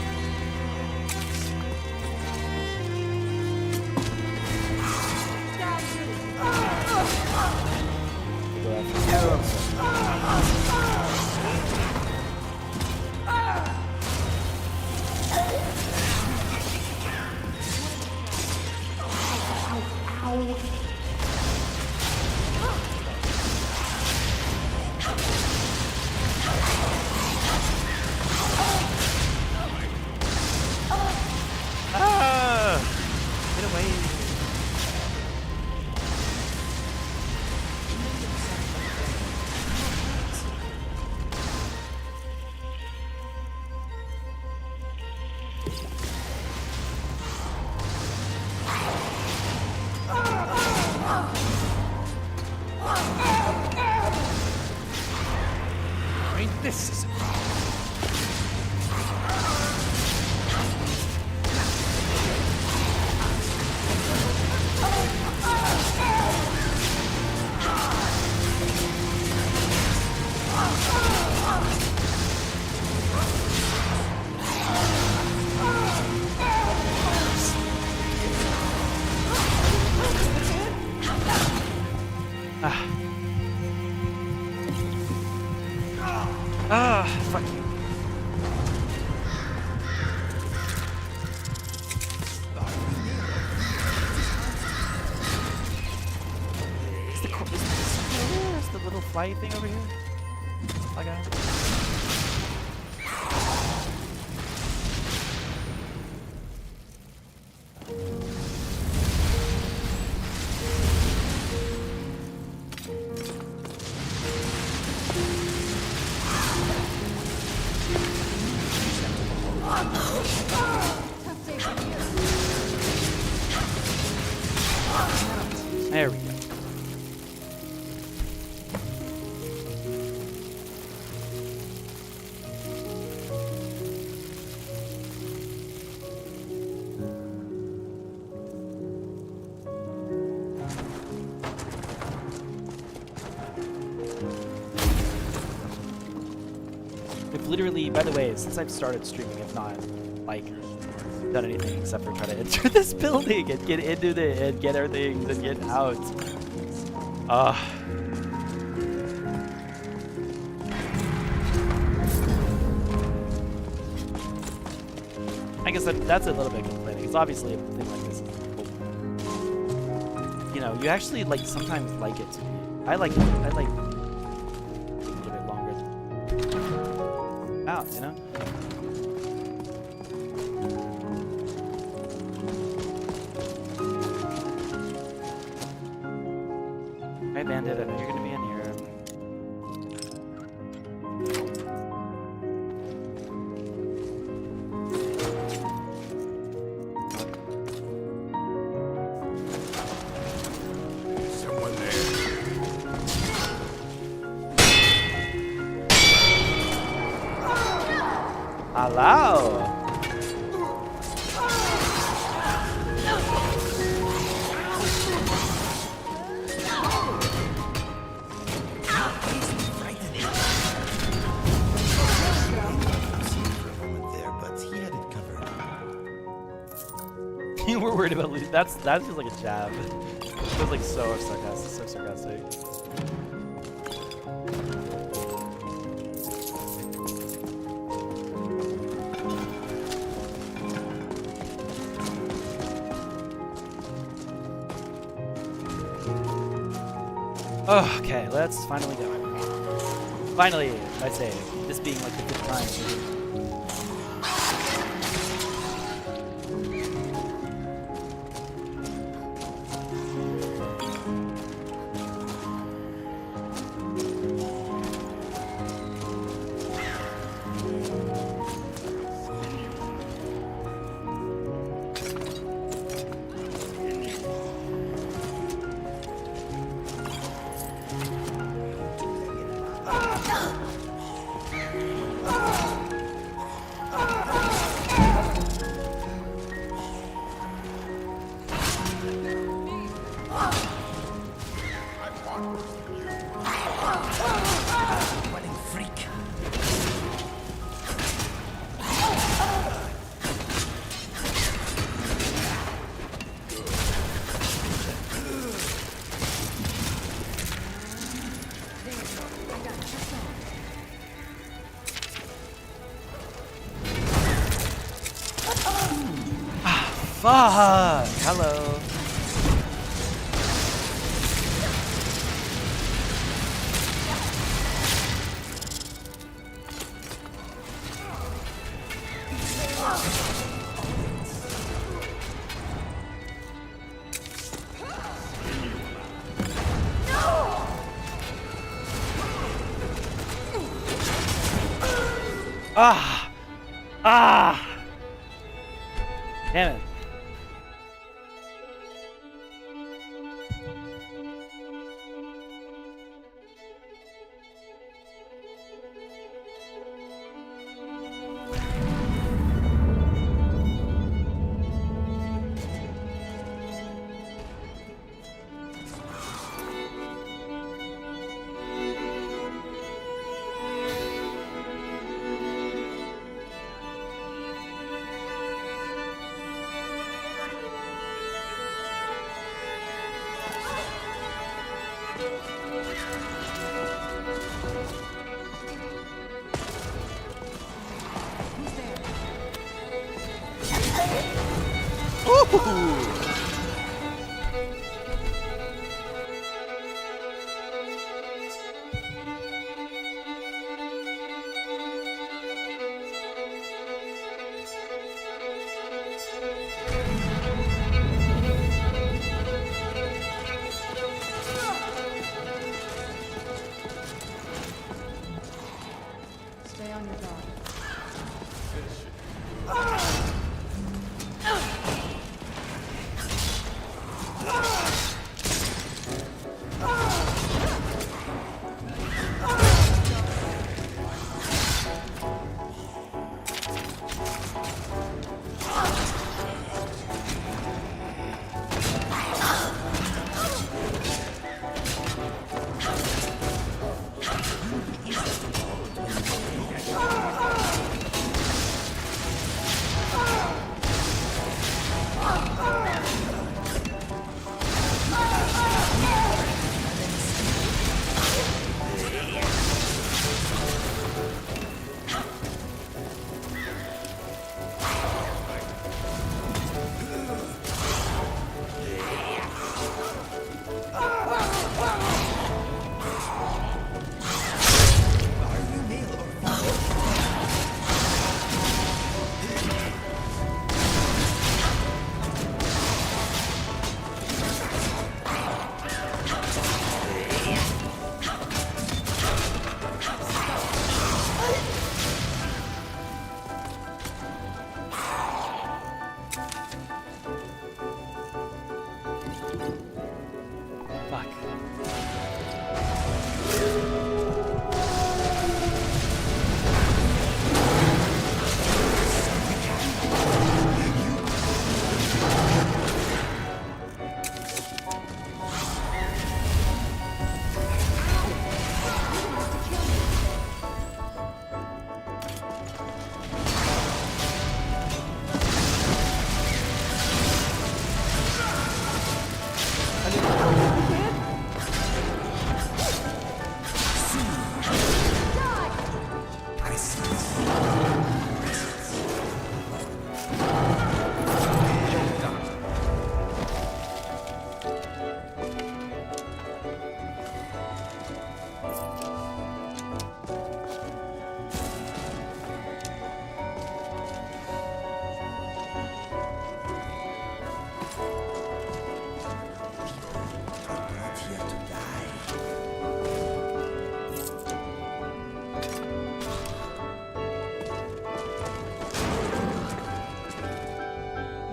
Get away. I mean, this is... fuck you. Is the little flight thing over here? I got it. There we go. I've literally, by the way, since I've started streaming, I've not, like, done anything except for try to enter this building and get into it and get our things and get out. I guess that's a little bit complaining, because obviously a thing like this is cool. You know, you actually, like, sometimes like it to be. I like give it longer out, you know? Hey Bandit, I know you're gonna be in here. Someone there. Hello! You were worried about losing. That feels like a jab. It feels like so sarcastic. So sarcastic. Oh, okay, let's finally go. Finally, I say, this being like the 5th time. Fuck! Hello. Ah! Ah! Damn it. Ooh. Stay on your guard.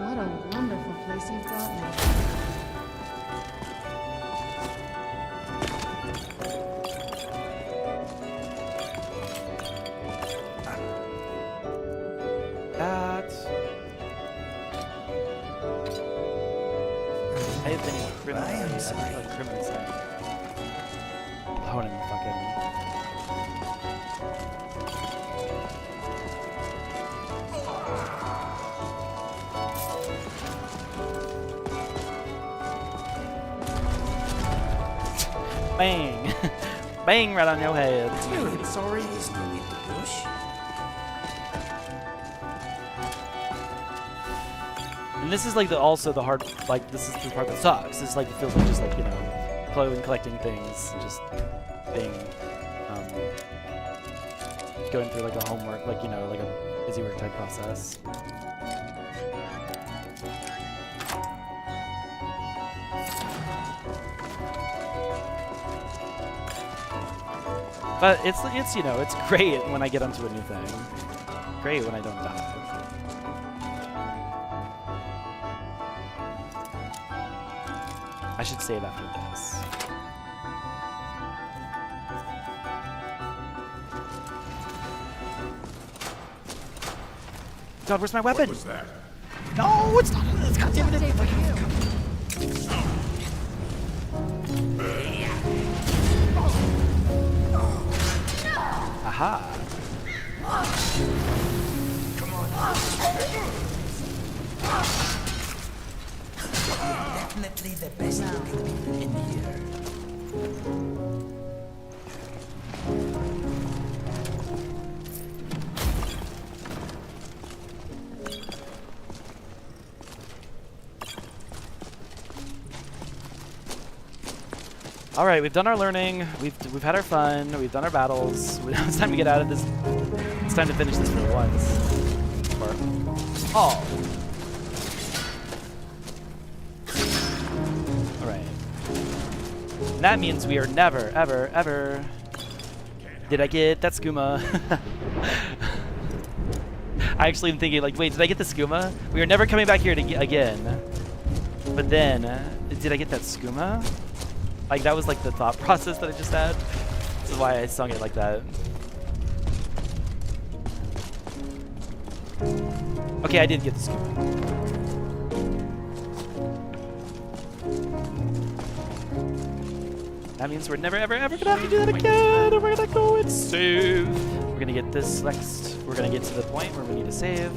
What a wonderful place you've brought me. That. I have been criminal. I am sorry. Criminal side. Honing fucking. Bang! Bang right on your head. Dude, sorry. There's no need to push. And this is like also the hard, like this is the part that sucks. This is like it feels like just like, you know, collecting things, and just being, going through like a homework, like, you know, like a busy work type process. But it's you know, it's great when I get onto a new thing. Great when I don't die. I should save after this. God, where's my weapon? What was that? No, it's not. It's goddamn it. Aha. Come on. Definitely the best looking people in here. All right, we've done our learning. We've had our fun. We've done our battles. It's time to get out of this. It's time to finish this for once. Or all. All right. And that means we are never, ever, ever. Did I get that skooma? I actually am thinking, like, wait, did I get the skooma? We are never coming back here again. But then, did I get that skooma? Like, that was like the thought process that I just had. This is why I sung it like that. Okay, I did get the scoop. That means we're never, ever, ever gonna have to do that again. And we're gonna go and save. We're gonna get this next. We're gonna get to the point where we need to save.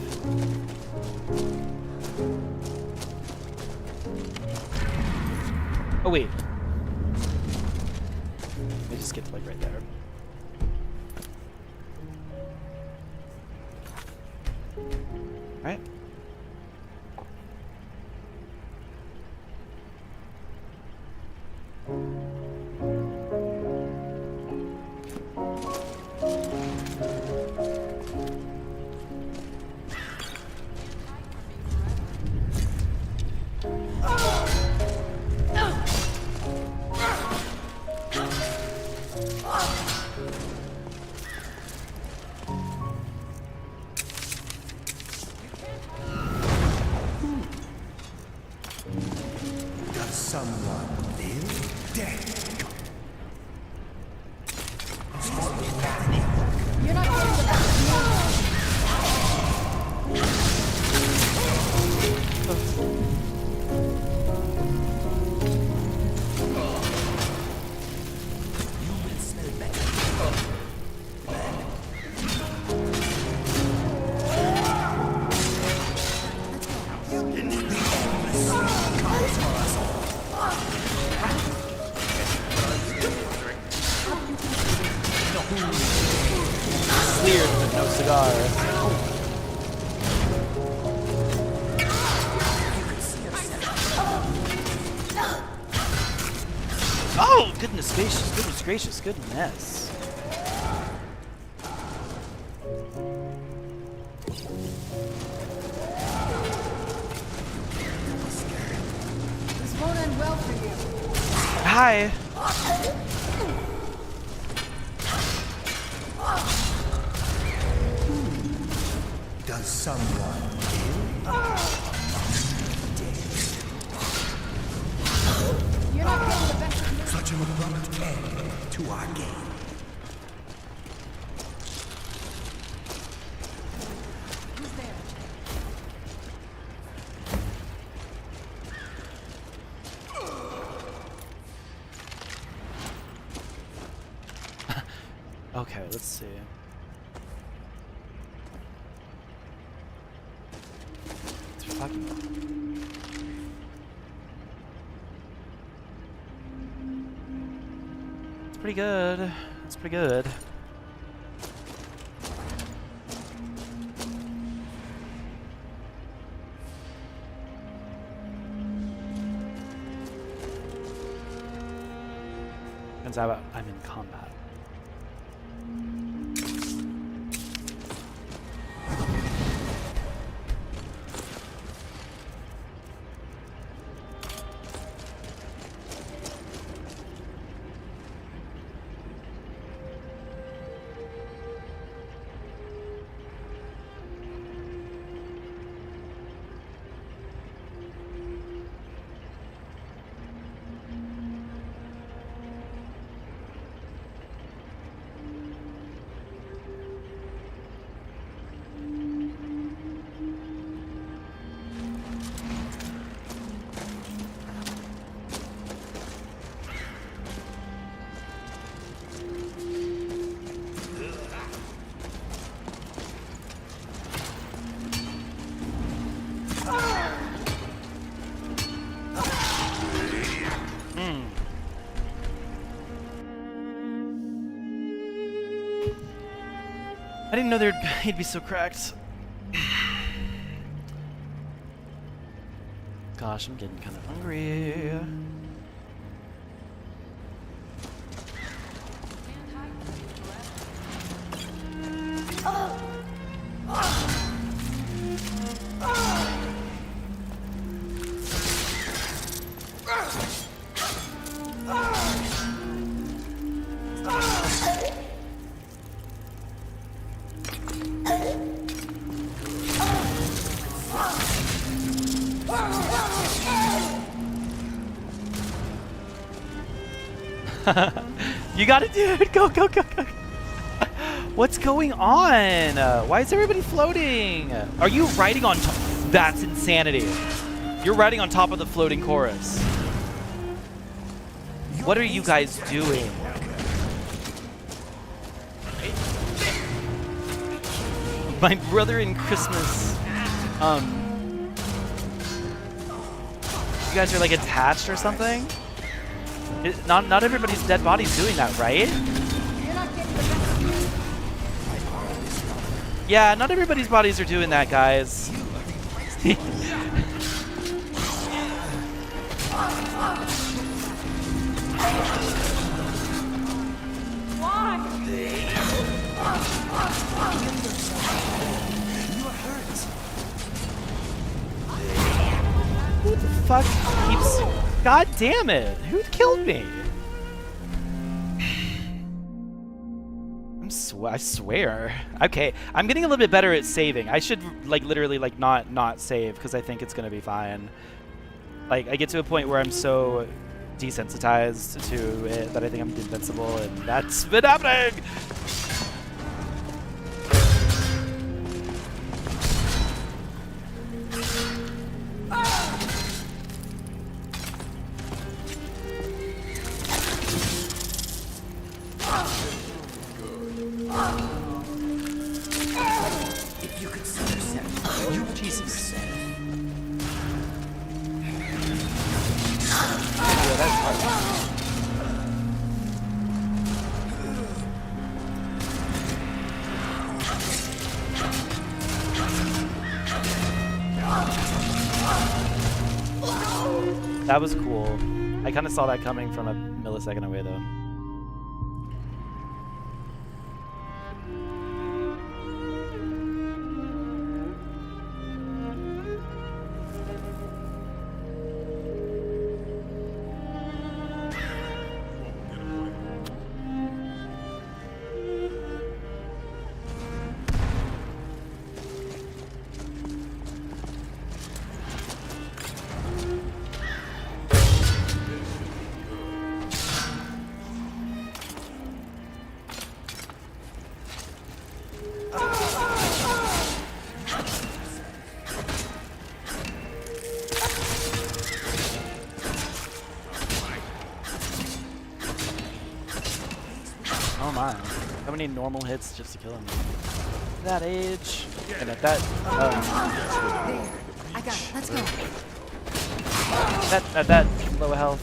Oh, wait. Let me just get to like right there. Alright. Does someone live dead? You're not getting the are. Oh, goodness gracious, goodness. This won't end well for you. Hi. Does someone You're not getting the best of me. such an abrupt end to our game? Who's there? Okay, let's see. It's fucking. It's pretty good. It's pretty good. Turns out I'm in combat. I didn't know he'd be so cracked. Gosh, I'm getting kind of hungry. You got it, dude. Go, go, go, go. What's going on? Why is everybody floating? Are you riding on top? That's insanity. You're riding on top of the floating chorus. What are you guys doing? My brother in Christmas. You guys are like attached or something? Not everybody's dead body's doing that, right? Yeah, not everybody's bodies are doing that, guys. Who the fuck keeps... God damn it! Who killed me? I swear. Okay, I'm getting a little bit better at saving. I should like literally like not save because I think it's gonna be fine. Like I get to a point where I'm so desensitized to it that I think I'm invincible, and that's been happening. If you could see yourself, you would Jesus yourself. Yeah, that's hard. That was cool. I kind of saw that coming from a millisecond away, though. Oh my. How many normal hits just to kill him? That age. And at that. I got it. Let's go. At that low health.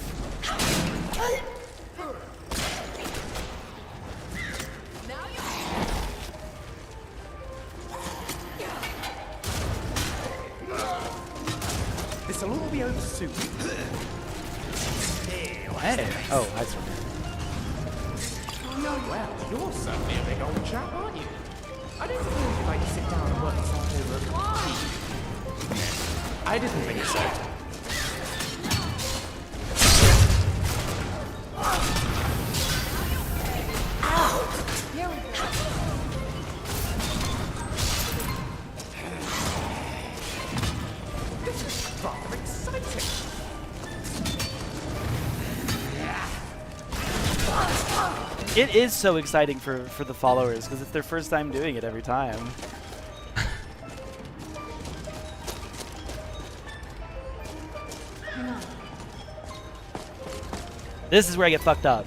This'll all be over soon. Hey. Oh, I saw. Well, you're certainly a big old chap, aren't you? I don't suppose you'd like to sit down and work this out over a cup of tea. I didn't think so. Here we go. This is rather exciting. It is so exciting for the followers because it's their first time doing it every time. This is where I get fucked up.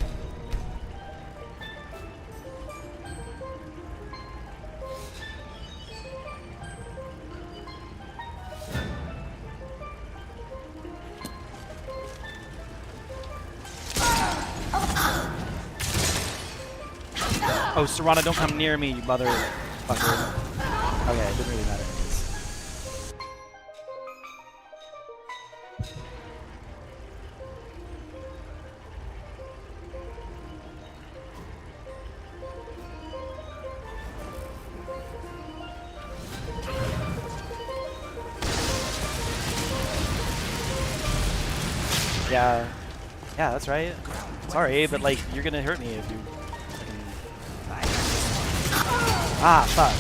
Oh, Serana, don't come near me, you motherfucker. Okay, it didn't really matter. Yeah. Yeah, that's right. Sorry, but like, you're gonna hurt me if you... Ah, fuck.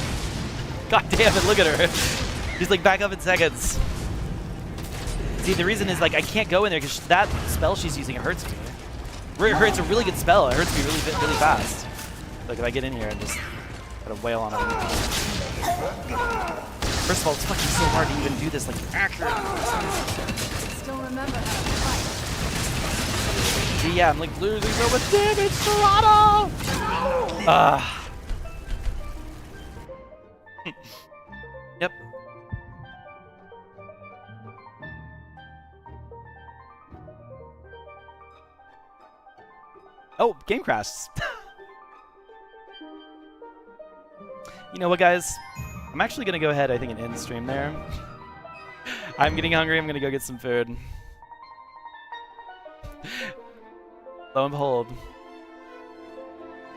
God damn it, look at her. She's like back up in seconds. See, the reason is like I can't go in there because that spell she's using hurts me. It's a really good spell. It hurts me really fast. Like if I get in here and just gotta wail on her. First of all, it's fucking so hard to even do this like accurate. Still remember how to fight. See, yeah, I'm like losing so much damage, Toronto! Yep. Oh, game crashed. You know what, guys? I'm actually gonna go ahead, I think, and end the stream there. I'm getting hungry, I'm gonna go get some food. Lo and behold.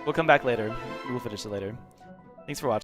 We'll come back later. We'll finish it later. Thanks for watching.